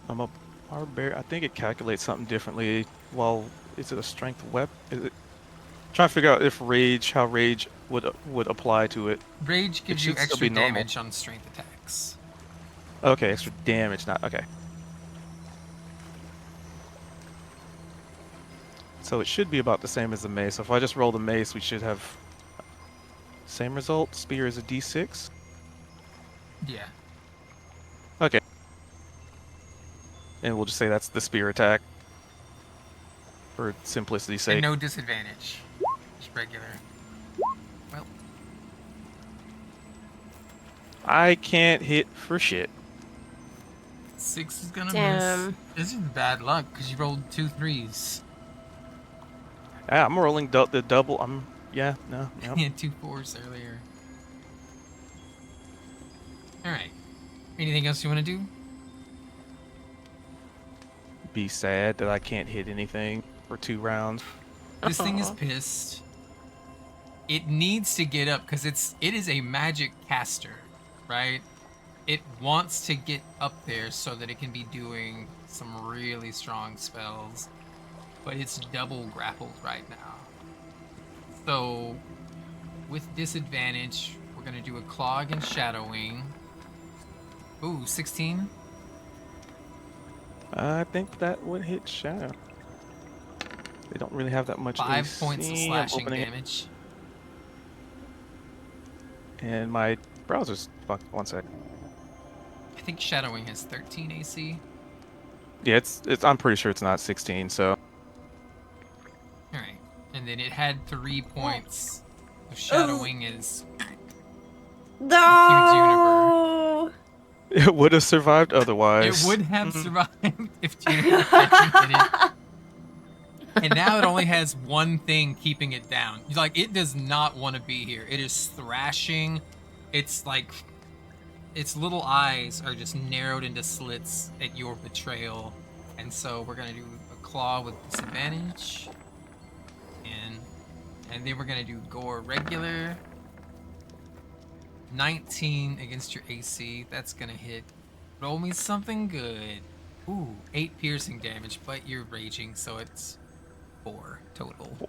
I'm a barbarian. I think it calculates something differently. Well, is it a strength weapon? Is it? Trying to figure out if how rage would apply to it. Rage gives you should still extra be normal. damage on strength attacks. Okay, extra damage, not okay. So it should be about the same as the mace. So if I just roll the mace, we should have same result. Spear is a d6. Yeah. Okay. And we'll just say that's the spear attack for simplicity's sake. And no disadvantage. Just regular. Well, I can't hit for shit. 6 is gonna Damn. miss. This is bad luck because you rolled 2 3s. Ah, I'm rolling the double. Yeah, no. You had 2 4s earlier. Alright. Anything else you want to do? Be sad that I can't hit anything for 2 rounds. This thing is pissed. It needs to get up because it is a magic caster, right? It wants to get up there so that it can be doing some really strong spells, but it's double grappled right now. So, with disadvantage, we're gonna do a clog and shadowing. Ooh, 16. I think that would hit Shadow. They don't really have that much 5 AC. points of I'm slashing opening it. damage. And my browser's fucked. One sec. I think shadowing has 13 AC. Yeah, it's. I'm pretty sure it's not 16. So Alright. And then it had 3 points of shadowing is No. it would have survived otherwise. it would have survived if Juniper hadn't hit it. And now it only has one thing keeping it down. Like, it does not want to be here. It is thrashing. It's like its little eyes are just narrowed into slits at your betrayal. And so we're gonna do a claw with disadvantage. And then we're gonna do gore regular. 19 against your AC. That's gonna hit. Roll me something good. Ooh, 8 piercing damage, but you're raging, so it's 4 total. 4.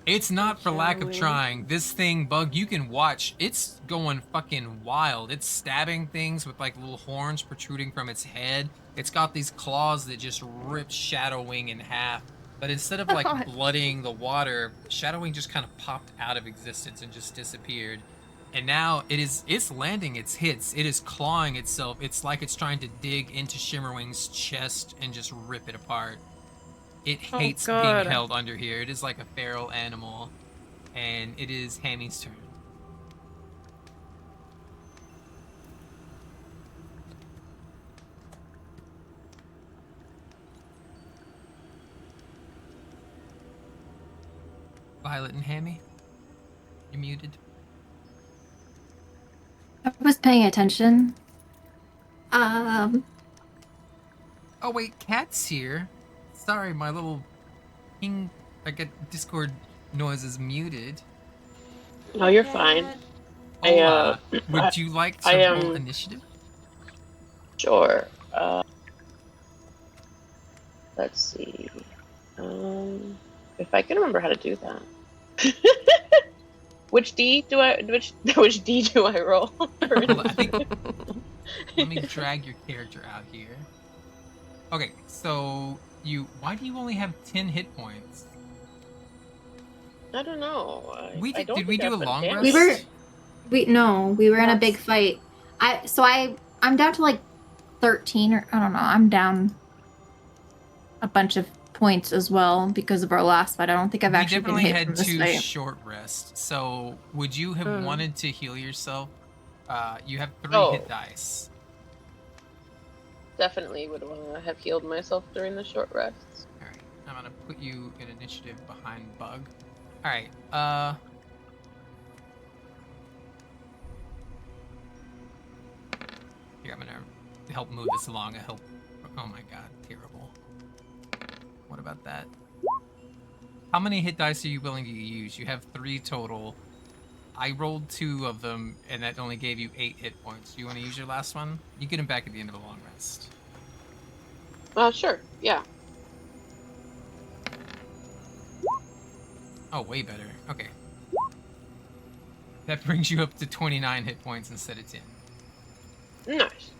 It's not for lack of Shadowing. trying. This thing, Bug, you can watch. It's going fucking wild. It's stabbing things with like little horns protruding from its head. It's got these claws that just rip Shadowwing in half. But instead of like blooding the water, Shadowwing just kind of popped out of existence and just disappeared. And now it's landing its hits. It is clawing itself. It's like it's trying to dig into Shimmerwing's chest and just rip it apart. It hates being God. held under here. It is like a feral animal. And it is Hammy's turn. Violet and Hammy, you're muted. I was paying attention. Oh wait, Cat's here. Sorry, my little ping, I get Discord noises muted. No, you're fine. Hola. Would you like to I roll initiative? Sure. Let's see. If I can remember how to do that. Which D do I roll? Hold on, I think, let me drag your character out here. Okay, so why do you only have 10 hit points? I don't know. Did we do a long rest? We were in a big fight. I'm down to like 13 or I don't know. I'm down a bunch of points as well because of our last fight. I don't think I've actually been hit from this We definitely fight. had 2 short rests. So would you have wanted to heal yourself? You have 3 hit dice. Definitely would want to have healed myself during the short rests. All right, I'm gonna put you in initiative behind Bug. All right, here, I'm gonna help move this along. Oh my god, terrible. What about that? How many hit dice are you willing to use? You have 3 total. I rolled 2 of them, and that only gave you 8 hit points. Do you want to use your last one? You get them back at the end of a long rest. Sure, yeah. Oh, way better. Okay. That brings you up to 29 hit points instead of 10. Nice.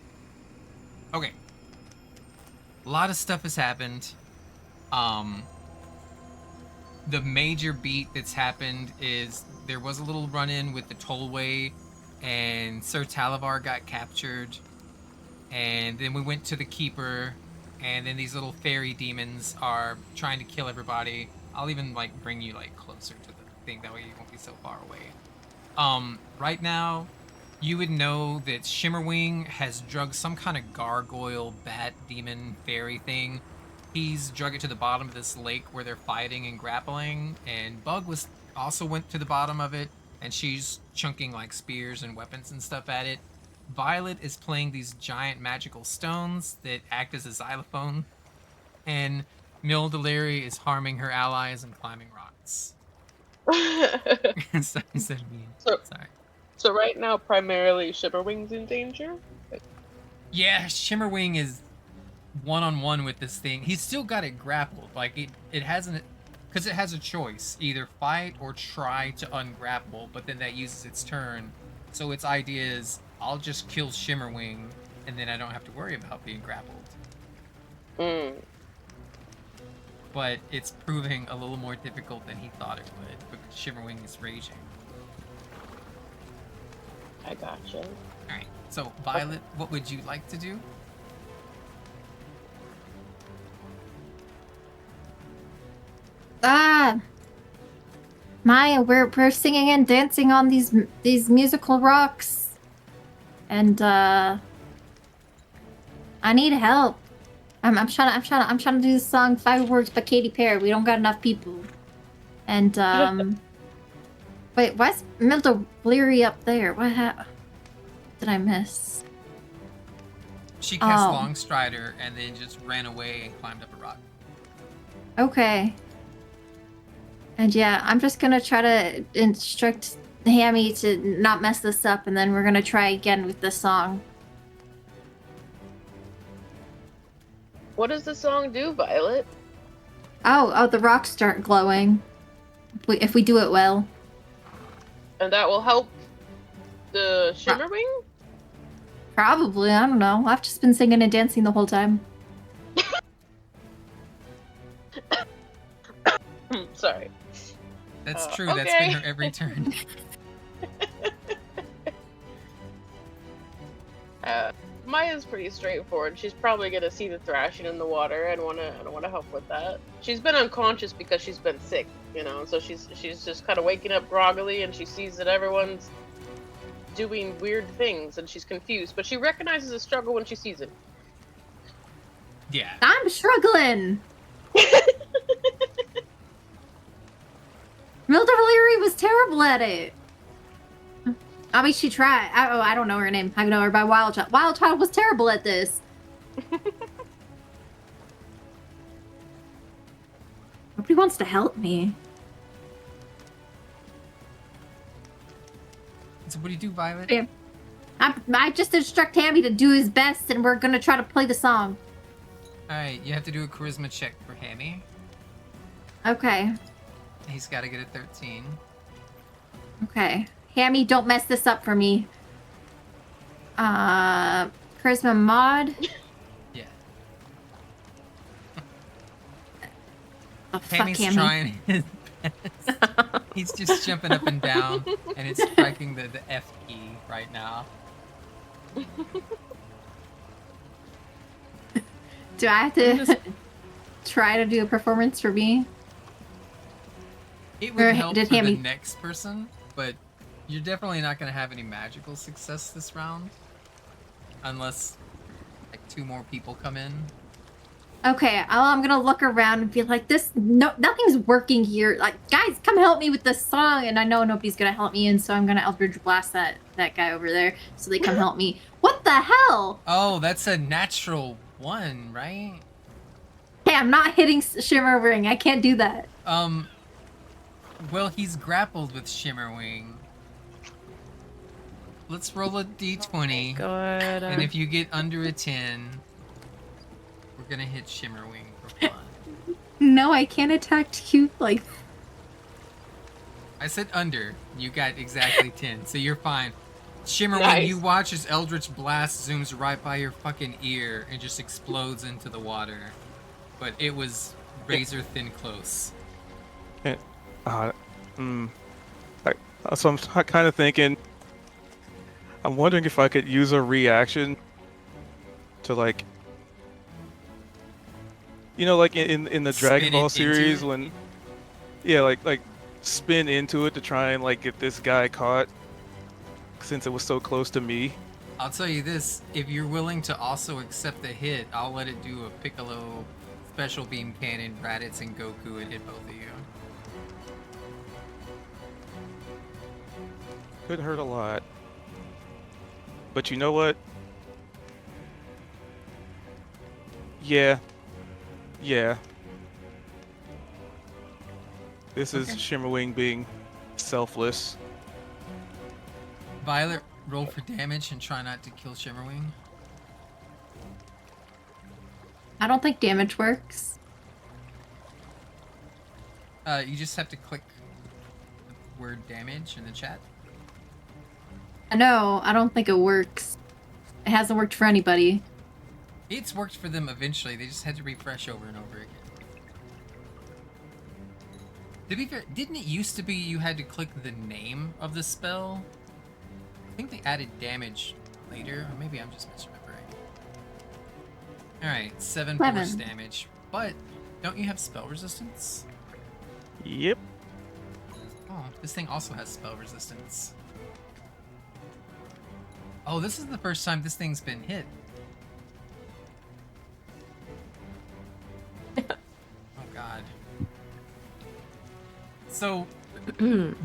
Okay. A lot of stuff has happened. The major beat that's happened is there was a little run-in with the tollway, and Sir Talavar got captured. And then we went to the Keeper, and then these little fairy demons are trying to kill everybody. I'll even, like, bring you, like, closer to the thing, that way you won't be so far away. Right now, you would know that Shimmerwing has drugged some kind of gargoyle, bat, demon, fairy thing. He's drug it to the bottom of this lake where they're fighting and grappling, and Bug also went to the bottom of it, and she's chunking, like, spears and weapons and stuff at it. Violet is playing these giant magical stones that act as a xylophone, and Mildeleri is harming her allies and climbing rocks. Sorry. So right now, primarily Shimmerwing's in danger? Yeah, Shimmerwing is one-on-one with this thing. He's still got it grappled. Like, it hasn't... Because it has a choice. Either fight or try to ungrapple, but then that uses its turn. So its idea is, I'll just kill Shimmerwing, and then I don't have to worry about being grappled. But it's proving a little more difficult than he thought it would, because Shimmerwing is raging. I gotcha. Alright, so Violet, what would you like to do? Maya, we're singing and dancing on these musical rocks, and I need help. I'm trying to do the song "Fireworks" by Katy Perry. We don't got enough people, and wait, why's Mildeleri up there? What did I miss? She cast Longstrider and then just ran away and climbed up a rock. Okay. And yeah, I'm just gonna try to instruct Hammy to not mess this up, and then we're gonna try again with this song. What does the song do, Violet? Oh, the rocks start glowing. If we do it well. And that will help the Shimmerwing? Probably, I don't know. I've just been singing and dancing the whole time. Sorry. That's true, okay. That's been her every turn. Maya's pretty straightforward. She's probably gonna see the thrashing in the water and wanna help with that. She's been unconscious because she's been sick, you know, so she's just kind of waking up groggily, and she sees that everyone's doing weird things, and she's confused, but she recognizes a struggle when she sees it. Yeah. I'm struggling! Mildeleri was terrible at it. I mean, she tried. I don't know her name. I know her by Wild Child. Wild Child was terrible at this. Nobody wants to help me. So what do you do, Violet? Yeah. I just instruct Hammy to do his best, and we're gonna try to play the song. Alright, you have to do a charisma check for Hammy. Okay. He's got to get a 13. Okay. Hammy, don't mess this up for me. Charisma mod? Yeah. Oh, fuck Hammy's Hammy. trying his best. He's just jumping up and down, and it's striking the F key right now. Do I have to try to do a performance for me? It would Or help did for Hammy- the next person, but you're definitely not going to have any magical success this round. Unless, like, 2 more people come in. Okay, I'm gonna look around and be like, nothing's working here. Like, guys, come help me with this song. And I know nobody's gonna help me, and so I'm gonna Eldritch Blast that guy over there so they come help me. What the hell? Oh, that's a natural 1, right? Hey, I'm not hitting Shimmerwing. I can't do that. Well, he's grappled with Shimmerwing. Let's roll a d20. Oh God. And if you get under a 10, we're gonna hit Shimmerwing for fun. No, I can't attack you like. I said under. You got exactly 10, so you're fine. Shimmerwing, Nice. you watch as Eldritch Blast zooms right by your fucking ear and just explodes into the water. But it was razor thin close. So I'm kind of thinking. I'm wondering if I could use a reaction to like, like in the Dragon Ball series when, yeah, like spin into it to try and like get this guy caught, since it was so close to me. I'll tell you this: if you're willing to also accept the hit, I'll let it do a Piccolo special beam cannon, Raditz, and Goku, and hit both of you. Could hurt a lot. But you know what? Yeah. This is Shimmerwing being selfless. Violet, roll for damage and try not to kill Shimmerwing. I don't think damage works. You just have to click the word damage in the chat. No, I don't think it works. It hasn't worked for anybody. It's worked for them eventually. They just had to refresh over and over again. To be fair, didn't it used to be you had to click the name of the spell? I think they added damage later, or maybe I'm just misremembering. Alright, 7 force damage. But, don't you have spell resistance? Yep. Oh, this thing also has spell resistance. Oh, this is the first time this thing's been hit. Oh god. So,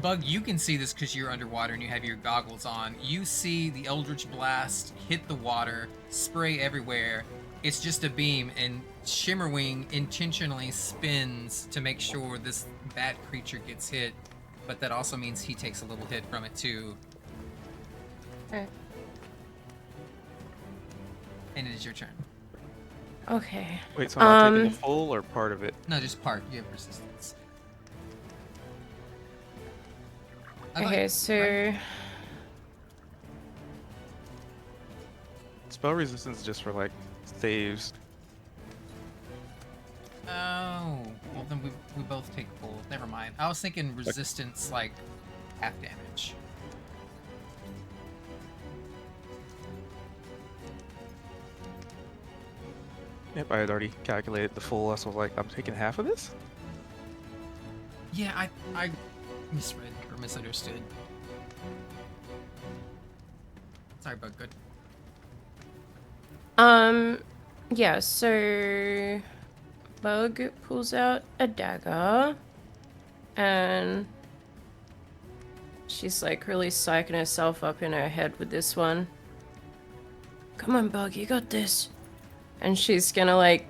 Bug, you can see this because you're underwater and you have your goggles on. You see the Eldritch Blast hit the water, spray everywhere. It's just a beam, and Shimmerwing intentionally spins to make sure this bad creature gets hit, but that also means he takes a little hit from it too. Okay. And it is your turn. Okay. Wait, so I'm not taking the full or part of it? No, just part. You have resistance. Okay, so... Spell resistance is just for, like, saves. Oh, well then we both take full. Never mind. I was thinking resistance, like, half damage. Yep, I had already calculated the full, so I was like, I'm taking half of this? Yeah, I misread or misunderstood. Sorry, Bug. Good. Yeah, so... Bug pulls out a dagger. And... she's, like, really psyching herself up in her head with this one. Come on, Bug, you got this. And she's gonna, like,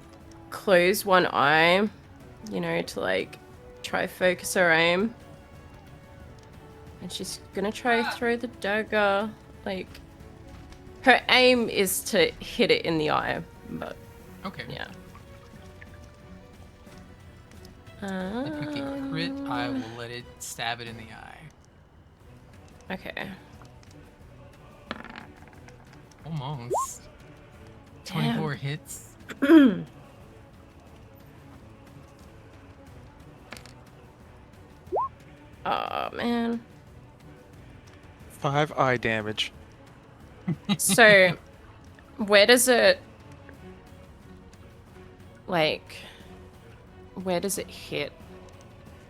close one eye, you know, to, like, try focus her aim. And she's gonna try throw the dagger, like... Her aim is to hit it in the eye, but... Okay. Yeah. If you can crit, I will let it stab it in the eye. Okay. Almost. 24 hits. Oh, man. 5 eye damage. So, where does it... like... where does it hit?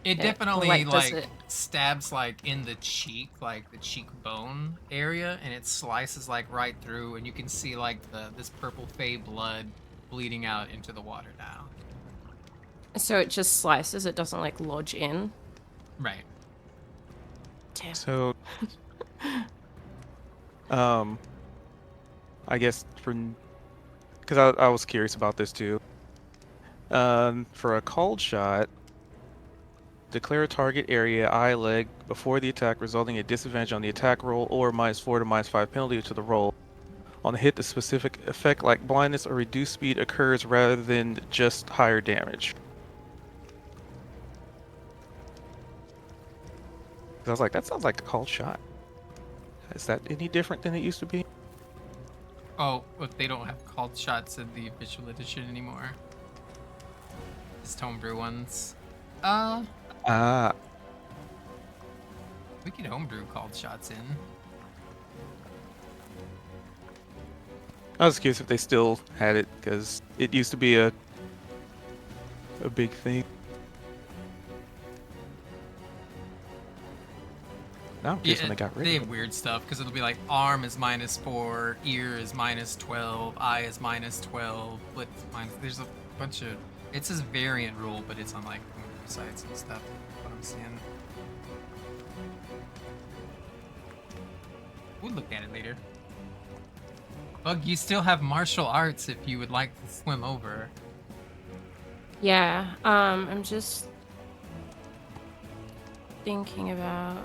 It definitely, like stabs, like, in the cheek, like, the cheekbone area, and it slices, like, right through, and you can see, like, this purple fey blood bleeding out into the water now. So it just slices, it doesn't, like, lodge in? Right. Damn. So, I guess for because I was curious about this too. For a cold shot, declare a target area eye leg before the attack, resulting in a disadvantage on the attack roll or -4 to -5 penalty to the roll. On the hit, the specific effect like blindness or reduced speed occurs rather than just higher damage. I was like, that sounds like a cold shot. Is that any different than it used to be? Oh, but they don't have called shots in the official edition anymore. It's homebrew ones. We could homebrew called shots in. I was curious if they still had it, because it used to be a big thing. Now I'm curious when they got rid They of have it. weird stuff, because it'll be like arm is -4, ear is -12, eye is -12, foot is minus. There's a bunch of. It says variant rule, but it's on like homebrew sites and stuff. What I'm seeing. We'll look at it later. Bug, you still have martial arts if you would like to swim over. Yeah, I'm just thinking about,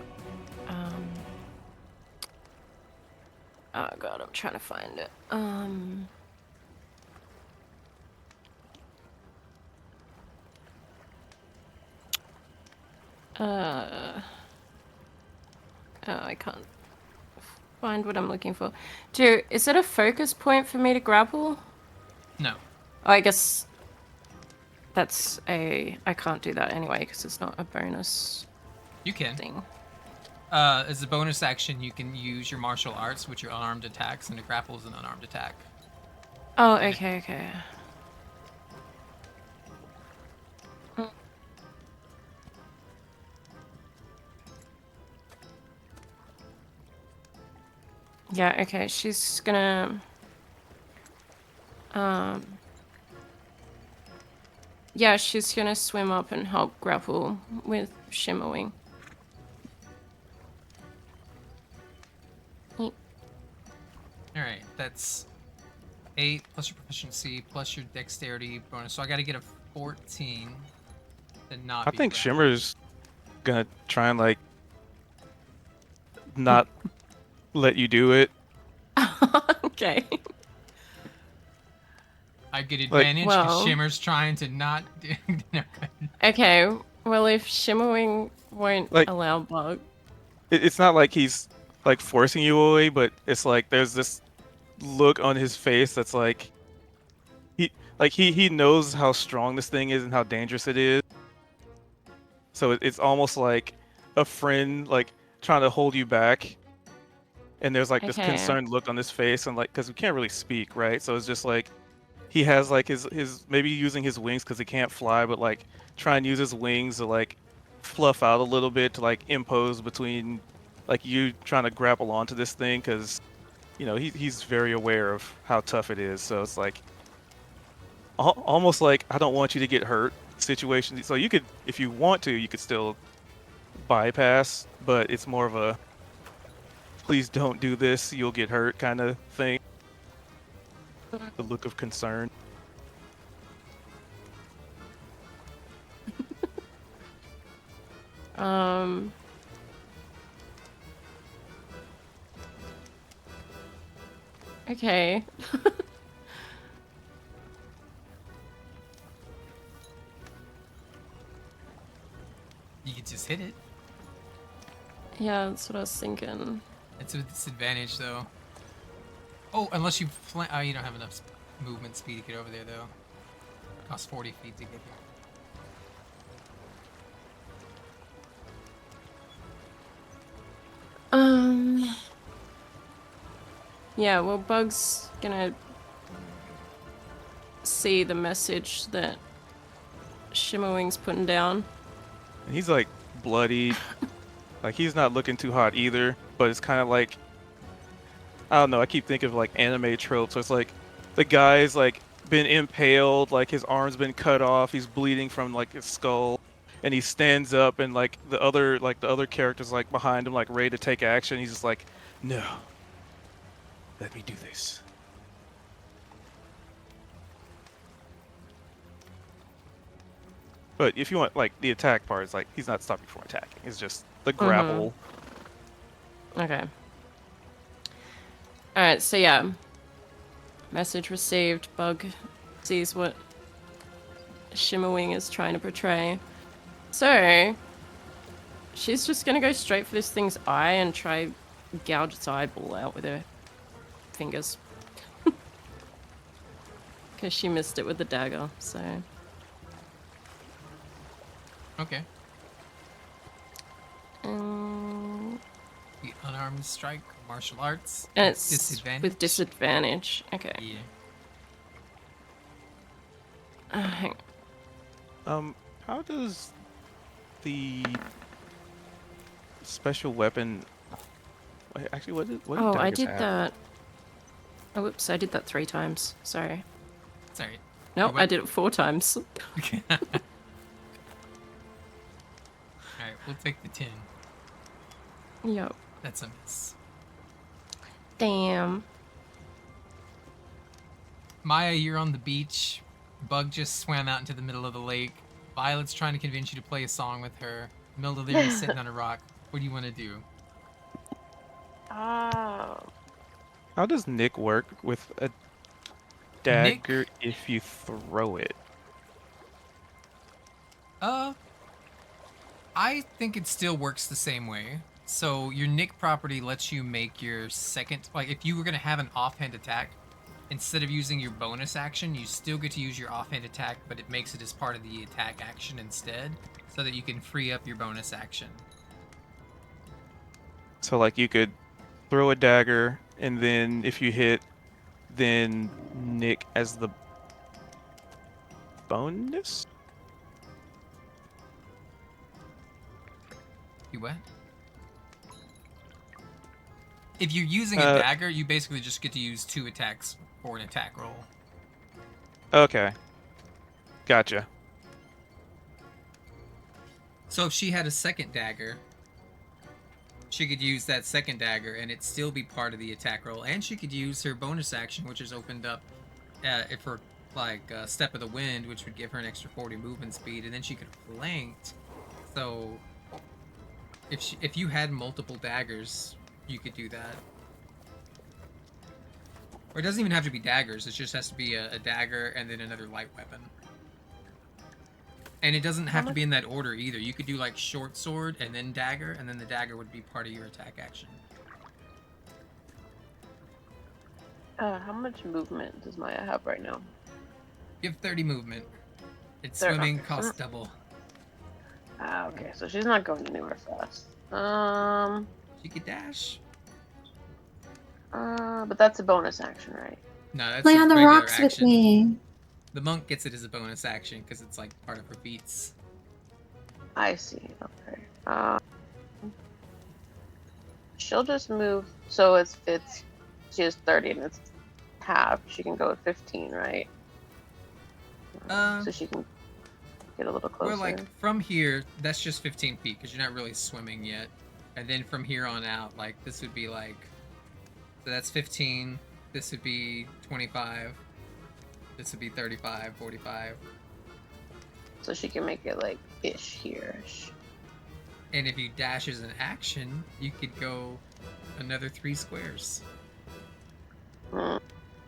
oh god, I'm trying to find it. Oh, I can't find what I'm looking for. Is it a focus point for me to grapple? No. Oh, I guess that's I can't do that anyway because it's not a bonus. You can. Thing. As a bonus action, you can use your martial arts, which are unarmed attacks, and a grapple is an unarmed attack. Oh, okay. Yeah, okay, she's gonna... Yeah, she's gonna swim up and help grapple with Shimmerwing. Alright, that's 8 plus your proficiency plus your dexterity bonus. So I gotta get a 14 to not I be think grappled. Shimmer's gonna try and like not let you do it. Okay. I get advantage because well, Shimmer's trying to not do. Okay, well if Shimmerwing won't allow Bug. It's not like he's like forcing you away, but it's like there's this look on his face that's like he knows how strong this thing is and how dangerous it is. So it's almost like a friend like trying to hold you back. And there's like this concerned look on his face, and like, because we can't really speak, right? So it's just like he has like his maybe using his wings because he can't fly, but like try and use his wings to like fluff out a little bit to like impose between like you trying to grapple onto this thing, because you know he's very aware of how tough it is. So it's like almost like I don't want you to get hurt situation. So you could, if you want to, you could still bypass, but it's more of a please don't do this, you'll get hurt kind of thing. The look of concern. Okay. You could just hit it. Yeah, that's what I was thinking. It's a disadvantage though. Oh, unless you oh, you don't have enough movement speed to get over there though. It costs 40 feet to get there. Yeah, well, Bug's gonna see the message that Shimmerwing's putting down. And he's like bloody. Like he's not looking too hot either, but it's kind of like, I don't know, I keep thinking of like anime tropes. So it's like the guy's like been impaled, like his arm's been cut off, he's bleeding from like his skull, and he stands up, and like the other characters like behind him, like ready to take action. He's just like, no, let me do this. But if you want like the attack part, it's like he's not stopping you from attacking. It's just the grapple. Okay. Alright, so yeah. Message received. Bug sees what Shimmerwing is trying to portray. So, she's just gonna go straight for this thing's eye and try gouge its eyeball out with her fingers. Because she missed it with the dagger, so... Okay. The unarmed strike, martial arts. And it's disadvantage. with disadvantage. Okay. Yeah. Hang on. How does the special weapon... Wait, actually, what did Oh, I daggers did have? that. Oh, whoops, I did that 3 times. Sorry. Sorry. Nope, I did it 4 times. Okay. Alright, we'll take the 10. Yup. That's a miss. Damn. Maya, you're on the beach. Bug just swam out into the middle of the lake. Violet's trying to convince you to play a song with her. Mildeleer is sitting on a rock. What do you want to do? How does Nick work with a dagger if you throw it? I think it still works the same way. So your Nick property lets you make your second, like if you were going to have an offhand attack, instead of using your bonus action, you still get to use your offhand attack, but it makes it as part of the attack action instead, so that you can free up your bonus action. So like you could throw a dagger, and then if you hit, then Nick as the bonus? You what? If you're using a dagger, you basically just get to use 2 attacks for an attack roll. Okay. Gotcha. So if she had a second dagger, she could use that second dagger and it'd still be part of the attack roll. And she could use her bonus action, which is opened up if her Step of the Wind, which would give her an extra 40 movement speed, and then she could have flanked. So if you had multiple daggers, you could do that. Or it doesn't even have to be daggers, it just has to be a dagger and then another light weapon. And it doesn't have to be in that order either. You could do like short sword and then dagger, and then the dagger would be part of your attack action. How much movement does Maya have right now? You have 30 movement. It's There, swimming okay. costs double. Okay, so she's not going anywhere fast. She could dash. But that's a bonus action, right? No, that's Play a on the regular rocks with action. me. The monk gets it as a bonus action because it's like part of her feats. I see. Okay. She'll just move. So it's she has 30 and it's half. She can go at 15, right? So she can get a little closer. Well, like from here, that's just 15 feet because you're not really swimming yet. And then from here on out, like this would be like, so that's 15. This would be 25. This would be 35, 45. So she can make it like ish here-ish. And if you dash as an action, you could go another 3 squares.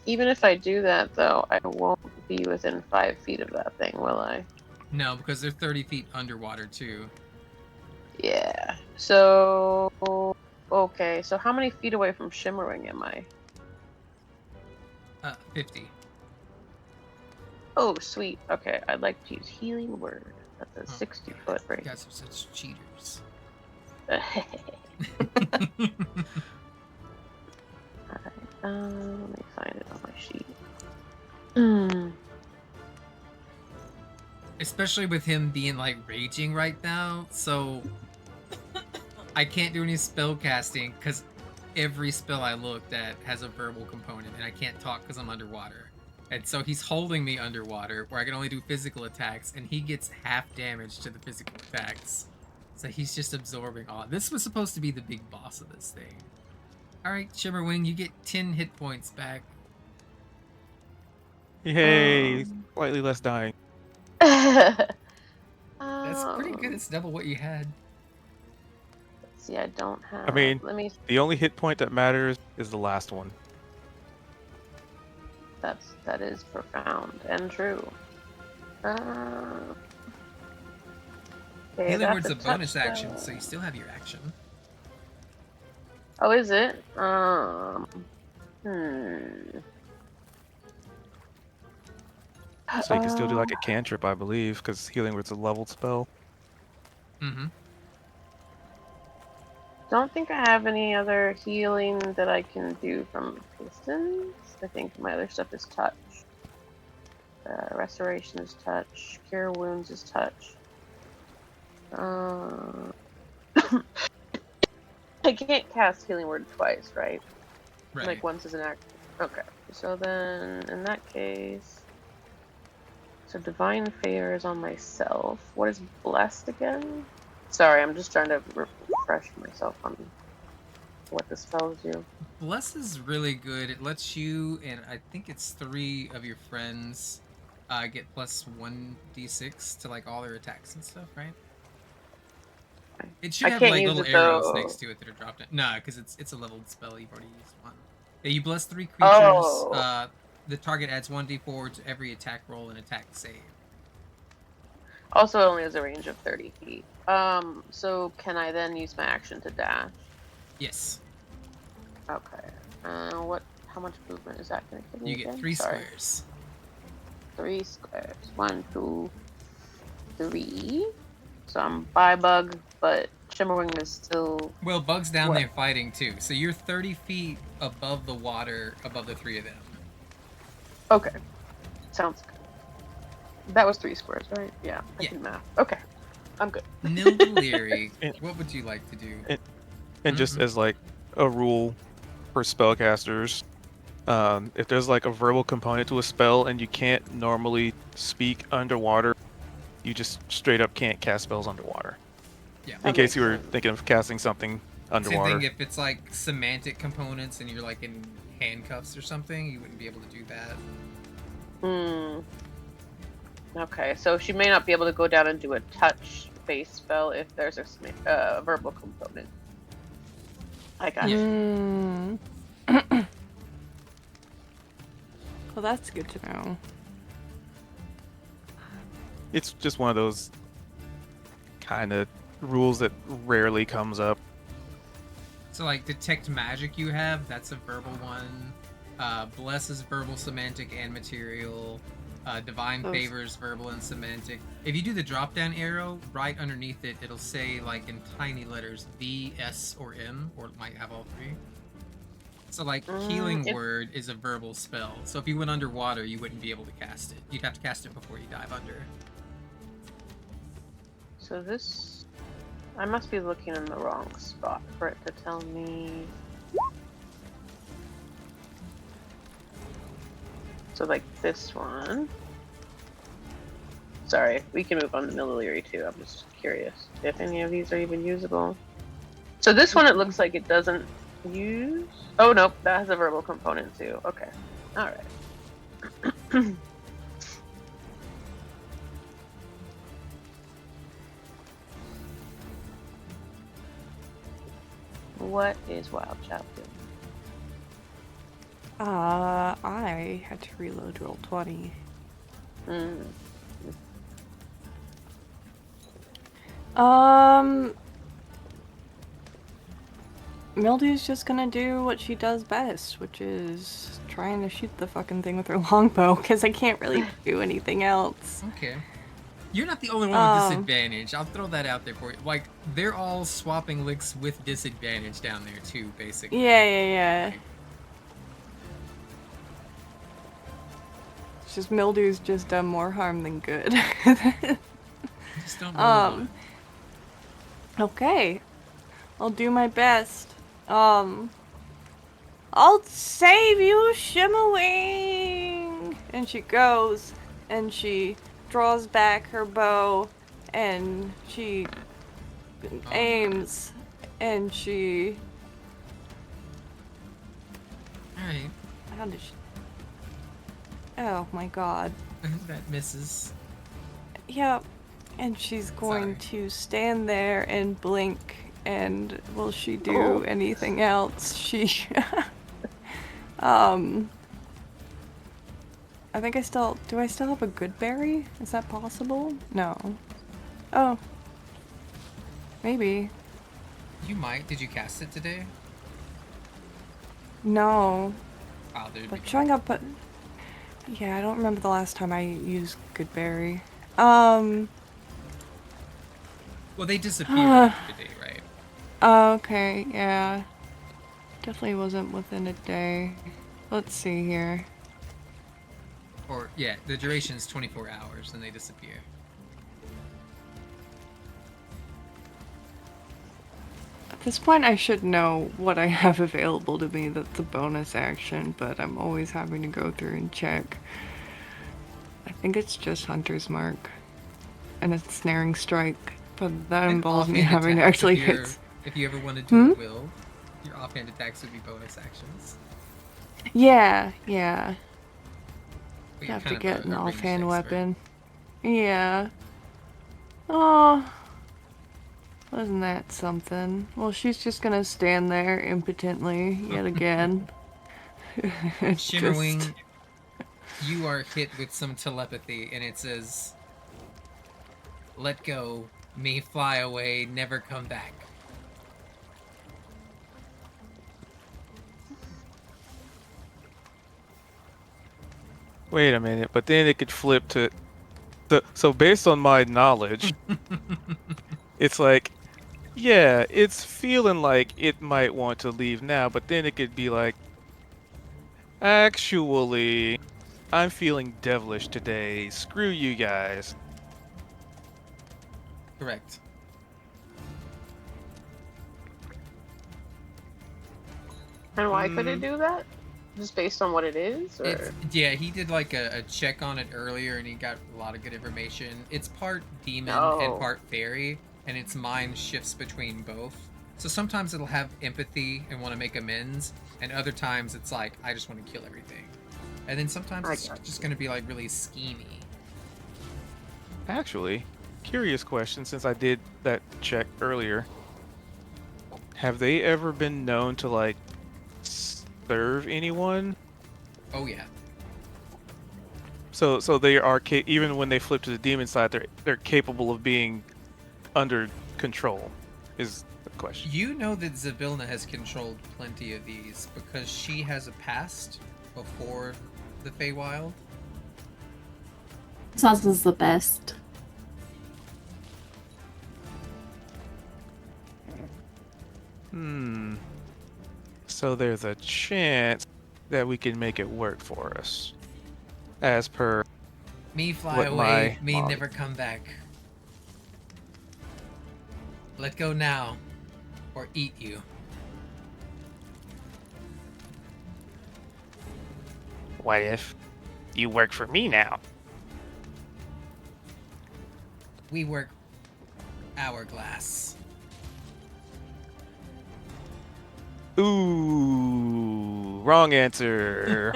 Even if I do that, though, I won't be within 5 feet of that thing, will I? No, because they're 30 feet underwater too. Yeah. So, okay. So how many feet away from Shimmering am I? 50. Oh, sweet. Okay, I'd like to use Healing Word. That's a 60-foot range. You guys are such cheaters. Alright, let me find it on my sheet. Especially with him being like raging right now, so I can't do any spell casting because every spell I looked at has a verbal component, and I can't talk because I'm underwater. And so he's holding me underwater, where I can only do physical attacks, and he gets half damage to the physical attacks. So he's just absorbing all. This was supposed to be the big boss of this thing. Alright, Shimmerwing, you get 10 hit points back. Yay! Slightly less dying. That's pretty good. It's double what you had. Let's see, I don't have. I mean, let me. the only hit point that matters is the last one. That is profound and true. Okay, Healing that's Word's a bonus touch action, spell. so you still have your action. Oh, is it? So you can still do like a cantrip, I believe, because Healing Word's a leveled spell. Mm-hmm. Don't think I have any other healing that I can do from distance. I think my other stuff is touch. Restoration is touch. Cure wounds is touch. I can't cast Healing Word twice, right? Right. Like once as an act. Okay. So then, in that case, so Divine Favor is on myself. What is Blessed again? Sorry, I'm just trying to refresh myself on what the spells do. Bless is really good. It lets you, and I think it's 3 of your friends, get plus 1d6 to like all their attacks and stuff, right? It should I have can't like use little it, arrows though. next to it that are dropped in. Nah, because it's a leveled spell. You've already used one. Yeah, you bless 3 creatures. Oh. The target adds 1d4 to every attack roll and attack save. Also, it only has a range of 30 feet. So can I then use my action to dash? Yes. Okay. How much movement is that going to give me? You get again? 3 Sorry. squares. 3 squares. 1, 2, 3. So I'm by bug, but Shimmerwing is still. Well, Bug's down there fighting too, so you're 30 feet above the water, above the 3 of them. Okay. Sounds good. That was 3 squares, right? Yeah, I can math. Okay. I'm good. Nildeleri, what would you like to do? And just as like a rule for spellcasters, if there's like a verbal component to a spell and you can't normally speak underwater, you just straight up can't cast spells underwater. Yeah. In case you were thinking of casting something underwater. Same thing if it's like semantic components and you're like in handcuffs or something, you wouldn't be able to do that. Okay, so she may not be able to go down and do a touch-based spell if there's a verbal component. I got you. Well, that's good to know. It's just one of those kind of rules that rarely comes up. So like detect magic you have, that's a verbal one. Bless is verbal, semantic, and material. Divine Favor is verbal and semantic. If you do the drop down arrow, right underneath it, it'll say like in tiny letters V, S, or M, or it might have all 3. So like Healing Word is a verbal spell. So if you went underwater, you wouldn't be able to cast it. You'd have to cast it before you dive under. So this... I must be looking in the wrong spot for it to tell me... So like this one... Sorry, we can move on to Nildeleri too. I'm just curious if any of these are even usable. So this one, it looks like it doesn't use... Oh, nope, that has a verbal component too. Okay. Alright. What is Wild Child doing? I had to reload roll 20. Mildew's just gonna do what she does best, which is trying to shoot the fucking thing with her longbow, because I can't really do anything else. Okay. You're not the only one with disadvantage. I'll throw that out there for you. Like, they're all swapping licks with disadvantage down there, too, basically. Yeah. Like, it's just Mildew's just done more harm than good. just don't roll Okay. I'll do my best. I'll save you, Shimmerwing! And she goes, and she draws back her bow, and she aims, and she... Alright. How did she... Oh my god. That misses. Yep. And she's going Sorry. to stand there and blink, and will she do anything else? She... I think I still... Do I still have a good berry? Is that possible? No. Oh. Maybe. You might. Did you cast it today? No. Oh, dude. But showing up, but... Yeah, I don't remember the last time I used good berry. Well, they disappeared after the day, right? Okay, yeah. Definitely wasn't within a day. Let's see here. Or, yeah, the duration is 24 hours, and they disappear. At this point, I should know what I have available to me that's a bonus action, but I'm always having to go through and check. I think it's just Hunter's Mark and a Snaring Strike, but that involves me having to actually hit. If you ever want to do a will, your offhand attacks would be bonus actions. Yeah, yeah. But you have to get an offhand weapon. Yeah. Oh. Wasn't that something? Well, she's just gonna stand there impotently yet again. Shimmerwing, you are hit with some telepathy, and it says, "Let go, may fly away, never come back." Wait a minute, but then it could flip to... So based on my knowledge, it's like, yeah, it's feeling like it might want to leave now, but then it could be like, actually, I'm feeling devilish today. Screw you guys. Correct. And why could it do that? Just based on what it is? Or? Yeah, he did like a check on it earlier, and he got a lot of good information. It's part demon and part fairy, and its mind shifts between both. So sometimes it'll have empathy and want to make amends, and other times it's like, I just want to kill everything. And then sometimes it's just going to be like really schemy. Actually, curious question, since I did that check earlier. Have they ever been known to like serve anyone? Oh yeah. So they are even when they flip to the demon side, they're capable of being under control. Is the question. You know that Zavilna has controlled plenty of these because she has a past before the Feywild. Salsa's the best. So there's a chance that we can make it work for us. As per... Me fly away, me never come back. Let go now, or eat you. What if you work for me now? We work hourglass. Ooh, wrong answer.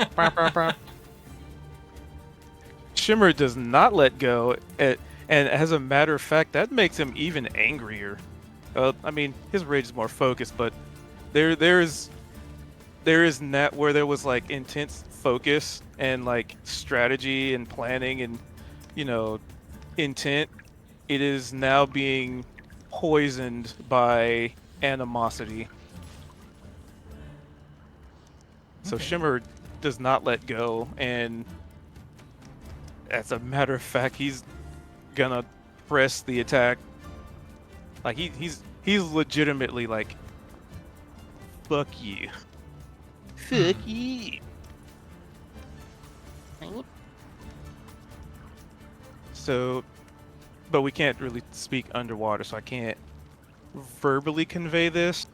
Shimmer does not let go, and as a matter of fact, that makes him even angrier. I mean, his rage is more focused, but there is that where there was like intense focus and like strategy and planning and intent. It is now being poisoned by animosity. So Shimmer does not let go, and as a matter of fact, he's gonna press the attack. Like he's legitimately like, fuck you. Fuck you. So, but we can't really speak underwater, so I can't verbally convey this,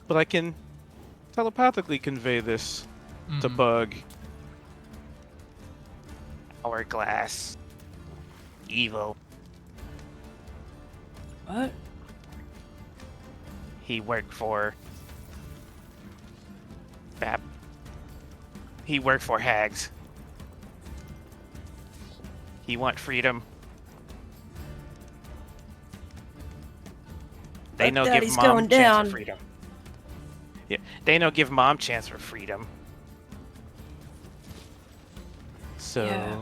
but I can telepathically convey this to Bug. Hourglass. Evil. What? He worked for... Fab. He worked for Hags. He want freedom. They know give Daddy's mom going chance down. for freedom. Yeah, they know give mom chance for freedom. So, Yeah.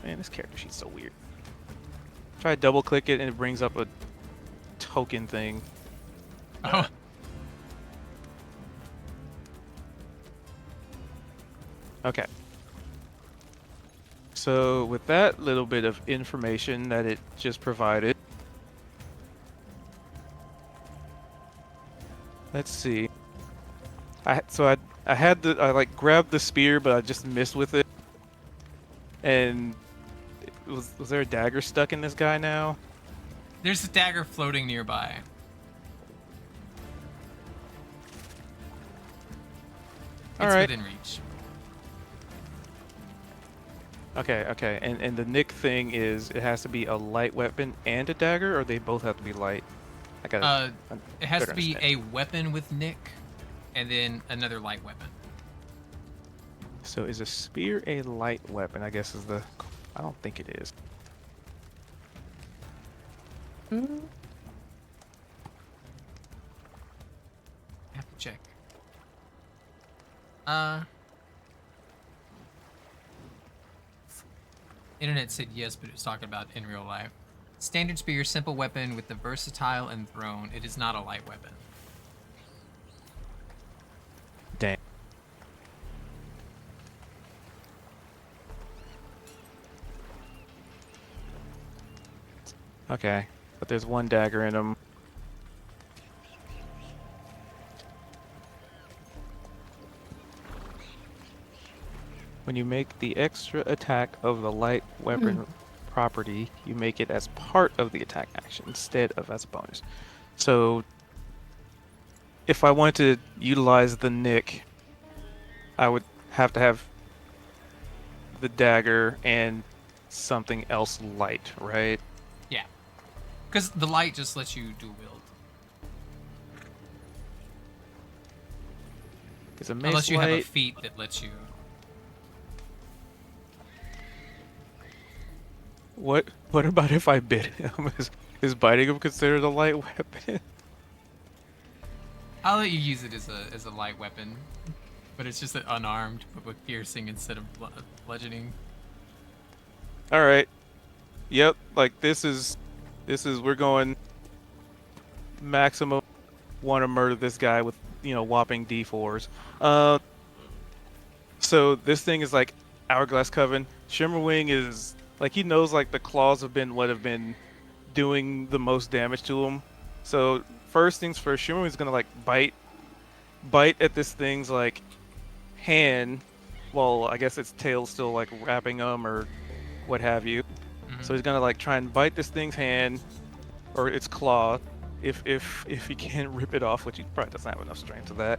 man, this character sheet's so weird. Try to double click it and it brings up a token thing. Oh. Okay. So with that little bit of information that it just provided, let's see. I like grabbed the spear, but I just missed with it. And was there a dagger stuck in this guy now? There's a dagger floating nearby. It's Alright. within reach. Okay. And the Nick thing is it has to be a light weapon and a dagger, or they both have to be light? I gotta It has better to be understand. a weapon with Nick, and then another light weapon. So is a spear a light weapon? I guess is the... I don't think it is. I have to check. Internet said yes, but it was talking about in real life. Standard spear, simple weapon with the versatile and thrown. It is not a light weapon. Dang. Okay, but there's one dagger in him. When you make the extra attack of the light weapon property, you make it as part of the attack action instead of as a bonus. So, if I want to utilize the Nick, I would have to have the dagger and something else light, right? Yeah. Because the light just lets you dual wield. Is a mace Unless you have a light? feat that lets you... What about if I bit him? Is biting him considered a light weapon? I'll let you use it as a light weapon. But it's just unarmed, but with piercing instead of bludgeoning. Alright. Yep, like this is we're going maximum want to murder this guy with, whopping D4s. So this thing is like Hourglass Coven. Shimmerwing is like he knows like the claws have been doing the most damage to him. So first things first, Shimmerwing's gonna like bite at this thing's like hand while I guess its tail's still like wrapping him or what have you. So he's gonna like try and bite this thing's hand or its claw if he can't rip it off, which he probably doesn't have enough strength to that.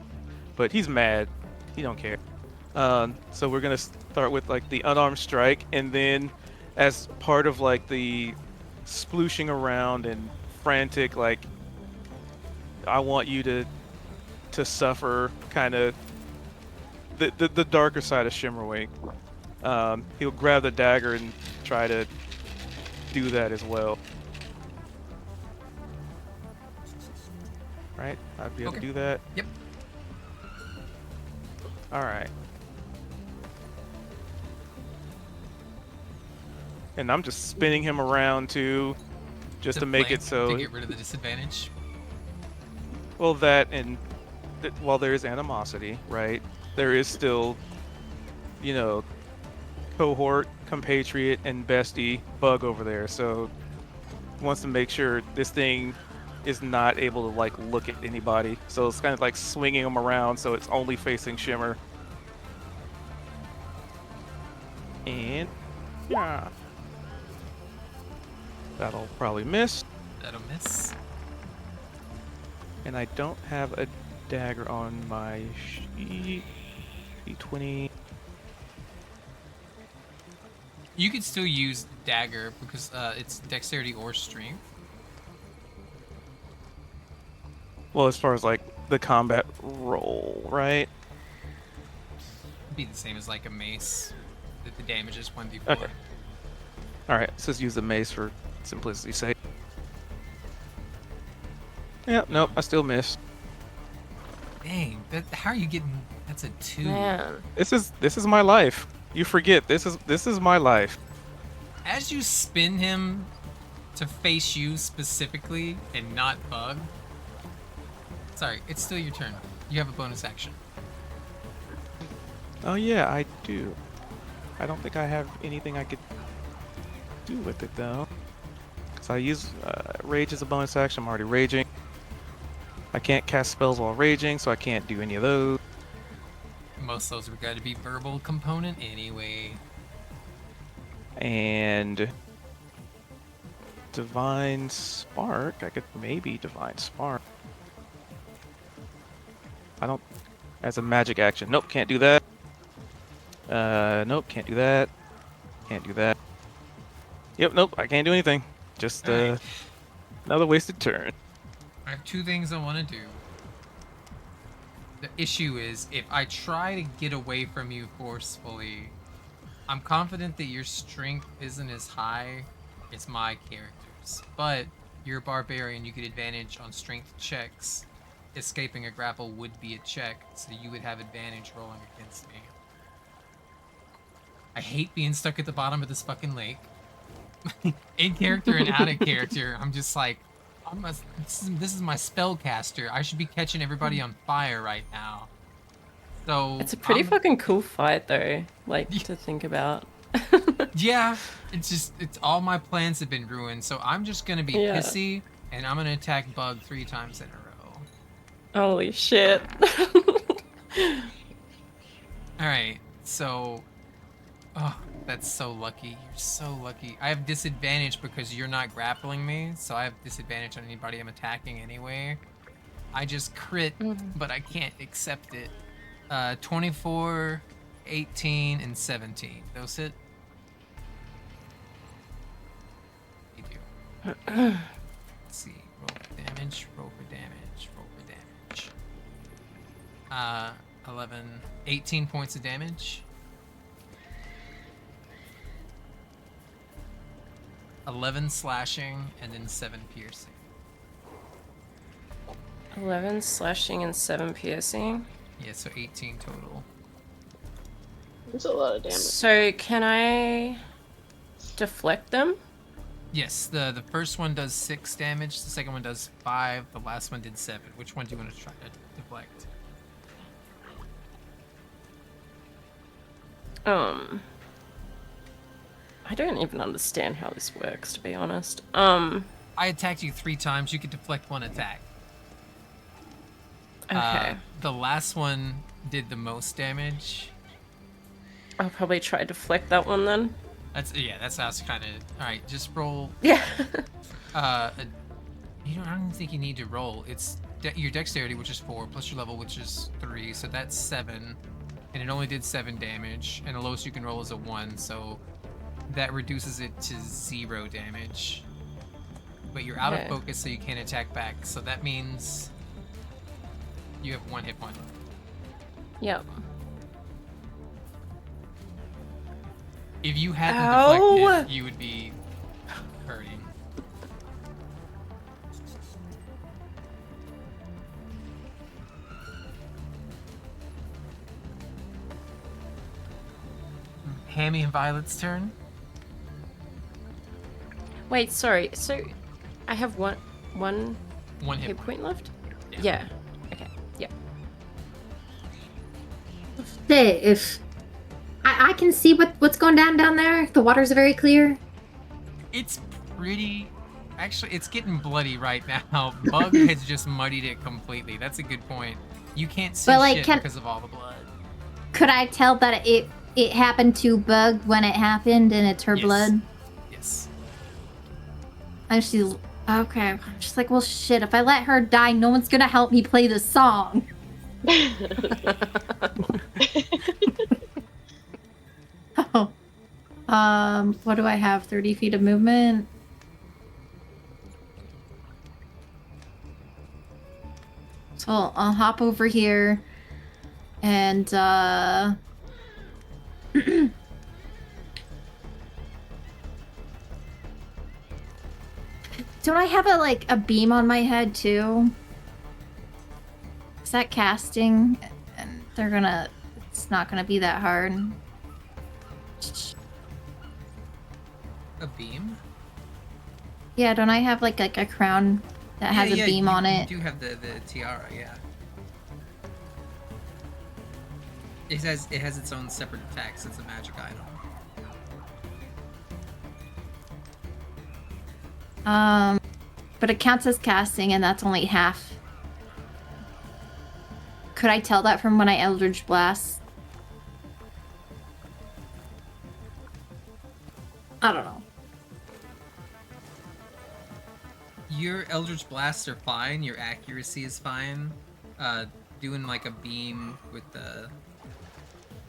But he's mad. He don't care. So we're gonna start with like the unarmed strike, and then as part of like the splooshing around and frantic, like I want you to suffer kind of the darker side of Shimmerwing. He'll grab the dagger and try to do that as well. Right? I'd be able to do that. Yep. Alright. And I'm just spinning him around too, just to make it so... To get rid of the disadvantage? Well, that and while there is animosity, right, there is still, cohort, compatriot, and bestie bug over there. So wants to make sure this thing is not able to like look at anybody. So it's kind of like swinging them around so it's only facing Shimmer. And yeah, that'll probably miss. That'll miss. And I don't have a dagger on my sheet. D20. You could still use dagger because it's dexterity or strength. Well, as far as like the combat roll, right? It'd be the same as like a mace. The damage is 1d4. Okay. Alright, let's just use the mace for simplicity's sake. Yep, nope, I still miss. Dang, how are you getting? That's a 2. Man. This is my life. You forget this is my life. As you spin him to face you specifically and not Bug. Sorry, it's still your turn. You have a bonus action. Oh yeah, I do. I don't think I have anything I could do with it though. So I use rage as a bonus action. I'm already raging. I can't cast spells while raging, so I can't do any of those. Most of those were got to be verbal component anyway. And Divine Spark. I could maybe Divine Spark. I don't. As a magic action. Nope, can't do that. Nope, can't do that. Can't do that. Yep, nope, I can't do anything. Just Alright. another wasted turn. I have 2 things I want to do. The issue is, if I try to get away from you forcefully, I'm confident that your strength isn't as high as my character's. But you're a barbarian, you get advantage on strength checks. Escaping a grapple would be a check, so you would have advantage rolling against me. I hate being stuck at the bottom of this fucking lake. In character and out of character, I'm just like, this is my spellcaster. I should be catching everybody on fire right now. So It's a pretty fucking cool fight though, like to think about. Yeah, it's all my plans have been ruined, so I'm just gonna be pissy and I'm gonna attack Bug 3 times in a row. Holy shit. Alright, so oh, that's so lucky. You're so lucky. I have disadvantage because you're not grappling me, so I have disadvantage on anybody I'm attacking anyway. I just crit, but I can't accept it. 24, 18, and 17. Those hit? They do. Let's see. Roll for damage, roll for damage, roll for damage. 18 points of damage. 11 slashing, and then 7 piercing. 11 slashing and 7 piercing. Yeah, so 18 total. That's a lot of damage. So can I deflect them? Yes, the first one does 6 damage, the second one does 5, the last one did 7. Which one do you want to try to deflect? I don't even understand how this works, to be honest. I attacked you 3 times, you could deflect 1 attack. Okay. The last one did the most damage. I'll probably try to deflect that one then. That's how it's kind of. All right, just roll. Yeah. I don't think you need to roll. It's your dexterity, which is 4, plus your level, which is 3, so that's 7, and it only did 7 damage. And the lowest you can roll is a 1, so that reduces it to 0 damage. But you're out of focus, so you can't attack back. So that means you have 1 hit point. Yep. If you hadn't deflected, you would be hurting. Hammy and Violet's turn. Wait, sorry. So I have one One hit point left? Yeah. Yeah. Okay. Yeah. Say, if I can see what's going down there. The water's very clear. It's pretty. Actually, it's getting bloody right now. Bug has just muddied it completely. That's a good point. You can't see But, like, shit because of all the blood. Could I tell that it happened to Bug when it happened and it's her blood? Yes. And she's okay. I'm just like, well, shit. If I let her die, no one's gonna help me play the song. Oh. What do I have? 30 feet of movement. So I'll hop over here and don't I have a beam on my head too? Is that casting? And they're gonna. It's not gonna be that hard. A beam? Yeah, don't I have like a crown that has a beam on it? You do have the tiara, yeah. It has its own separate attacks. It's a magic item. But it counts as casting, and that's only half. Could I tell that from when I Eldritch Blast? I don't know. Your Eldritch Blasts are fine. Your accuracy is fine. Doing like a beam with the...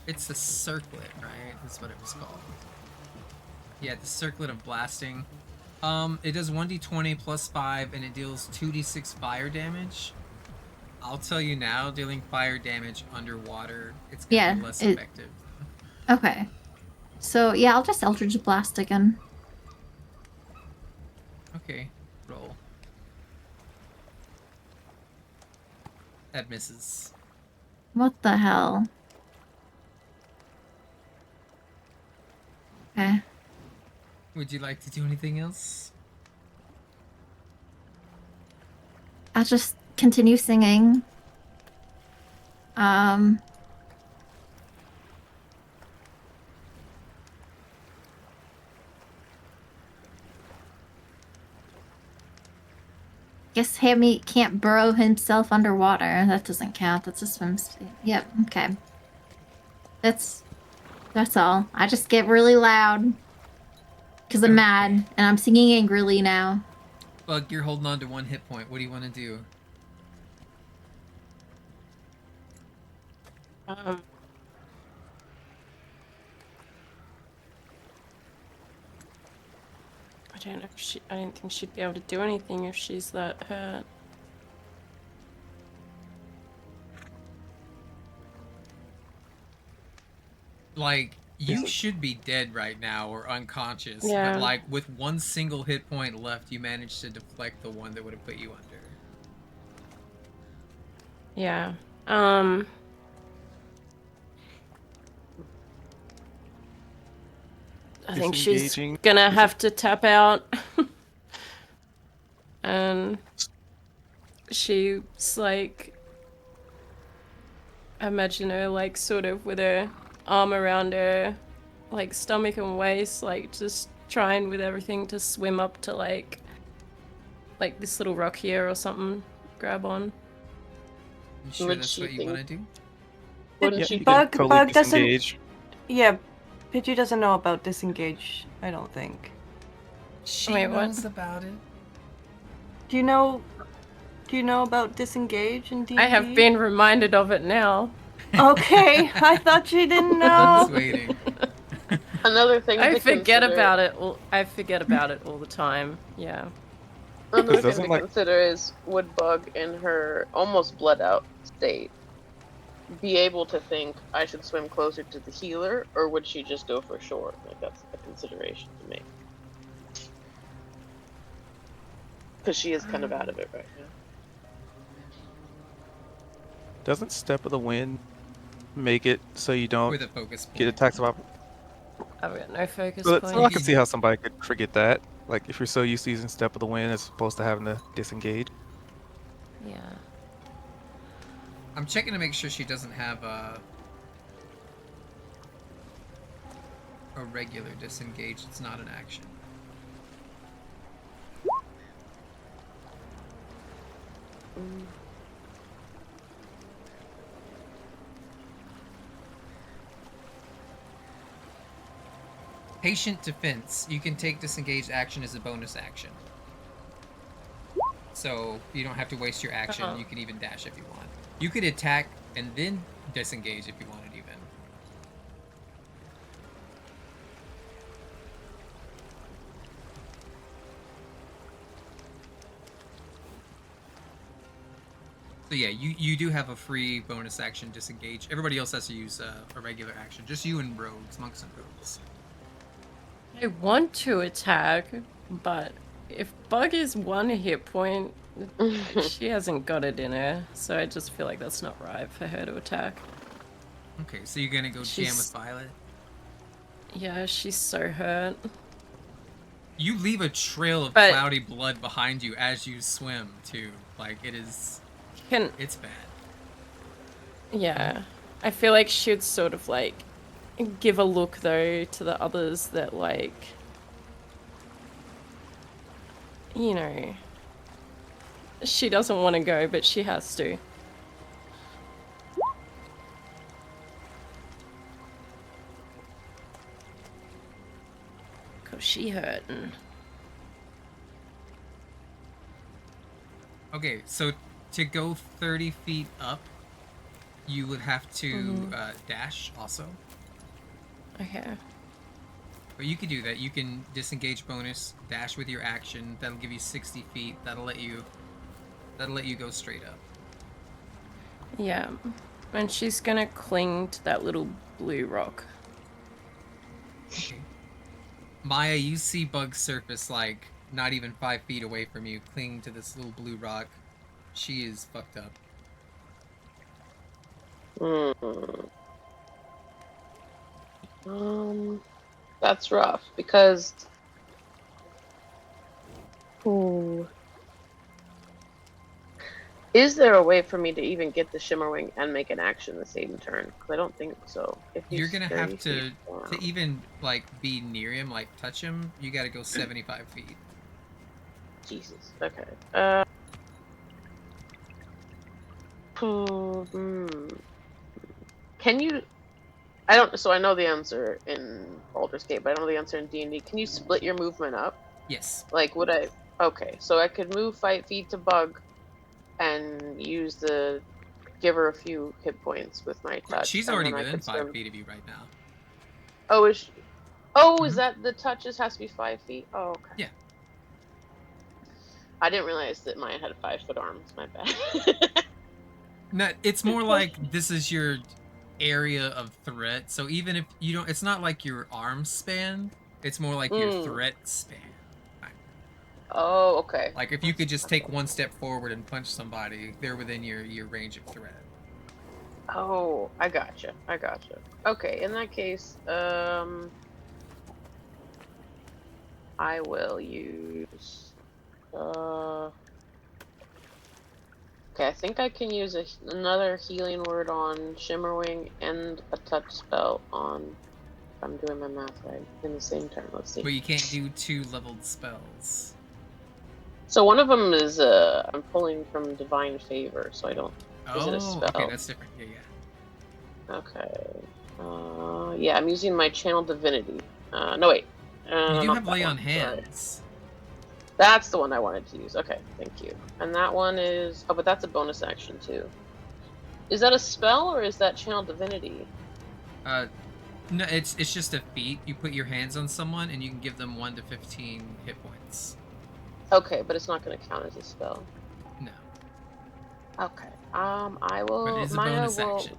It's the circlet, right? That's what it was called. Yeah, the circlet of blasting. It does 1d20 plus 5, and it deals 2d6 fire damage. I'll tell you now, dealing fire damage underwater, it's gonna be less effective. Okay. So, yeah, I'll just Eldritch Blast again. Okay, roll. That misses. What the hell? Okay. Would you like to do anything else? I'll just continue singing. Guess Hammy can't burrow himself underwater. That doesn't count. That's a swim speed. Yep, okay. That's all. I just get really loud. Because I'm mad, and I'm singing angrily now. Bug, you're holding on to 1 hit point. What do you want to do? I don't know if I don't think she'd be able to do anything if she's that hurt. Like, you should be dead right now or unconscious, Yeah. but like with 1 single hit point left, you managed to deflect the one that would have put you under. Yeah. I think she's gonna have to tap out. And she's like, imagine her like sort of with her arm around her like stomach and waist, like just trying with everything to swim up to like this little rock here or something, grab on. You sure that's what you want to do? Wouldn't she Bug doesn't. Disengage. Yeah, Pidgey doesn't know about disengage. I don't think. She Wait, knows what? about it. Do you know about disengage in D&D? I have been reminded of it now. Okay, I thought you didn't know. I was waiting. Another thing I to forget consider, about it. I forget about it all the time. Yeah. Another thing to consider is, would Bug in her almost bled out state be able to think, I should swim closer to the healer, or would she just go for shore? Like, that's a consideration to make. Because she is kind of out of it right now. Doesn't Step of the Wind make it so you don't With a focus point. get attacks of I've got no focus So point. I can see how somebody could forget that. Like, if you're so used to using Step of the Wind as opposed to having to disengage. Yeah. I'm checking to make sure she doesn't have a regular disengage. It's not an action. Patient defense. You can take disengaged action as a bonus action. So you don't have to waste your action. You can even dash if you want. You could attack and then disengage if you wanted even. So yeah, you do have a free bonus action disengage. Everybody else has to use a regular action. Just you and rogues, monks and rogues. I want to attack, but if Bug is 1 hit point, she hasn't got it in her, so I just feel like that's not right for her to attack. Okay, so you're gonna go jam with Violet? Yeah, she's so hurt. You leave a trail of cloudy blood behind you as you swim, too. Like, it is... It's bad. Yeah. I feel like she'd sort of, like, give a look, though, to the others that, like... You know... She doesn't want to go, but she has to. Cause she hurting. Okay, so to go 30 feet up, you would have to dash also. Okay. But you could do that. You can disengage bonus, dash with your action. That'll give you 60 feet. That'll let you go straight up. Yeah. And she's gonna cling to that little blue rock. Okay. Maya, you see Bug surface like not even 5 feet away from you, clinging to this little blue rock. She is fucked up. That's rough because. Ooh. Is there a way for me to even get the Shimmerwing and make an action the same turn? Because I don't think so. If you're gonna have to even like be near him, like touch him. You got to go 75 feet. Jesus. Okay. Can you? I don't. So I know the answer in Baldur's Gate, but I don't know the answer in D&D. Can you split your movement up? Yes. Like, would I? Okay, so I could move 5 feet to Bug, and use the give her a few hit points with my touch. She's already within 5 feet of you right now. Oh, is she? Oh, is that the touches has to be 5 feet? Oh, okay. Yeah. I didn't realize that mine had 5 foot arms. My bad. No, it's more like this is your area of threat. So even if you don't, it's not like your arm span. It's more like your threat span. Oh, okay. Like if you could just take 1 step forward and punch somebody, they're within your range of threat. Oh, I gotcha. Okay, in that case, I will use. Okay, I think I can use another healing word on Shimmerwing and a touch spell on. If I'm doing my math right in the same turn. Let's see. But you can't do 2 leveled spells. So one of them is I'm pulling from Divine Favor, so I don't. Is it a spell? Okay, that's different. Yeah. Okay. Yeah, I'm using my Channel Divinity. No, wait. You do not have that Lay one. on Hands. Sorry. That's the one I wanted to use. Okay, thank you. And that one is. Oh, but that's a bonus action too. Is that a spell or is that Channel Divinity? No, it's just a feat. You put your hands on someone and you can give them 1 to 15 hit points. Okay, but it's not going to count as a spell. No. Okay. I will. But it is a bonus action.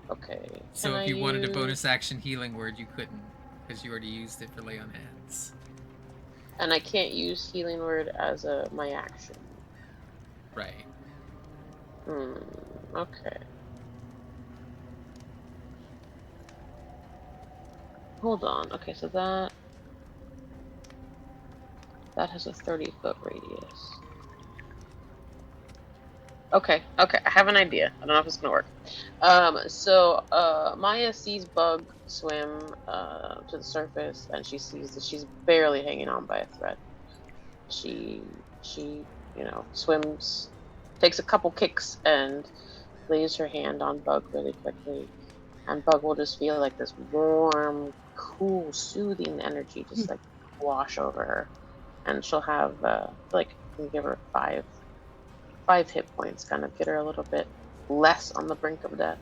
Okay. So if you wanted a bonus action healing word, you couldn't, because you already used it for Lay on Hands. And I can't use healing word as my action. Right. Okay. Hold on. Okay, so that has a 30-foot radius. Okay, I have an idea. I don't know if it's gonna work. So Maya sees Bug swim to the surface, and she sees that she's barely hanging on by a thread. She swims, takes a couple kicks, and lays her hand on Bug really quickly, and Bug will just feel like this warm, cool, soothing energy just like wash over her, and she'll have give her 5 hit points, kind of get her a little bit less on the brink of death.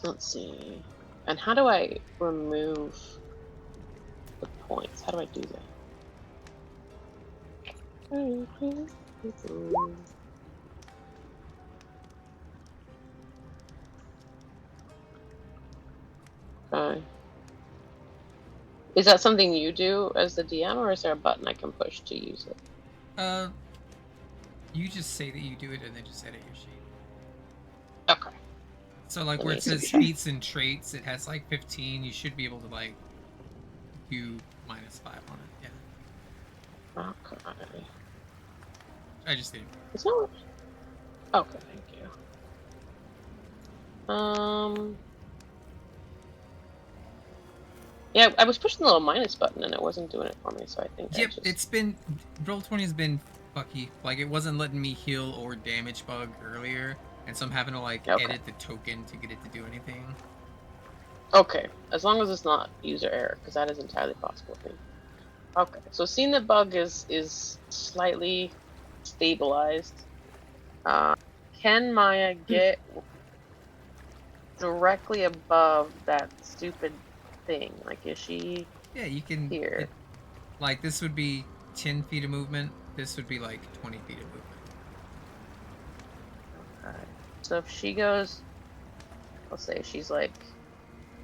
Let's see. And how do I remove the points? How do I do that? Okay. Is that something you do as the DM, or is there a button I can push to use it? You just say that you do it and then just edit your sheet. Okay. So like where it says feats and traits, it has like 15. You should be able to like do -5 on it. Yeah. Okay. I just did. It's not. Okay, thank you. Yeah, I was pushing the little minus button and it wasn't doing it for me, so I think. Yep, it's been Roll20 has been fucky. Like it wasn't letting me heal or damage bug earlier, and so I'm having to like edit the token to get it to do anything. Okay, as long as it's not user error, because that is entirely possible. Okay, so seeing the bug is slightly stabilized. Can Maya get directly above that stupid thing? Like, is she? Yeah, you can. Here. Like this would be 10 feet of movement. This would be like 20 feet of movement. Okay. So if she goes, let's say she's like,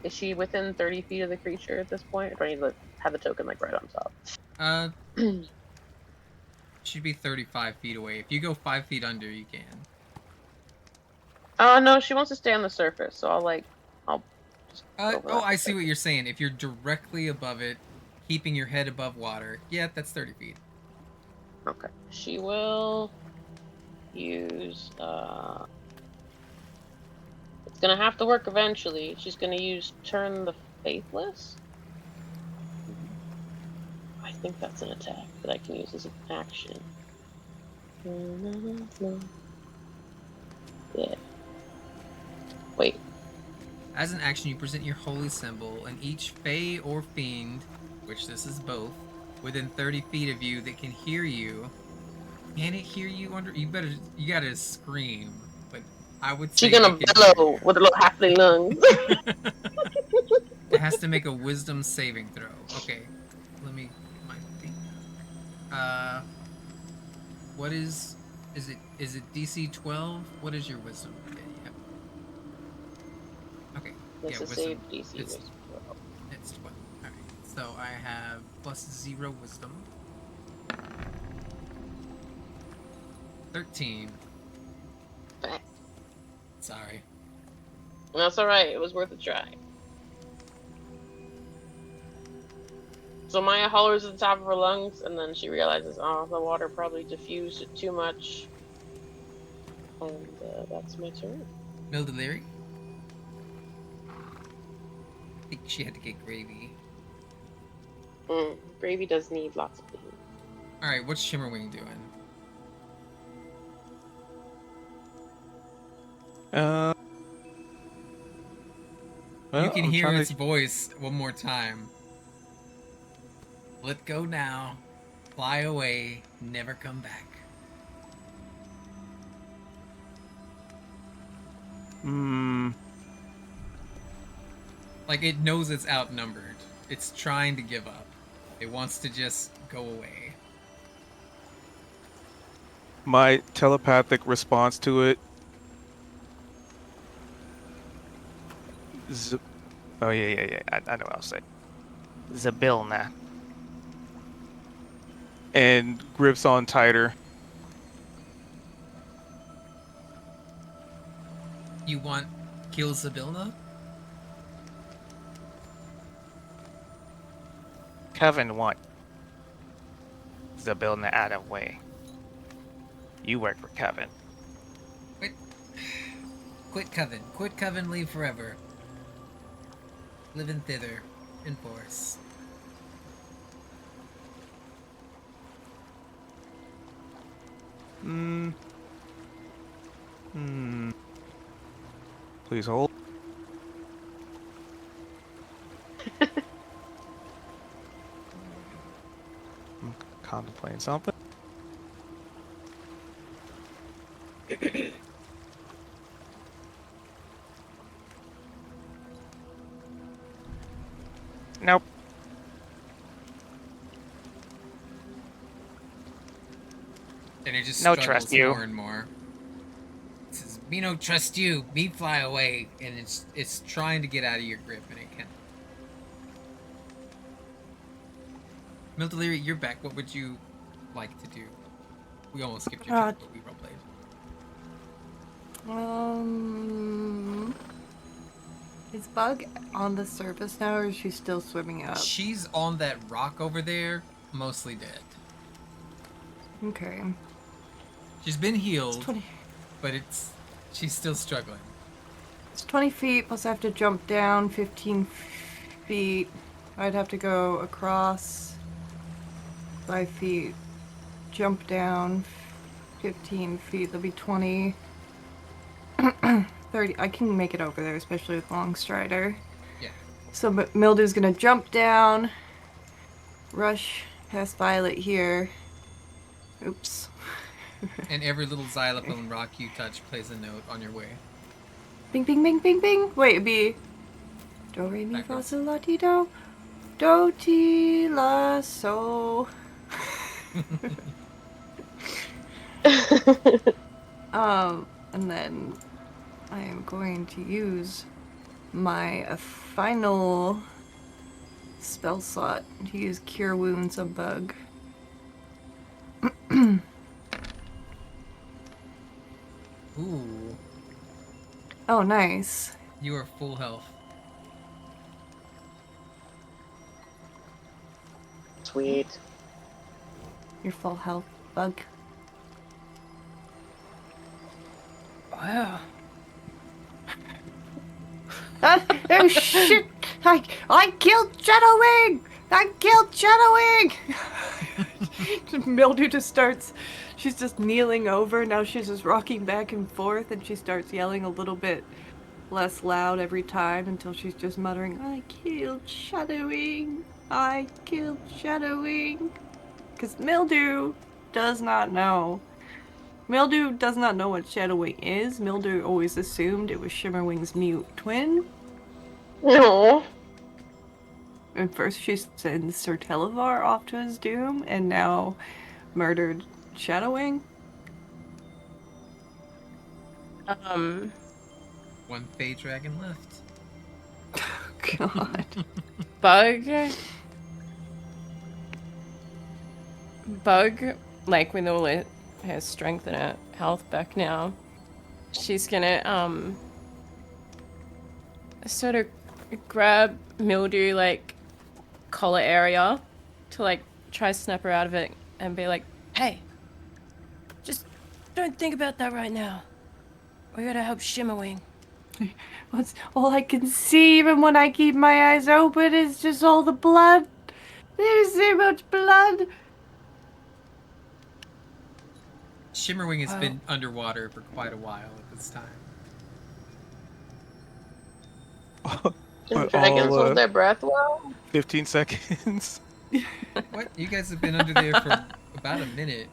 is she within 30 feet of the creature at this point? Or do I need to have the token like right on top? Should be 35 feet away. If you go 5 feet under, you can. No, she wants to stay on the surface, so I'll just I see what you're saying. If you're directly above it, keeping your head above water, yeah, that's 30 feet. Okay. She will use, it's gonna have to work eventually. She's gonna use Turn the Faithless. I think that's an attack that I can use as an action. Yeah. Wait. As an action, you present your holy symbol, and each fae or fiend, which this is both, within 30 feet of you that can hear you. Can it hear you under? You gotta scream. But I would say she's gonna bellow with a little halfling lungs. It has to make a wisdom saving throw. Okay, let me get my thing. What is it? Is it DC 12? What is your wisdom? Okay. This is wisdom. DC. It's 12. Alright. So I have +0 wisdom. 13. Sorry. That's alright. It was worth a try. So Maya hollers at the top of her lungs, and then she realizes, oh, the water probably diffused it too much. And that's my turn. Mildeleary? I think she had to get gravy. Gravy does need lots of beans. Alright, what's Shimmerwing doing? Well, you can hear its voice one more time. Let go now. Fly away. Never come back. Like, it knows it's outnumbered. It's trying to give up. It wants to just go away. My telepathic response to it. Oh, yeah. I know what I'll say. Zabilna. And grips on tighter. You want kill Zabilna? Kevin want Zabilna out of way. You work for Kevin. Quit Coven. Quit Coven, leave forever. Living thither. In force. Please hold. I'm contemplating something. Nope. And it just no struggles trust you. more and more. It says, "Me no trust you. Me fly away." And it's trying to get out of your grip, and it can't. Mildeleary, you're back. What would you like to do? We almost skipped your turn, but we roleplayed. Is Bug on the surface now, or is she still swimming up? She's on that rock over there, mostly dead. Okay. She's been healed, but she's still struggling. It's 20 feet, plus I have to jump down 15 feet. I'd have to go across 5 feet, jump down 15 feet. That'll be 20. 30. I can make it over there, especially with Long Strider. Yeah. So Mildew's gonna jump down, rush past Violet here. Oops. And every little xylophone rock you touch plays a note on your way. Bing, bing, bing, bing, bing. Wait, it'd be do, re, mi, fa, sol, la, ti, do. Do, ti, la, so. And then I am going to use my final spell slot to use Cure Wounds on Bug. Ooh. Oh, nice. You are full health. Sweet. You're full health, Bug. Wow. Oh shit! I killed Shadowwing! I killed Shadowwing! Mildew just starts. She's just kneeling over. Now she's just rocking back and forth, and she starts yelling a little bit less loud every time until she's just muttering, I killed Shadowwing! I killed Shadowwing! Because Mildew does not know. Mildew does not know what Shadowwing is. Mildew always assumed it was Shimmerwing's mute twin. No. And first she sends Sir Televar off to his doom, and now murdered Shadowwing. One Fey Dragon left. God. Bug, like with all her strength and her health back now, she's gonna sort of grab Mildew like collar area to like try snap her out of it and be like, hey, just don't think about that right now. We gotta help Shimmerwing. What's all I can see even when I keep my eyes open is just all the blood. There's so much blood. Shimmerwing has been underwater for quite a while at this time. Do dragons hold their breath well? 15 seconds. What? You guys have been under there for about a minute.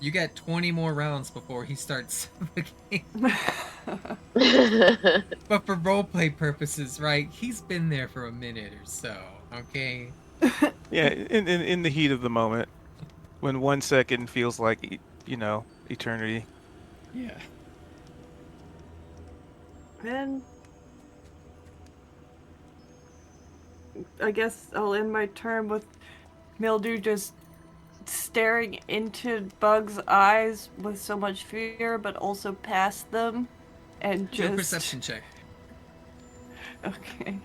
You got 20 more rounds before he starts suffocating. But for roleplay purposes, right? He's been there for a minute or so, okay? Yeah, in the heat of the moment. When 1 second feels like, eternity. Yeah. Then I guess I'll end my turn with Mildew just staring into Bug's eyes with so much fear, but also past them, and just... Do a perception check. Okay.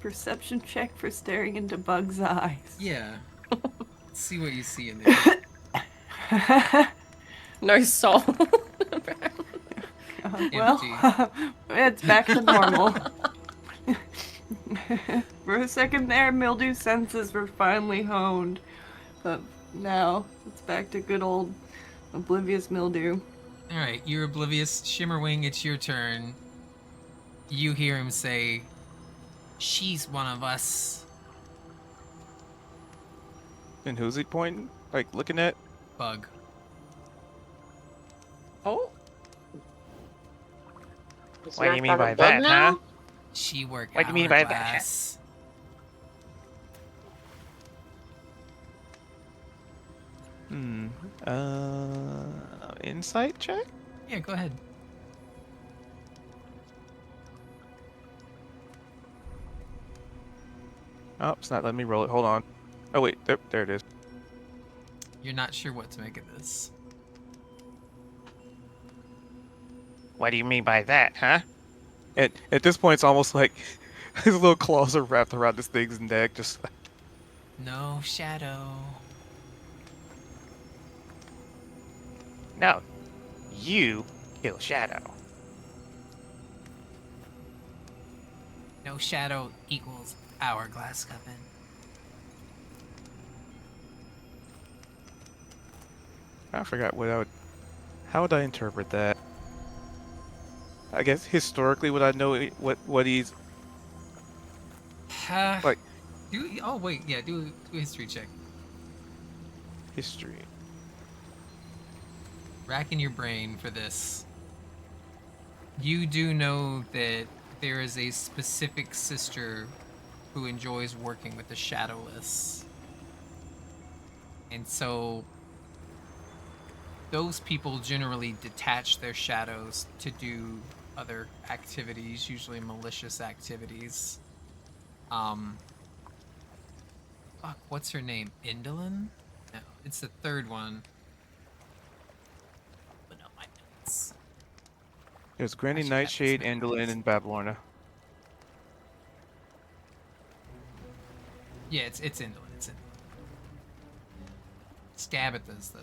Perception check for staring into Bug's eyes. Yeah. Let's see what you see in there. No soul. Well, it's back to normal. For a second there, Mildew senses were finally honed. But now, it's back to good old oblivious Mildew. Alright, you're oblivious. Shimmerwing, it's your turn. You hear him say, she's one of us. And who's he pointing? Like, looking at? Bug. Oh? What do you mean by that, huh? She worked What do you mean by that? hourglass. Insight check? Yeah, go ahead. Oh, it's not letting me roll it. Hold on. Oh wait, there it is. You're not sure what to make of this. What do you mean by that, huh? At this point, it's almost like his little claws are wrapped around this thing's neck, just like... No shadow. No. You kill Shadow. No shadow equals hourglass coven. I forgot what I would... How would I interpret that? I guess historically, would I know what he's... like... Oh wait, yeah, do a history check. History. Racking your brain for this. You do know that there is a specific sister who enjoys working with the Shadowless. And so those people generally detach their shadows to do other activities, usually malicious activities. Fuck, what's her name? Indolin? No, it's the third one. But no, my notes. There's Granny I should have this Nightshade, memorized. Andolin, and Bablorna. Yeah, it's Indolin. It's Indolin. Scabatha's the...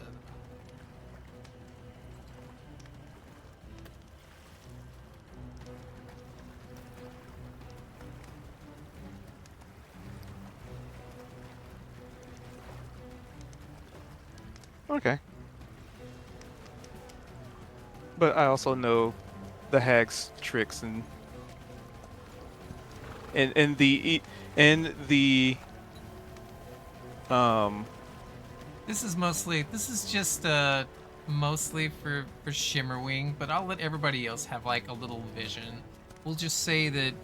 Okay. But I also know the hag's tricks and the This is just mostly for Shimmerwing, but I'll let everybody else have like a little vision. We'll just say that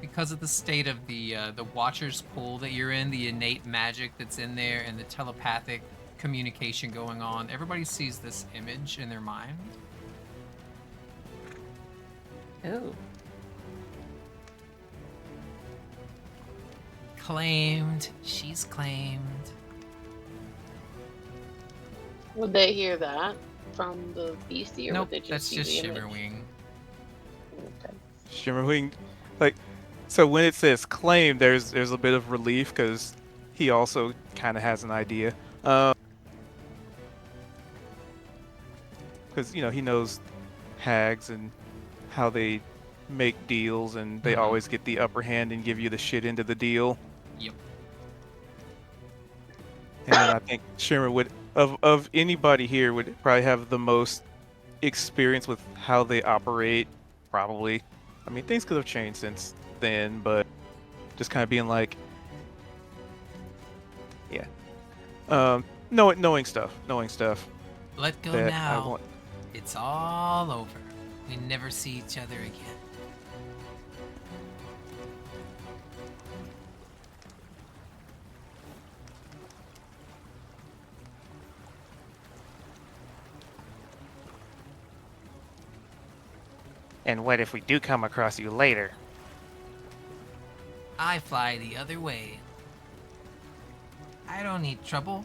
because of the state of the Watcher's pool that you're in, the innate magic that's in there, and the telepathic communication going on, everybody sees this image in their mind. Oh. Claimed. She's claimed. Would they hear that from the beastie, or Nope, would they just that's see just the image? Shimmerwing. Okay. Shimmerwing, like, so when it says claim, there's a bit of relief because he also kind of has an idea. Because he knows hags and how they make deals, and they always get the upper hand and give you the shit into the deal. Yep. And then I think Shimmer would, of anybody here, would probably have the most experience with how they operate. Probably. I mean, things could have changed since then, but just kind of being like, yeah, knowing stuff. Let go that I now. want. It's all over. We never see each other again. And what if we do come across you later? I fly the other way. I don't need trouble.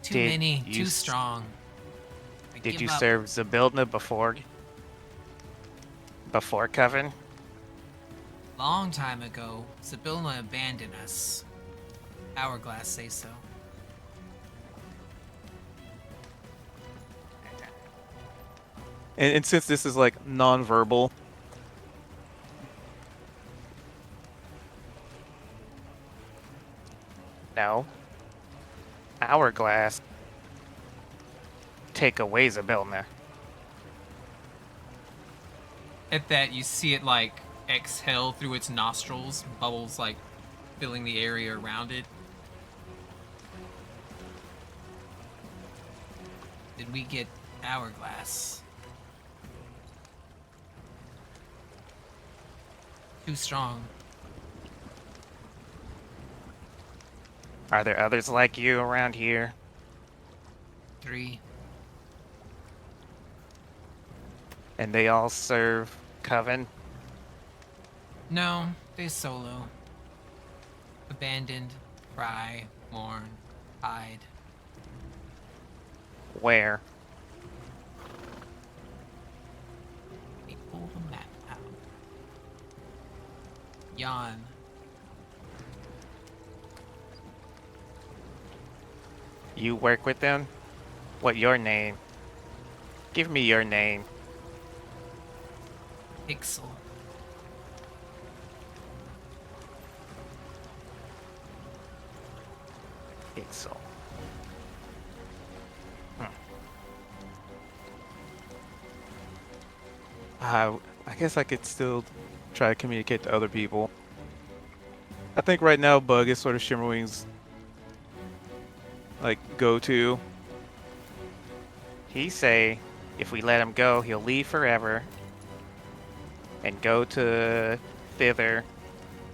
Too Did many, you too s- strong. I Did give you up. serve Zabildna before Coven? Long time ago, Sibilna abandoned us. Hourglass say so. And since this is like non-verbal, No. Hourglass. Take away Zabildna. At that, you see it like exhale through its nostrils, bubbles like filling the area around it. Did we get Hourglass? Too strong. Are there others like you around here? 3. And they all serve Coven? No, they solo. Abandoned, cry, mourn, hide. Where? They pull the map out. Yawn. You work with them? What your name? Give me your name. Pixel. Pixel. I guess I could still try to communicate to other people. I think right now Bug is sort of Shimmerwing's like go-to. He say if we let him go, he'll leave forever and go to thither.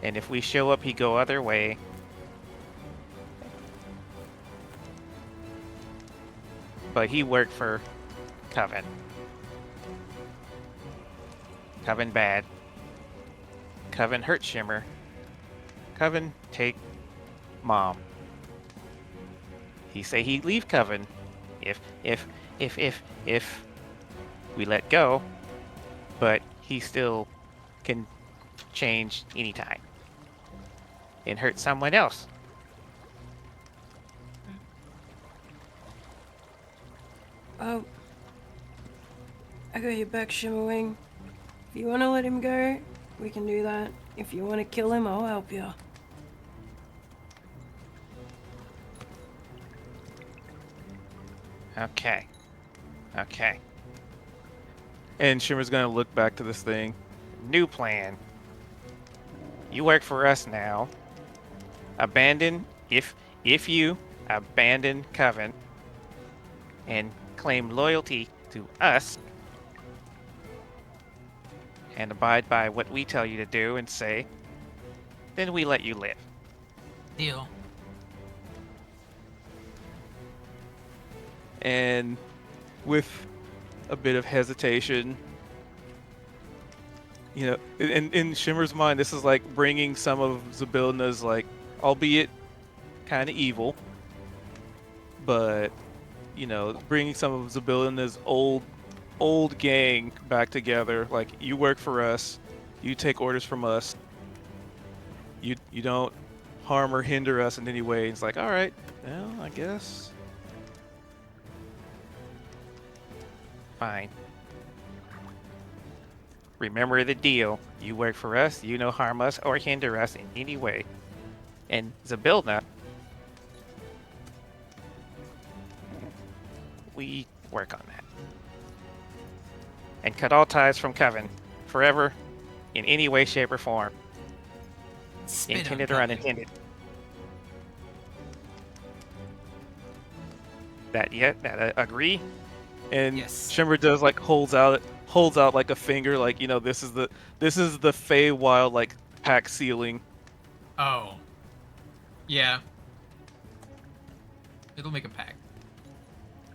And if we show up, he go other way. But he worked for Coven. Coven bad. Coven hurt Shimmer. Coven take Mom. He say he'd leave Coven if we let go, but he still can change anytime and hurt someone else. Oh, I got your back, Shimmerwing. If you want to let him go, we can do that. If you want to kill him, I'll help you. Okay. Okay. And Shimmer's gonna look back to this thing. New plan. You work for us now. Abandon if you abandon Coven and claim loyalty to us and abide by what we tell you to do and say, then we let you live. Deal. And with a bit of hesitation, you know, in Shimmer's mind, this is like bringing some of Zybilna's, like, albeit kind of evil, but, you know, bringing some of Zybilna's old gang back together. Like, you work for us, you take orders from us, you don't harm or hinder us in any way. It's like, all right, well, I guess. Fine. Remember the deal. You work for us, you no harm us or hinder us in any way. And Zybilna, we work on that. And cut all ties from Coven, forever, in any way, shape, or form. Spit Intended on or Coven. unintended. That agree? And Yes. Shimmer does like holds out like a finger, like, you know, this is the Feywild like pack sealing. Oh. Yeah. It'll make a pact.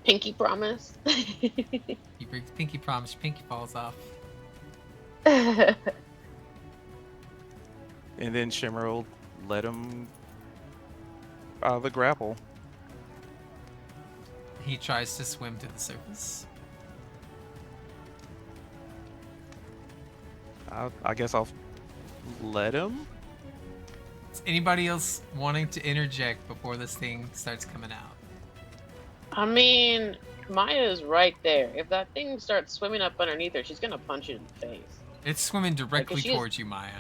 Pinky promise. He breaks pinky promise, pinky falls off. And then Shimmer will let him out of the grapple. He tries to swim to the surface. I guess I'll let him. Is anybody else wanting to interject before this thing starts coming out? I mean, Maya's right there. If that thing starts swimming up underneath her, she's gonna punch it in the face. It's swimming directly she is- towards you, Maya.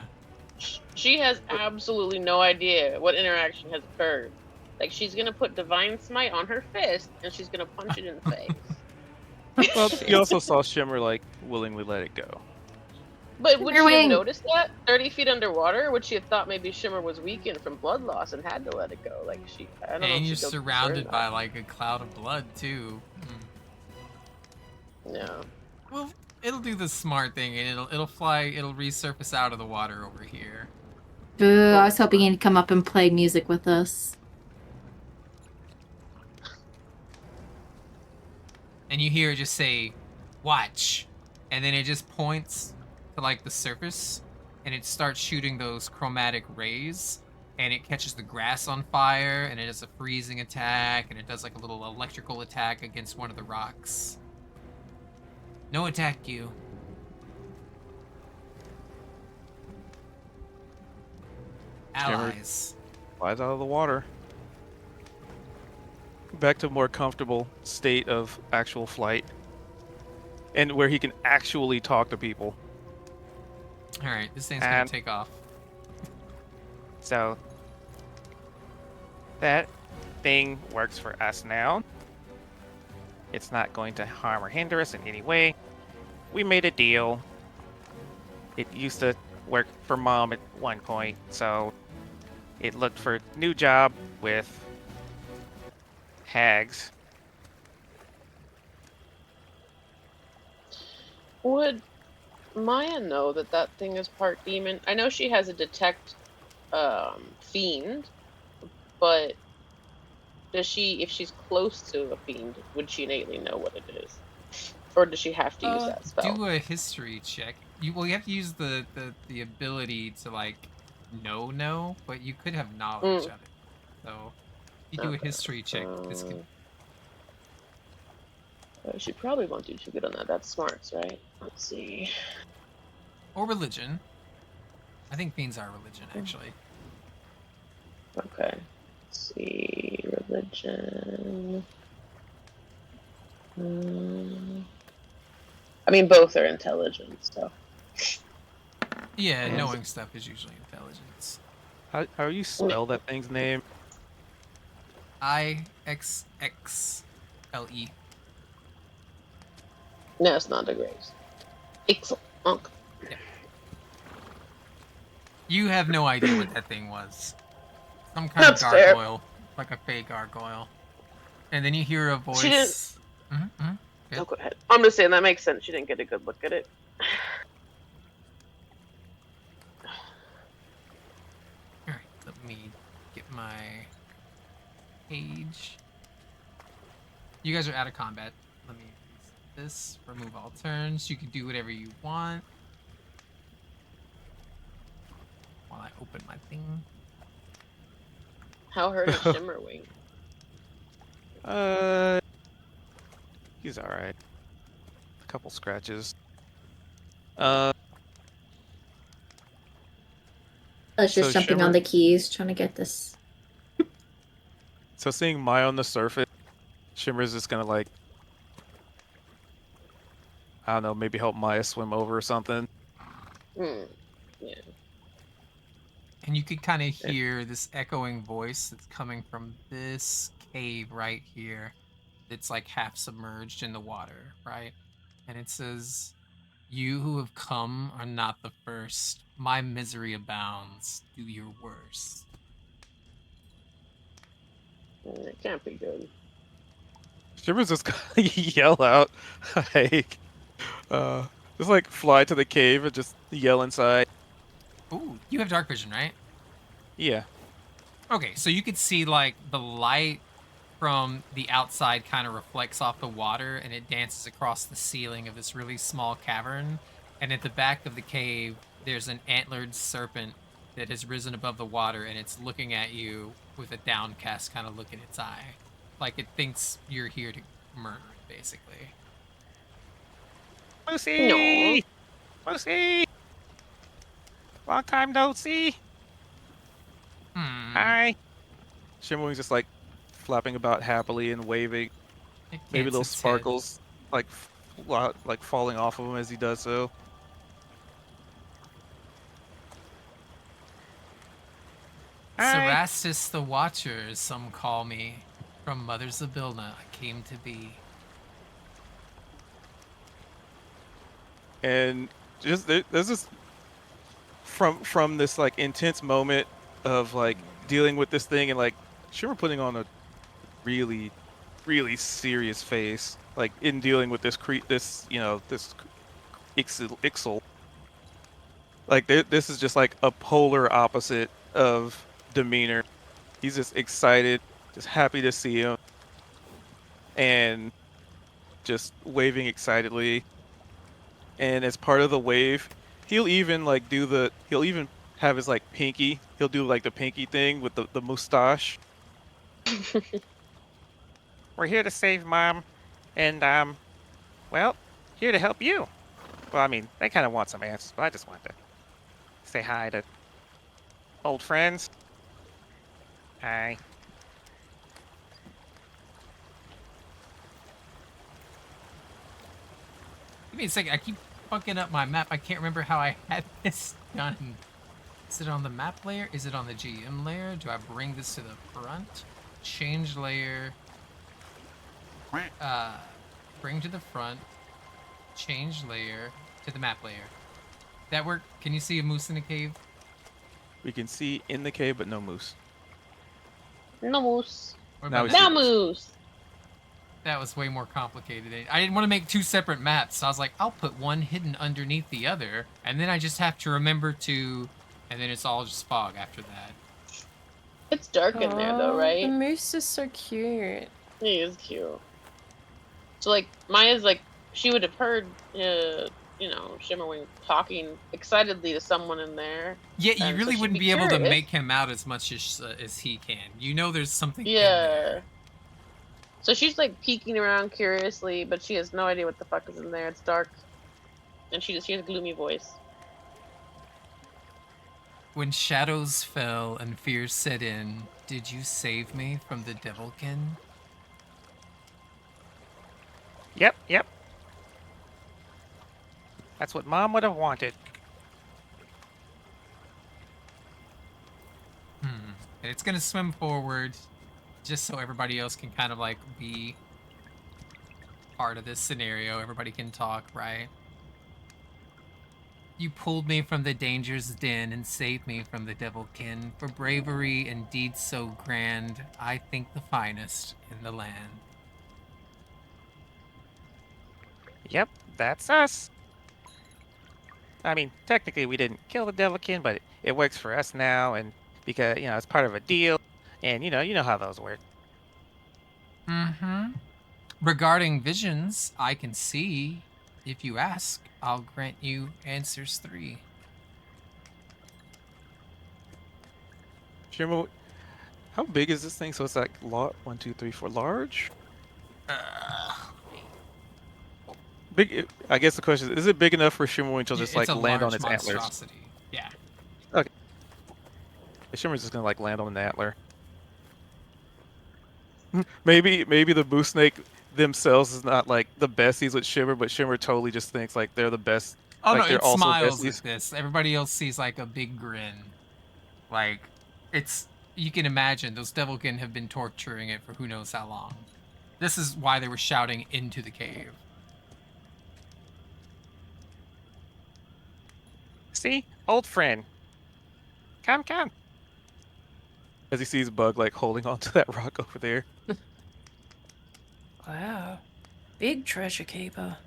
She has absolutely no idea what interaction has occurred. Like, she's gonna put Divine Smite on her fist, and she's gonna punch it in the face. Well, you also saw Shimmer like willingly let it go. But would she have Wing. noticed that 30 feet underwater? Would she have thought maybe Shimmer was weakened from blood loss and had to let it go? Like, I don't know. if And she you're feels surrounded concerned by about like a cloud of blood too. it. Yeah. Well, it'll do the smart thing and it'll resurface out of the water over here. Boo, I was hoping he'd come up and play music with us. And you hear it just say, "Watch," and then it just points to like the surface, and it starts shooting those chromatic rays, and it catches the grass on fire, and it does a freezing attack, and it does like a little electrical attack against one of the rocks. No attack, you. Allies. Flies out of the water. Back to a more comfortable state of actual flight. And where he can actually talk to people. Alright, this thing's gonna take off. So that thing works for us now. It's not going to harm or hinder us in any way. We made a deal. It used to work for Mom at one point, so it looked for a new job with hags. Would Maya know that that thing is part demon? I know she has a detect fiend, but does she, if she's close to a fiend, would she innately know what it is? Or does she have to use that spell? Do a history check. You have to use the ability to like know, but you could have knowledge of it. So if you do a history check, this could. She probably won't do too good on that. That's smarts, right? Let's see. Or religion. I think fiends are religion, actually. Okay. Let's see. Religion. I mean, both are intelligence, so. Yeah, knowing stuff is usually intelligence. How you spell that thing's name? IXXLE. No, it's not a grace. Excellent. Yeah. You have no idea what that thing was. Some kind of gargoyle. Like a fey gargoyle. And then you hear a voice. She didn't... Okay. Oh, go ahead. I'm just saying that makes sense. She didn't get a good look at it. Alright, let me get my page. You guys are out of combat. Let me reset this. Remove all turns. You can do whatever you want. While I open my thing. How hurt is Shimmerwing? He's alright. A couple scratches. I was just So jumping on the keys, trying to get this. So seeing Maya on the surface, Shimmer's just gonna like, I don't know, maybe help Maya swim over or something. Yeah. And you could kind of hear this echoing voice that's coming from this cave right here. It's like half submerged in the water, right? And it says, "You who have come are not the first. My misery abounds. Do your worst." It can't be good. Shimmer's just gonna yell out, like, just like fly to the cave and just yell inside. Ooh, you have dark vision, right? Yeah. Okay, so you could see like the light from the outside kind of reflects off the water and it dances across the ceiling of this really small cavern. And at the back of the cave, there's an antlered serpent that has risen above the water and it's looking at you with a downcast kind of look in its eye. Like it thinks you're here to murder it, basically. Lucy! No. Lucy! Long time no see. Hi. Shimmerwing's just like flapping about happily and waving. Maybe little sparkles like falling off of him as he does so. Cerastus the Watcher, as some call me. From Mother Zabilna, I came to be. And just there's this from this like intense moment of like dealing with this thing and like Shimmer putting on a really serious face like in dealing with this this Ixal. Like this is just like a polar opposite of demeanor. He's just excited, just happy to see him, and just waving excitedly. And as part of the wave, He'll even like he'll even have his like pinky. He'll do like the pinky thing with the mustache. We're here to save Mom, and well, here to help you. Well, I mean, they kind of want some answers, but I just wanted to say hi to old friends. Hi. Give me a second. I keep fucking up my map. I can't remember how I had this done. Is it on the map layer? Is it on the GM layer? Do I bring this to the front? Change layer. Bring to the front. Change layer to the map layer. That work? Can you see a moose in the cave? We can see in the cave, but no moose. No moose. Now we No moose. That was way more complicated. I didn't want to make two separate maps, so I was like, I'll put one hidden underneath the other, and then I just have to remember to, and then it's all just fog after that. It's dark in there though, right? The moose is so cute. He is cute. So like Maya's like she would have heard you know, Shimmerwing talking excitedly to someone in there. Yeah, you really so wouldn't be able to make him out as much as he can. You know there's something in there. So she's like peeking around curiously, but she has no idea what the fuck is in there. It's dark. And she just hears a gloomy voice. When shadows fell and fear set in, did you save me from the devilkin? Yep. That's what Mom would have wanted. And it's gonna swim forward, just so everybody else can kind of like be part of this scenario. Everybody can talk, right? You pulled me from the danger's den and saved me from the devilkin. For bravery and deeds so grand, I think the finest in the land. Yep, that's us. I mean, technically we didn't kill the devilkin, but it works for us now, and because, you know, it's part of a deal, and you know how those work. Regarding visions, I can see. If you ask, I'll grant you answers 3. Shimmer, how big is this thing? So it's like 1, 2, 3, 4, large. Big. I guess the question is it big enough for Shimmerwing to just like land on its antlers? Yeah. Okay. Shimmer's just gonna like land on an antler. Maybe the boo snake themselves is not like the besties with Shimmer, but Shimmer totally just thinks like they're the best. Oh like, no, they're it also smiles besties. at this. Everybody else sees like a big grin. Like, you can imagine those devilkin have been torturing it for who knows how long. This is why they were shouting into the cave. See? Old friend. Come. As he sees Bug like holding onto that rock over there. Wow. Big treasure keeper.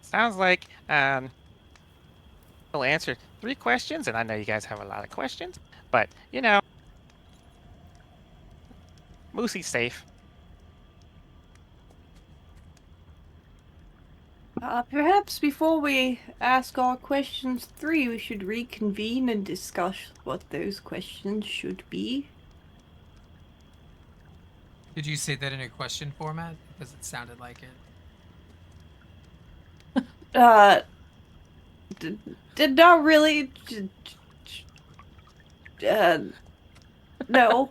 Sounds like we'll answer 3 questions, and I know you guys have a lot of questions, but you know, Moosey's safe. Perhaps before we ask our questions 3, we should reconvene and discuss what those questions should be. Did you say that in a question format? Because it sounded like it. Did not really. No.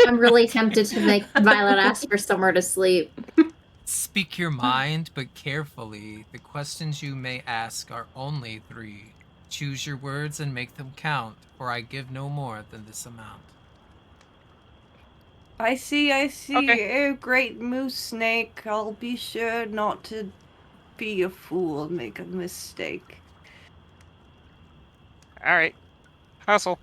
I'm really tempted to make Violet ask for somewhere to sleep. Speak your mind, but carefully. The questions you may ask are only 3. Choose your words and make them count, for I give no more than this amount. I see. Okay. Oh, great moose snake. I'll be sure not to be a fool and make a mistake. All right. Huddle.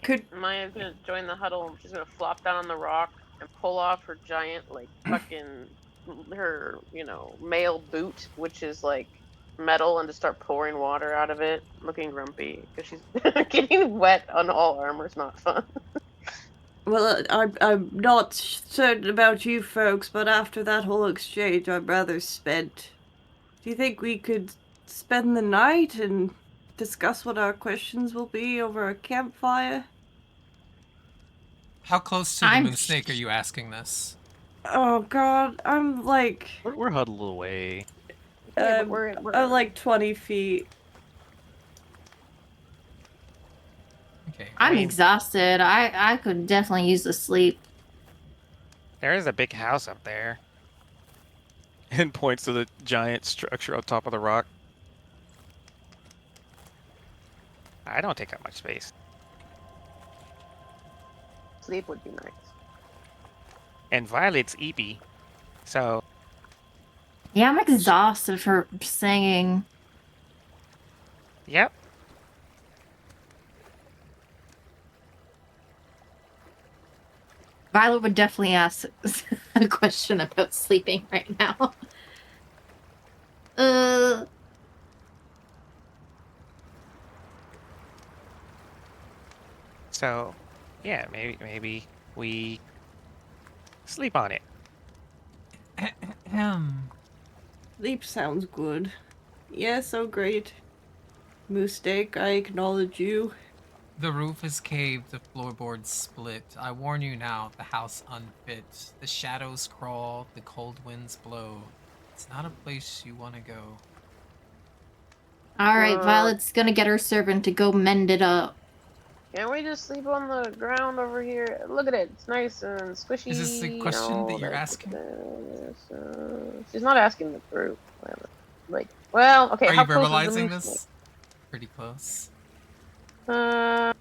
Could Maya's gonna join the huddle. She's gonna flop down on the rock and pull off her giant, like, fucking, her, you know, male boot, which is, like, metal, and just start pouring water out of it, looking grumpy, because she's getting wet on all armor's not fun. Well, I'm not certain about you folks, but after that whole exchange, I'm rather spent. Do you think we could spend the night and discuss what our questions will be over a campfire? How close to the moose snake are you asking this? Oh god, I'm like... We're huddled away. Yeah, but we're I'm like 20 feet. Okay. I'm exhausted. I could definitely use the sleep. There is a big house up there. And points to the giant structure on top of the rock. I don't take up much space. Sleep would be nice. And Violet's EP, so... Yeah, I'm exhausted for singing. Yep. Violet would definitely ask a question about sleeping right now. So, yeah, maybe we sleep on it. Sleep sounds good. Yes, oh great. Moose steak, I acknowledge you. The roof is caved, the floorboards split. I warn you now, the house unfit. The shadows crawl, the cold winds blow. It's not a place you want to go. Alright, Violet's gonna get her servant to go mend it up. Can't we just sleep on the ground over here? Look at it. It's nice and squishy. Is this a question that you're asking? She's not asking the group. Like, well, okay. Are how you close is the verbalizing moose this? Pretty close. No.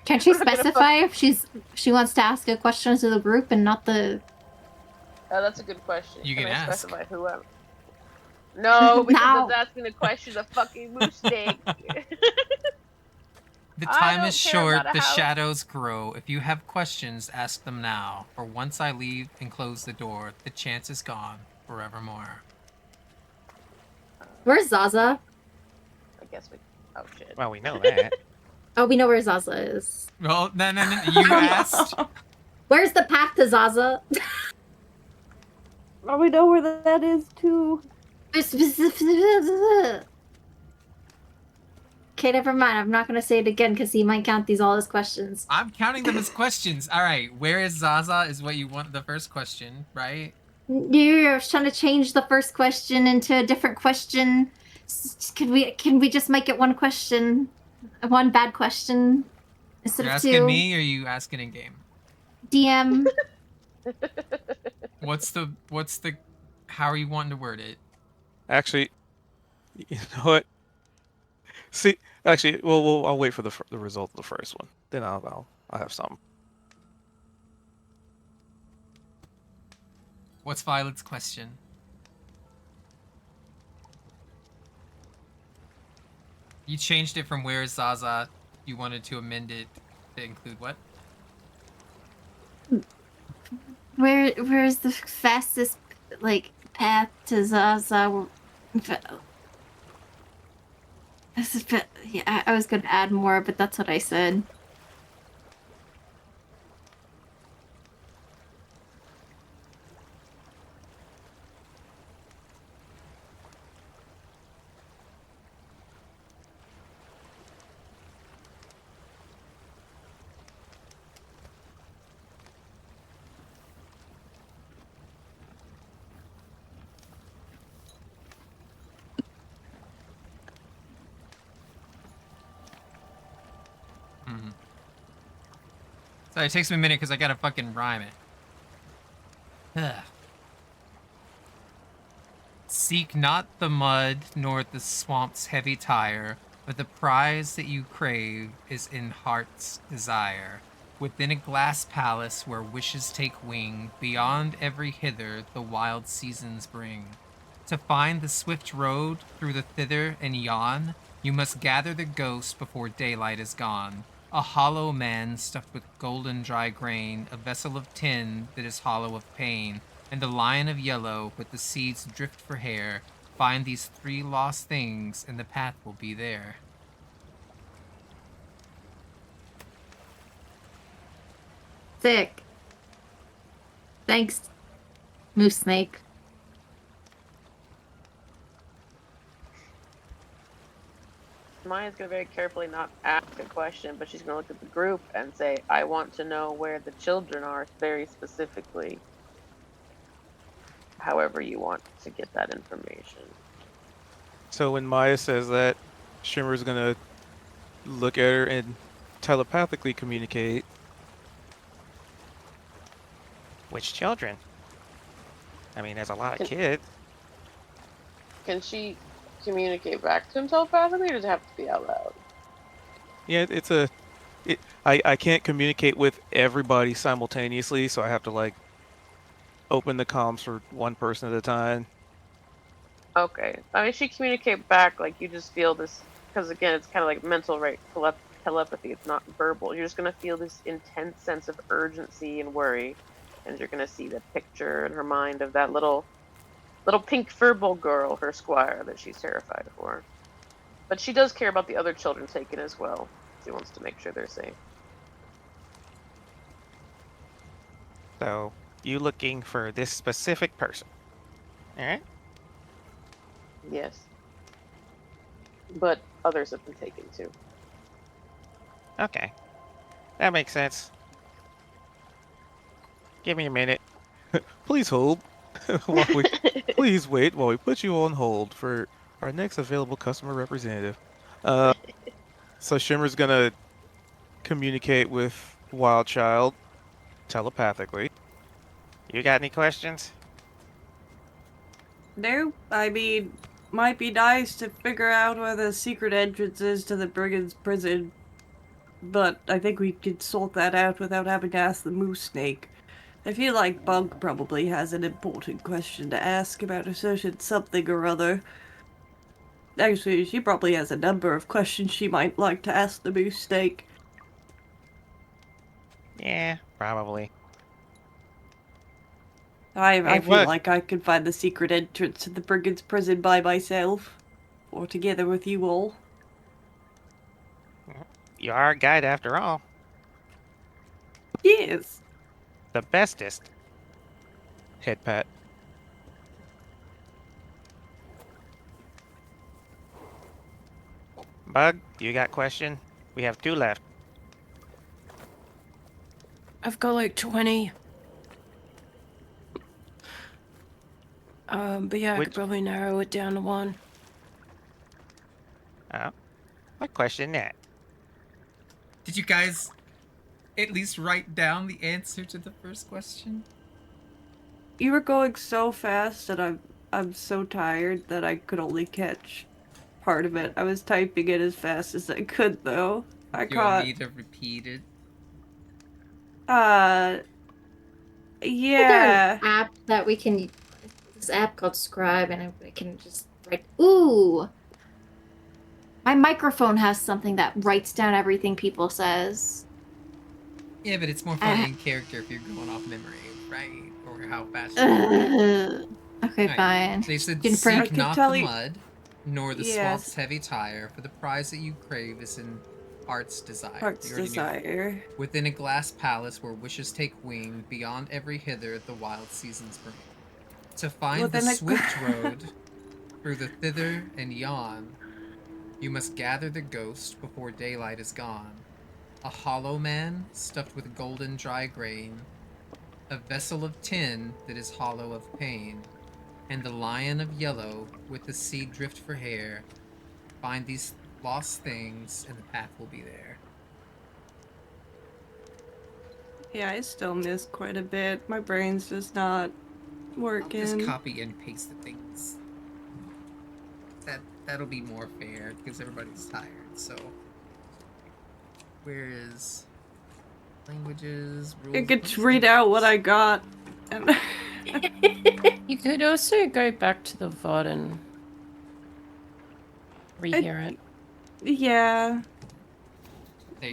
Can she specify if she wants to ask a question to the group and not the... Oh, that's a good question. You can I ask. specify who I'm... No, because No. it's asking the question of fucking moose steak. The I time don't is care short, about a the house. shadows grow. If you have questions, ask them now. For once I leave and close the door, the chance is gone forevermore. Where's Zaza? I guess we... Oh, shit. Well, we know that. Oh, we know where Zaza is. Well, no, you asked. Where's the path to Zaza? Oh, we know where that is, too. Okay, never mind. I'm not gonna say it again because he might count these all as questions. I'm counting them as questions. All right, where is Zaza is what you want the first question, right? You're trying to change the first question into a different question. Can we just make it one question? One bad question instead You're of asking two? me, or are you asking in game? DM. What's the how are you wanting to word it? Actually, you know what? See, actually, I'll wait for the result of the first one. Then I'll have some. What's Violet's question? You changed it from where is Zaza. You wanted to amend it to include what? Where's the fastest path to Zaza? Yeah, I was gonna add more, but that's what I said. So it takes me a minute because I gotta fucking rhyme it. Ugh. Seek not the mud nor the swamp's heavy tire, but the prize that you crave is in heart's desire. Within a glass palace where wishes take wing, beyond every hither the wild seasons bring. To find the swift road through the thither and yon, you must gather the ghost before daylight is gone. A hollow man stuffed with golden dry grain, a vessel of tin that is hollow of pain, and a lion of yellow with the seeds drift for hair. Find these three lost things, and the path will be there. Sick. Thanks, Moose Snake. Maya's gonna very carefully not ask a question, but she's gonna look at the group and say, I want to know where the children are very specifically. However you want to get that information. So when Maya says that, Shimmer's gonna look at her and telepathically communicate. Which children? I mean, there's a lot of kids. Can she communicate back to him telepathically, or does it have to be out loud? Yeah, I can't communicate with everybody simultaneously, so I have to like open the comms for one person at a time. Okay. I mean, she communicate back like you just feel this, because again, it's kind of like mental, right? Telepathy. It's not verbal. You're just gonna feel this intense sense of urgency and worry, and you're gonna see the picture in her mind of that little pink furball girl, her squire, that she's terrified for. But she does care about the other children taken as well. She wants to make sure they're safe. So, you looking for this specific person? Alright? Yes. But others have been taken too. Okay. That makes sense. Give me a minute. Please hold. Please wait while we put you on hold for our next available customer representative. So Shimmer's gonna communicate with Wild Child telepathically. You got any questions? No, I mean, might be nice to figure out where the secret entrance is to the brigand's prison, but I think we could sort that out without having to ask the moose snake. I feel like Bug probably has an important question to ask about a certain something or other. Actually, she probably has a number of questions she might like to ask the moose snake. Yeah, probably. I feel like I could find the secret entrance to the brigand's prison by myself, or together with you all. You are a guide after all. Yes. The bestest. Head pat. Bug, you got question? We have 2 left. I've got like 20. But yeah, I could probably narrow it down to 1. Oh, what question that? Did you guys at least write down the answer to the first question? You were going so fast that I'm so tired that I could only catch part of it. I was typing it as fast as I could, though. You want me to repeat it? Yeah. There's an app that we can. This app called Scribe, and I can just write. Ooh. My microphone has something that writes down everything people says. Yeah, but it's more fun in character if you're going off memory, right? Or how fast you Okay, right. fine. They said, seek not the mud, nor the swamp's heavy tire, for the prize that you crave is in heart's desire. Heart's desire. Within a glass palace where wishes take wing, beyond every hither the wild seasons bring. To find the swift road through the thither and yon, you must gather the ghost before daylight is gone. A hollow man stuffed with golden dry grain, a vessel of tin that is hollow of pain, and the lion of yellow with the sea drift for hair. Find these lost things and the path will be there. Yeah, I still miss quite a bit. My brain's just not working. I'll just copy and paste the things. That'll be more fair because everybody's tired. So where is languages? Rules? I could read out what I got. You could also go back to the VOD and rehear it. Yeah.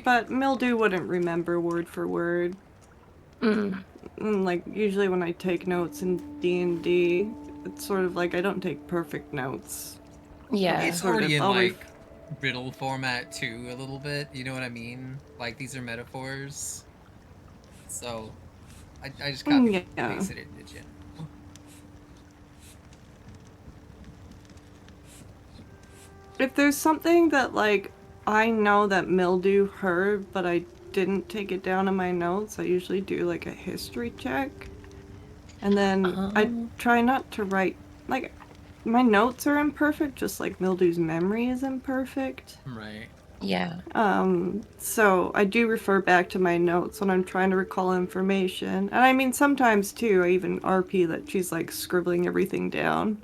But Mildew wouldn't remember word for word. Like, usually when I take notes in D&D, it's sort of like I don't take perfect notes. Yeah. It's already in, like, riddle format, too, a little bit. You know what I mean? Like, these are metaphors. So I just copy Yeah. pasted it in the general. If there's something that, like, I know that Mildew heard, but I didn't take it down in my notes, I usually do, like, a history check. And then I try not to write, like, my notes are imperfect, just like Mildew's memory is imperfect. Right. Yeah. So I do refer back to my notes when I'm trying to recall information. And I mean, sometimes, too, I even RP that she's, like, scribbling everything down.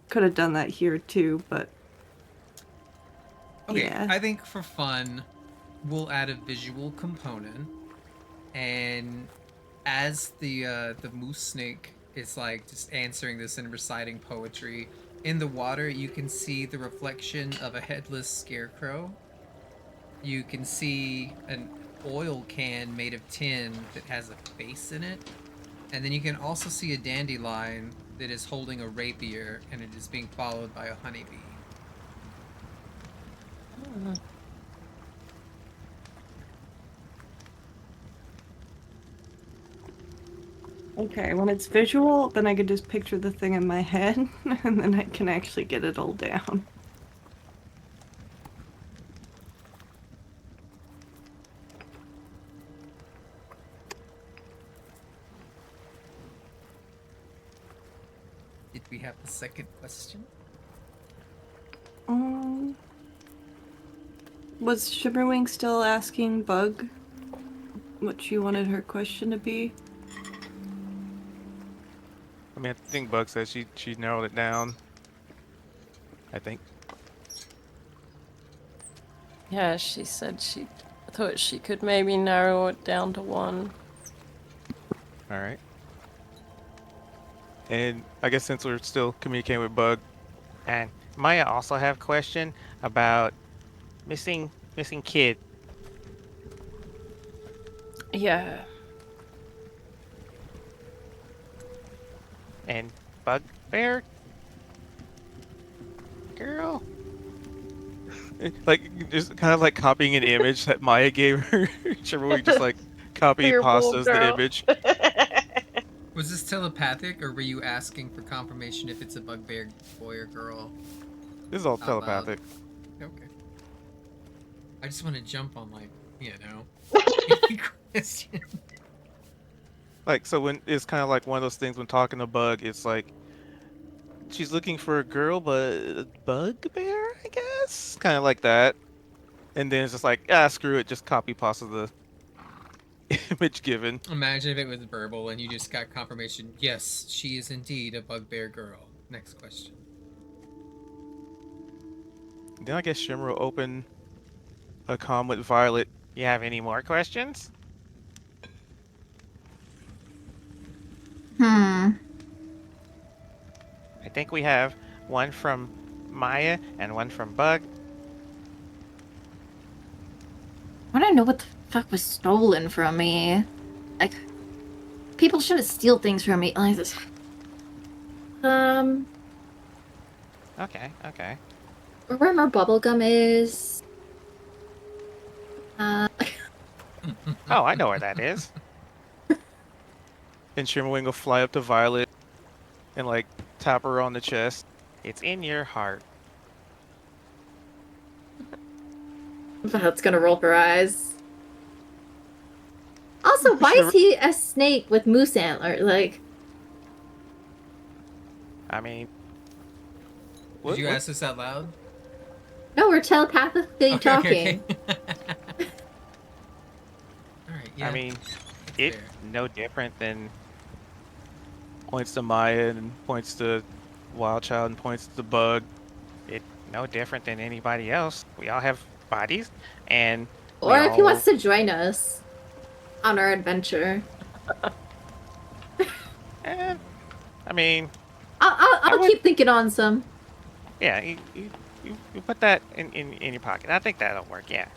Could have done that here, too, but... Okay, yeah. I think for fun, we'll add a visual component, and as the moose snake is like just answering this and reciting poetry, in the water you can see the reflection of a headless scarecrow. You can see an oil can made of tin that has a face in it, and then you can also see a dandelion that is holding a rapier, and it is being followed by a honeybee. Okay, when it's visual, then I can just picture the thing in my head, and then I can actually get it all down. Did we have the second question? Was Shimmerwing still asking Bug what she wanted her question to be? I mean, I think Bug said she narrowed it down. I think. Yeah, she said she thought she could maybe narrow it down to one. All right. And I guess since we're still communicating with Bug, And Maya also have a question about missing kid. Yeah. And bugbear girl. like just kind of like copying an image that Maya gave her. We just like copy Your pastas the girl. image. Was this telepathic, or were you asking for confirmation if it's a bugbear boy or girl? This is all Out telepathic. loud? Okay. I just want to jump on, like, you know, any question. Like, so when it's kind of like one of those things when talking to Bug, it's like she's looking for a girl, but a bugbear, I guess, kind of like that. And then it's just like, screw it, just copy pasta the image given. Imagine if it was verbal and you just got confirmation. Yes, she is indeed a bugbear girl. Next question. Then I guess Shimmer will open a comm with Violet. You have any more questions? Hmm. I think we have one from Maya and one from Bug. I don't know what the fuck was stolen from me. Like, people shouldn't steal things from me like this. Okay. Where my bubblegum is. Oh, I know where that is. And Shimmerwing will fly up to Violet and like tap her on the chest. It's in your heart. That's gonna roll her eyes. Also, why is he a snake with moose antler? Like, I mean, Did you ask this out loud? no, we're telepathically talking. Alright, yeah. I mean, that's it's fair. no different than Points to Maya and points to Wildchild and points to Bug. no different than anybody else. We all have bodies, and Or if he wants to join us on our adventure. I mean, I'll keep thinking on some. yeah, you put that in your pocket. I think that'll work. Yeah.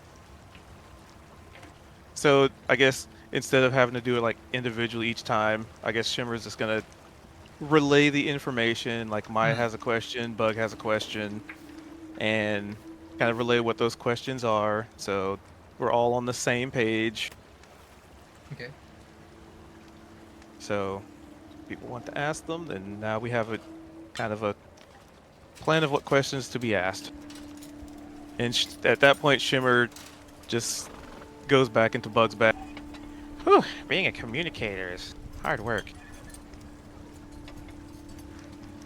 So I guess instead of having to do it like individually each time, I guess Shimmer's just gonna relay the information. Like Maya has a question, Bug has a question, and kind of relay what those questions are. So we're all on the same page. Okay. So, if people want to ask them, then now we have a kind of a plan of what questions to be asked. And at that point, Shimmer just goes back into Bug's bag. Whew, being a communicator is hard work.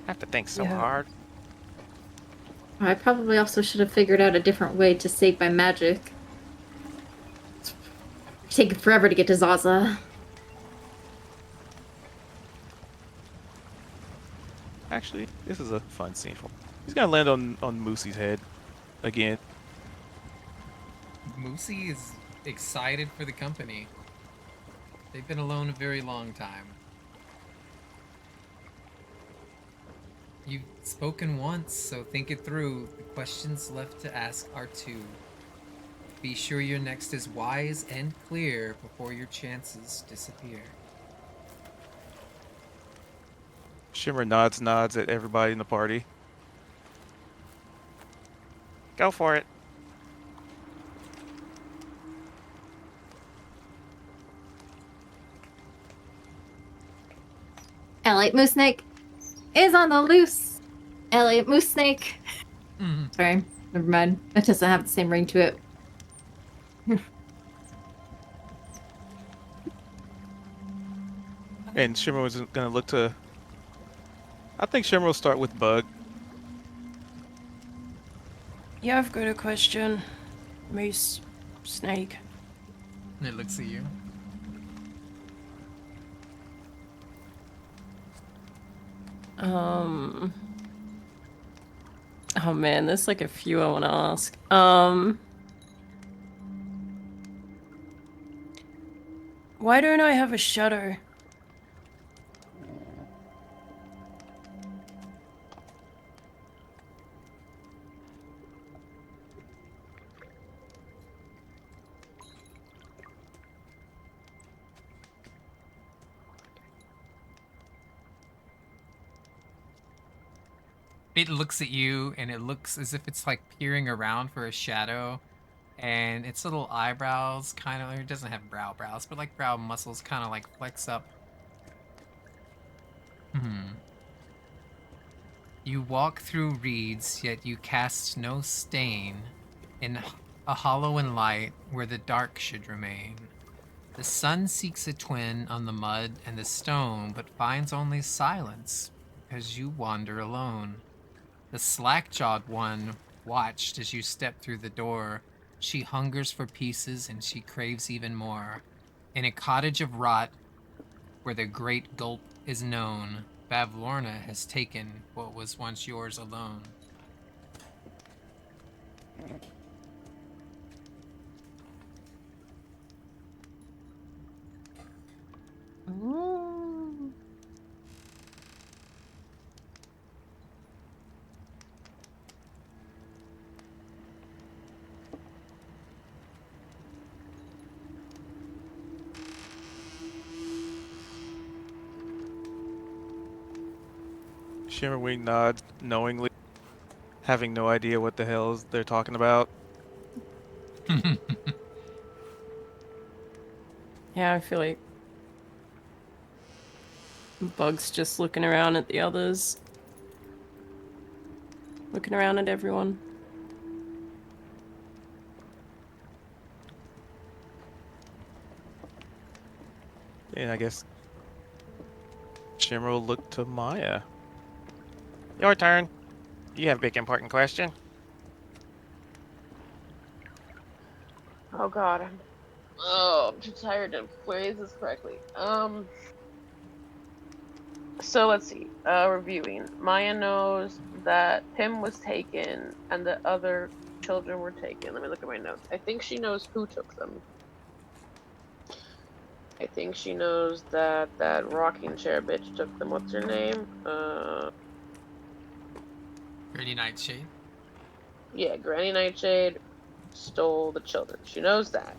I have to think so hard. I probably also should have figured out a different way to save my magic. It's taken forever to get to Zaza. Actually, this is a fun scene for him. He's gonna land on Moosey's head again. Moosey is excited for the company. They've been alone a very long time. You've spoken once, so think it through. The questions left to ask are 2. Be sure your next is wise and clear before your chances disappear. Shimmer nods at everybody in the party. Go for it. Elliot Moose Snake is on the loose. Elliot Moose Snake. Sorry, never mind. That doesn't have the same ring to it. And Shimmer was gonna look to. I think Shimmer will start with Bug. Yeah, I've got a question. Moose Snake. And it looks at you. Oh man, there's like a few I want to ask. Why don't I have a shadow? It looks at you, and it looks as if it's like peering around for a shadow, and its little eyebrows kind of, it doesn't have brows, but like brow muscles kind of like flex up. You walk through reeds, yet you cast no stain in a hollow and light where the dark should remain. The sun seeks a twin on the mud and the stone, but finds only silence because you wander alone. The slack-jawed one watched as you stepped through the door. She hungers for pieces and she craves even more. In a cottage of rot, where the great gulp is known, Bavlorna has taken what was once yours alone. Ooh. Shimmerwing nods knowingly, having no idea what the hell they're talking about. Yeah, I feel like Bug's just looking around at the others. Looking around at everyone. And I guess Shimmer will look to Maya. Your turn. You have a big important question. Oh god, I'm too tired to phrase this correctly. So let's see. Reviewing. Maya knows that Pim was taken and the other children were taken. Let me look at my notes. I think she knows who took them. I think she knows that that rocking chair bitch took them. What's her name? Granny Nightshade. Yeah, Granny Nightshade stole the children. She knows that.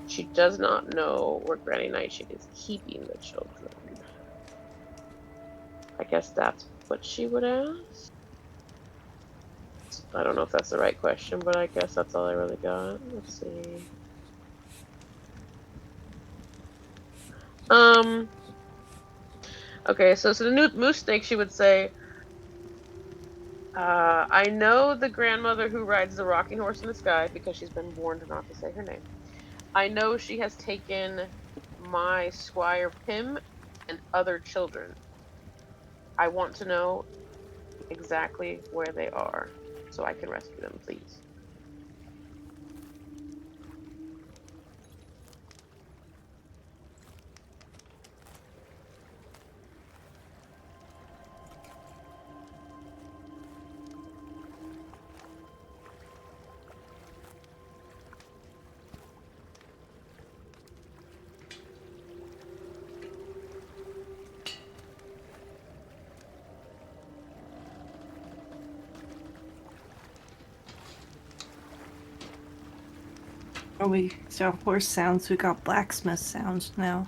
She does not know where Granny Nightshade is keeping the children. I guess that's what she would ask. I don't know if that's the right question, but I guess that's all I really got. Let's see. Okay, so the new moose snake, she would say, I know the grandmother who rides the rocking horse in the sky because she's been warned not to say her name. I know she has taken my Squire Pym and other children. I want to know exactly where they are so I can rescue them, please. Oh, we got horse sounds, we got blacksmith sounds now.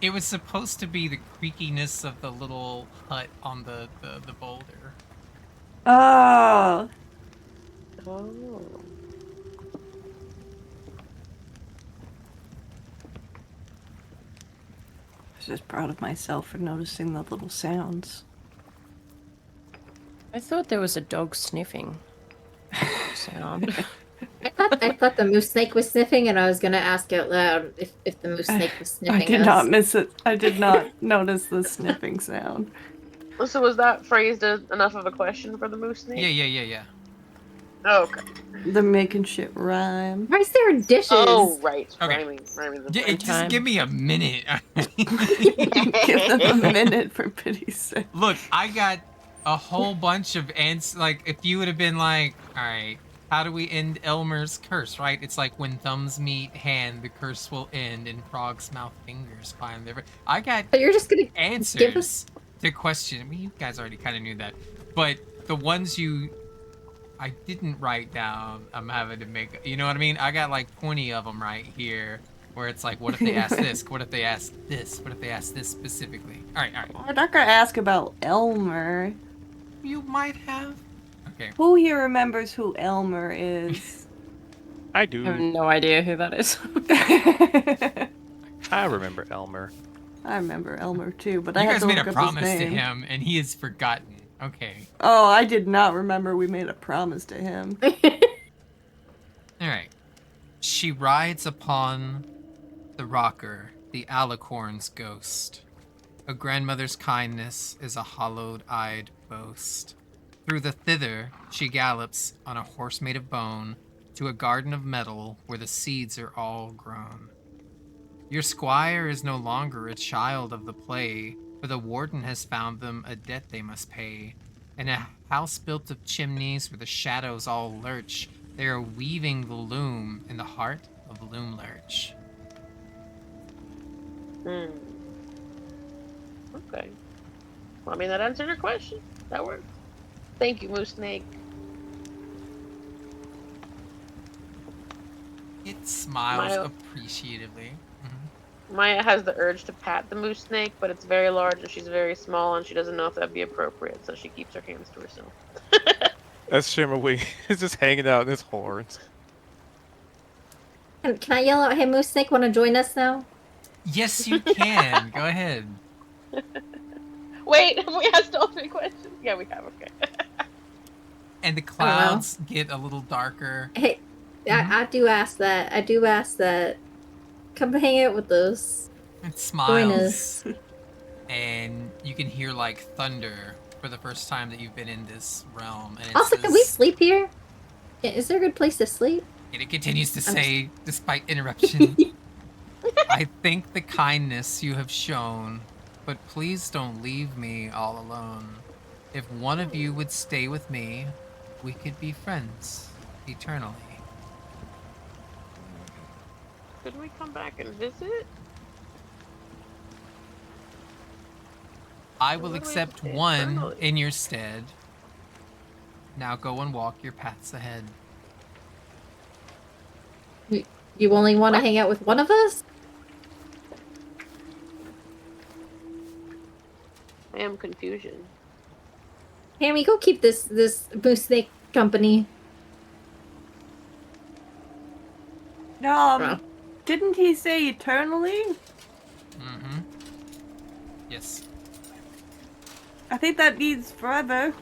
It was supposed to be the creakiness of the little hut on the boulder. Oh! Oh. I was just proud of myself for noticing the little sounds. I thought there was a dog sniffing sound. I thought the moose snake was sniffing, and I was gonna ask out loud if the moose snake was sniffing. I did not miss it. I did not notice the sniffing sound. So was that phrased as enough of a question for the moose snake? Yeah. Oh, okay. The making shit rhyme. Why is there dishes? Oh, right. Okay. Rhyming the Just give me a minute. Give them a minute, for pity's sake. Look, I got a whole bunch of ants. Like, if you would have been like, all right, how do we end Elmer's curse, right? It's like when thumbs meet hand, the curse will end, and frogs mouth fingers find their... I got But you're just gonna answers give us... to question. I mean, you guys already kind of knew that. But the ones I didn't write down, I'm having to make... You know what I mean? I got like 20 of them right here, where it's like, what if they ask this? What if they ask this? What if they ask this specifically? All right. We're not gonna ask about Elmer. You might have. Okay. Who here remembers who Elmer is? I I have do. no idea who that is. I remember Elmer. I remember Elmer too, but You I had guys to made look a up promise his to name. him, and he has forgotten. Okay. Oh, I did not remember we made a promise to him. All right. She rides upon the rocker, the alicorn's ghost. A grandmother's kindness is a hollowed-eyed boast. Through the thither she gallops on a horse made of bone to a garden of metal where the seeds are all grown. Your squire is no longer a child of the play, for the warden has found them a debt they must pay. In a house built of chimneys where the shadows all lurch, they are weaving the loom in the heart of Loom Lurch. Okay. Well, I mean, that answered your question. That worked. Thank you, Moose Snake. It smiles Maya. appreciatively. Maya has the urge to pat the moose snake, but it's very large and she's very small and she doesn't know if that'd be appropriate, so she keeps her hands to herself. That's Shimmerwing. He's just hanging out in his horns. Can I yell out, hey, moose snake, want to join us now? Yes, you can. Go ahead. Wait, have we asked all 3 questions? Yeah, we have, okay. And the clouds get a little darker. Hey, I do ask that. I do ask that. Come hang out with us. It Join smiles. us. And you can hear like thunder for the first time that you've been in this realm. And it Also, says, can we sleep here? Is there a good place to sleep? And it continues to say, despite interruption, I thank the kindness you have shown, but please don't leave me all alone. If one of you would stay with me, we could be friends eternally. Could we come back and visit? I will What do we accept say one eternally? in your stead. Now go and walk your paths ahead. You only want to hang out with one of us? I am confusion. Hammy, go keep this moose snake company. Didn't he say eternally? Mm-hmm. Yes. I think that means forever.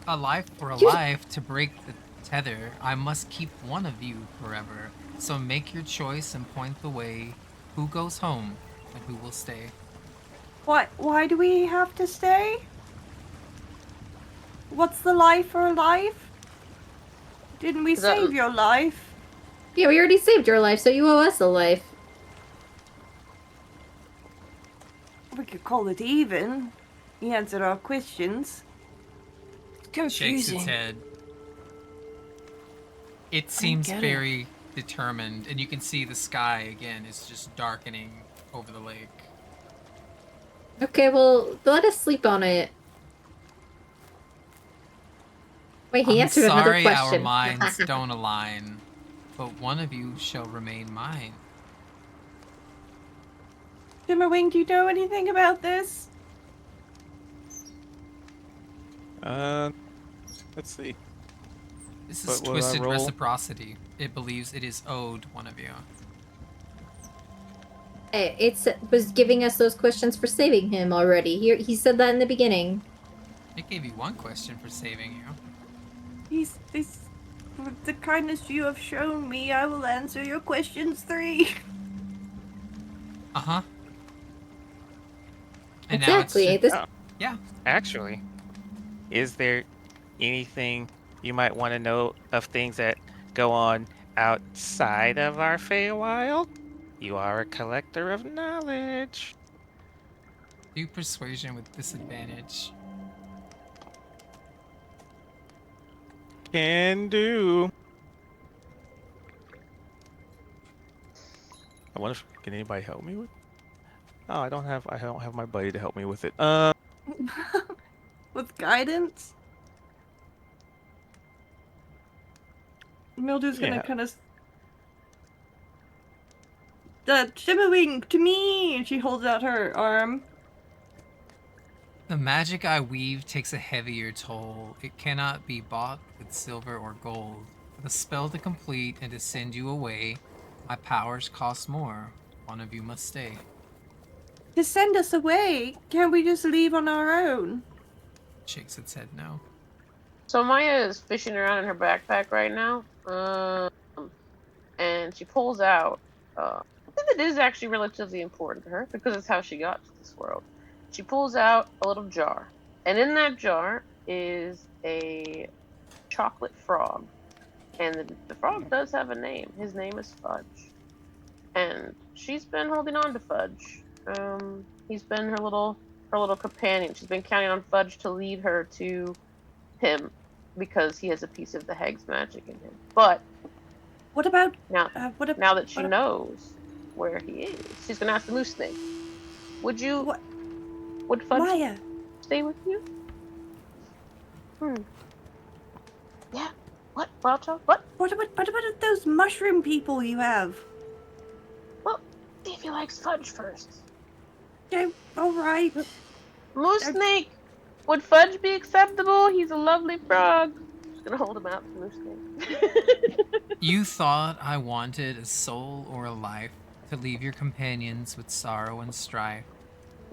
A life for a life. To break the tether, I must keep one of you forever. So make your choice and point the way. Who goes home and who will stay? What? Why do we have to stay? What's the life for a life? Didn't we save your life? Yeah, we already saved your life, so you owe us a life. We could call it even. He answered our questions. It's confusing. Shakes its head. It seems very determined, and you can see the sky again is just darkening over the lake. Okay, well, let us sleep on it. Wait, he answered another question. Sorry, our minds don't align, but one of you shall remain mine. Shimmerwing, do you know anything about this? Let's see. This is twisted reciprocity. It believes it is owed one of you. It was giving us those questions for saving him already. He said that in the beginning. It gave you one question for saving you. With the kindness you have shown me, I will answer your questions 3. Uh-huh. And exactly. Now it's yeah. Actually, is there anything you might want to know of things that go on outside of our Feywild? You are a collector of knowledge. Do persuasion with disadvantage. Can do. I wonder if can anybody help me with? Oh, I don't have my buddy to help me with it. With guidance? Mildew's gonna kind of... Shimmerwing, to me! And she holds out her arm. The magic I weave takes a heavier toll. It cannot be bought with silver or gold. For the spell to complete and to send you away, my powers cost more. One of you must stay. To send us away? Can't we just leave on our own? Shakes its head no. So Maya is fishing around in her backpack right now. And she pulls out something that is actually relatively important to her because it's how she got to this world. She pulls out a little jar, and in that jar is a chocolate frog. And the frog does have a name. His name is Fudge. And she's been holding on to Fudge. He's been her little companion. She's been counting on Fudge to lead her to him because he has a piece of the hag's magic in him. But what about now that she knows where he is, she's gonna ask the moose snake. Would Fudge Maya stay with you? Yeah. What? Wild child? What? What about those mushroom people you have? Well, see if he likes Fudge first. Okay, alright. Moose snake! Would Fudge be acceptable? He's a lovely frog. I'm just gonna hold him out for Moose snake. You thought I wanted a soul or a life to leave your companions with sorrow and strife.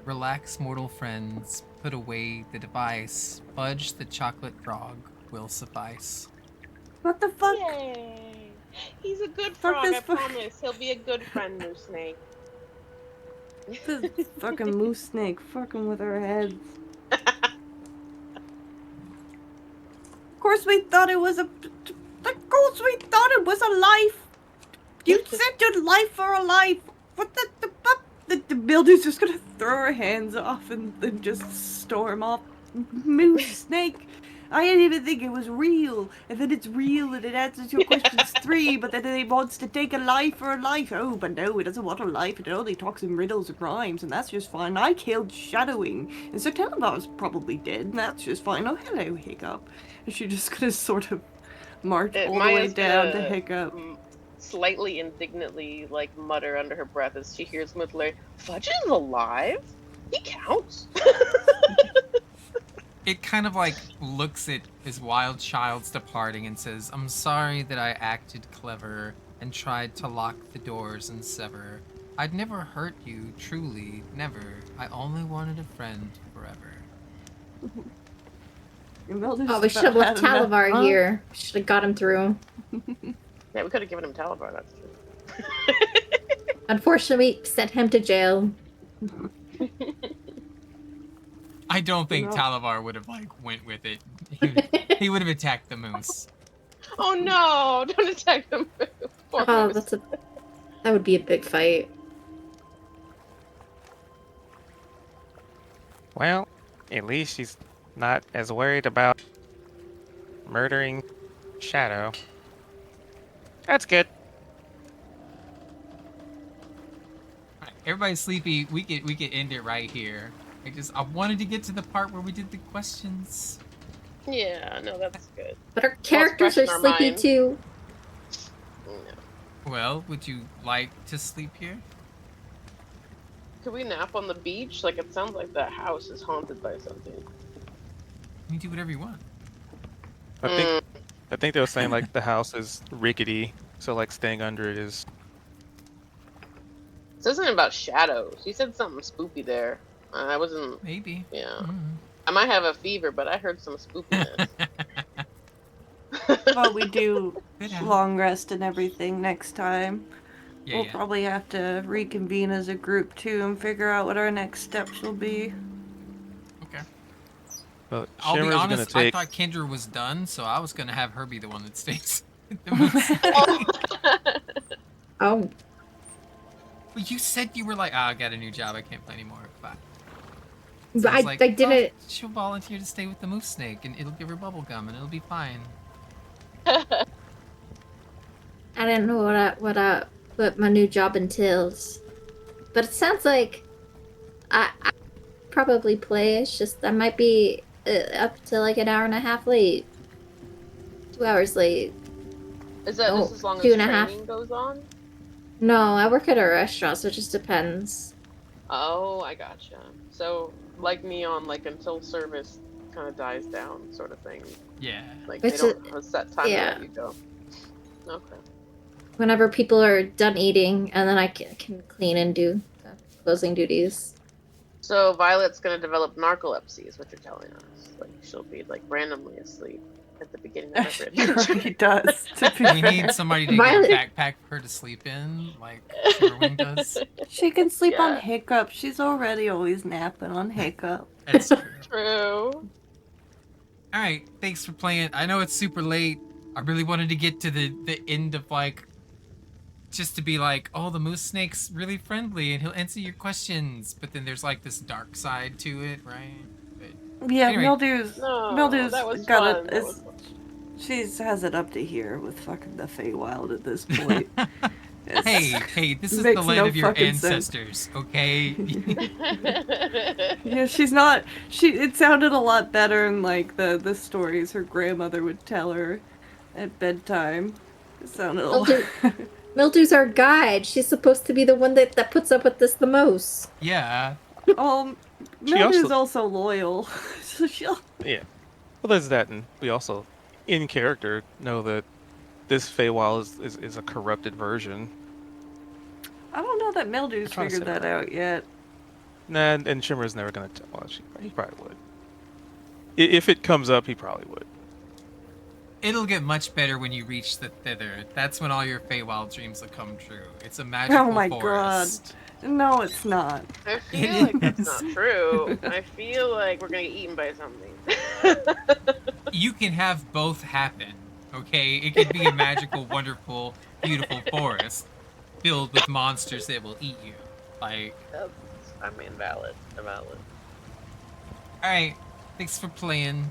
Relax, mortal friends, put away the device. Fudge the chocolate frog will suffice. What the fuck? Yay! He's a good frog, I promise. He'll be a good friend, Moose Snake. This fucking moose snake fucking with our heads. Of course we thought it was a life. You said your life for a life. What the builder's just gonna throw her hands off and then just storm off. Moose snake. I didn't even think it was real. And then it's real and it answers your questions 3, but then it wants to take a life for a life. Oh, but no, it doesn't want a life. It only talks in riddles and rhymes, and that's just fine. I killed Shadowing, and so Telebar's probably dead, and that's just fine. Oh, hello, Hiccup. And she's just gonna sort of march all the way down to Hiccup. slightly indignantly like mutter under her breath as she hears Mutler, Fudge is alive? He counts. It kind of like looks at his wild child's departing and says, I'm sorry that I acted clever and tried to lock the doors and sever. I'd never hurt you, truly, never. I only wanted a friend forever. Oh, we should have left Talavar here. Should have got him through. Yeah, we could have given him Talavar, that's true. Unfortunately, we sent him to jail. I don't think Talavar would have like went with it. He would have attacked the moose. Oh no! Don't attack the moose. Oh, that would be a big fight. Well, at least she's not as worried about murdering Shadow. That's good. Alright, everybody's sleepy. We could end it right here. I wanted to get to the part where we did the questions. Yeah, no, that's good. But our characters are sleepy too. No. Well, would you like to sleep here? Could we nap on the beach? Like, it sounds like that house is haunted by something. You can do whatever you want. I think they were saying like the house is rickety, so like staying under it is. It says something about shadows. He said something spoopy there. I wasn't. Maybe. Yeah. Mm. I might have a fever, but I heard some spoopiness. Well, we do long rest and everything next time. Yeah, We'll probably have to reconvene as a group too and figure out what our next steps will be. Okay. Well, I'll be Shimmer's gonna honest, take. I thought Kendra was done, so I was gonna have her be the one that stays. Oh. But you said you were like, I got a new job, I can't play anymore. Bye. But I didn't. She'll volunteer to stay with the moose snake, and it'll give her bubble gum, and it'll be fine. I didn't know what my new job entails, but it sounds like I probably play. It's just I might be up to like an hour and a half late, 2 hours late. Is that just as long as 2.5 training goes on? No, I work at a restaurant, so it just depends. Oh, I gotcha. So, like Neon, like until service kind of dies down, sort of thing. Yeah. Like It's they don't have a set time to let you go. Okay. Whenever people are done eating, and then I can clean and do the closing duties. So Violet's gonna develop narcolepsy, is what you're telling us. Like she'll be like randomly asleep at the beginning of every She already does. We need somebody to Violet- get a backpack for her to sleep in, like Sherwin does. She can sleep on Yeah. Hiccup. She's already always napping on Hiccup. That's true. True. Alright, thanks for playing. I know it's super late. I really wanted to get to the end of like just to be like, oh, the moose snake's really friendly and he'll answer your questions. But then there's like this dark side to it, right? But Yeah, anyway. Mildew's that was got fun. it. That was fun. She has it up to here with fucking the Feywild at this point. Hey, this is Makes the land no of your fucking sense. ancestors, okay? Yeah, she's not. It sounded a lot better in like the stories her grandmother would tell her at bedtime. It sounded a lot. Mildew's our guide. She's supposed to be the one that puts up with this the most. Yeah. Mildew's also loyal. So she'll. Yeah. Well, there's that, and we also, in character, know that this Feywild is a corrupted version. I don't know that Mildew's trying to figured set that out yet. Nah, and Shimmer's never gonna tell. Well, he probably would. If it comes up, he probably would. It'll get much better when you reach the Thither. That's when all your Feywild dreams will come true. It's a magical forest. God. No, it's not. I feel like that's not true. I feel like we're gonna get eaten by something. You can have both happen, okay? It could be a magical, wonderful, beautiful forest filled with monsters that will eat you. Like, I mean, valid. alright, thanks for playing.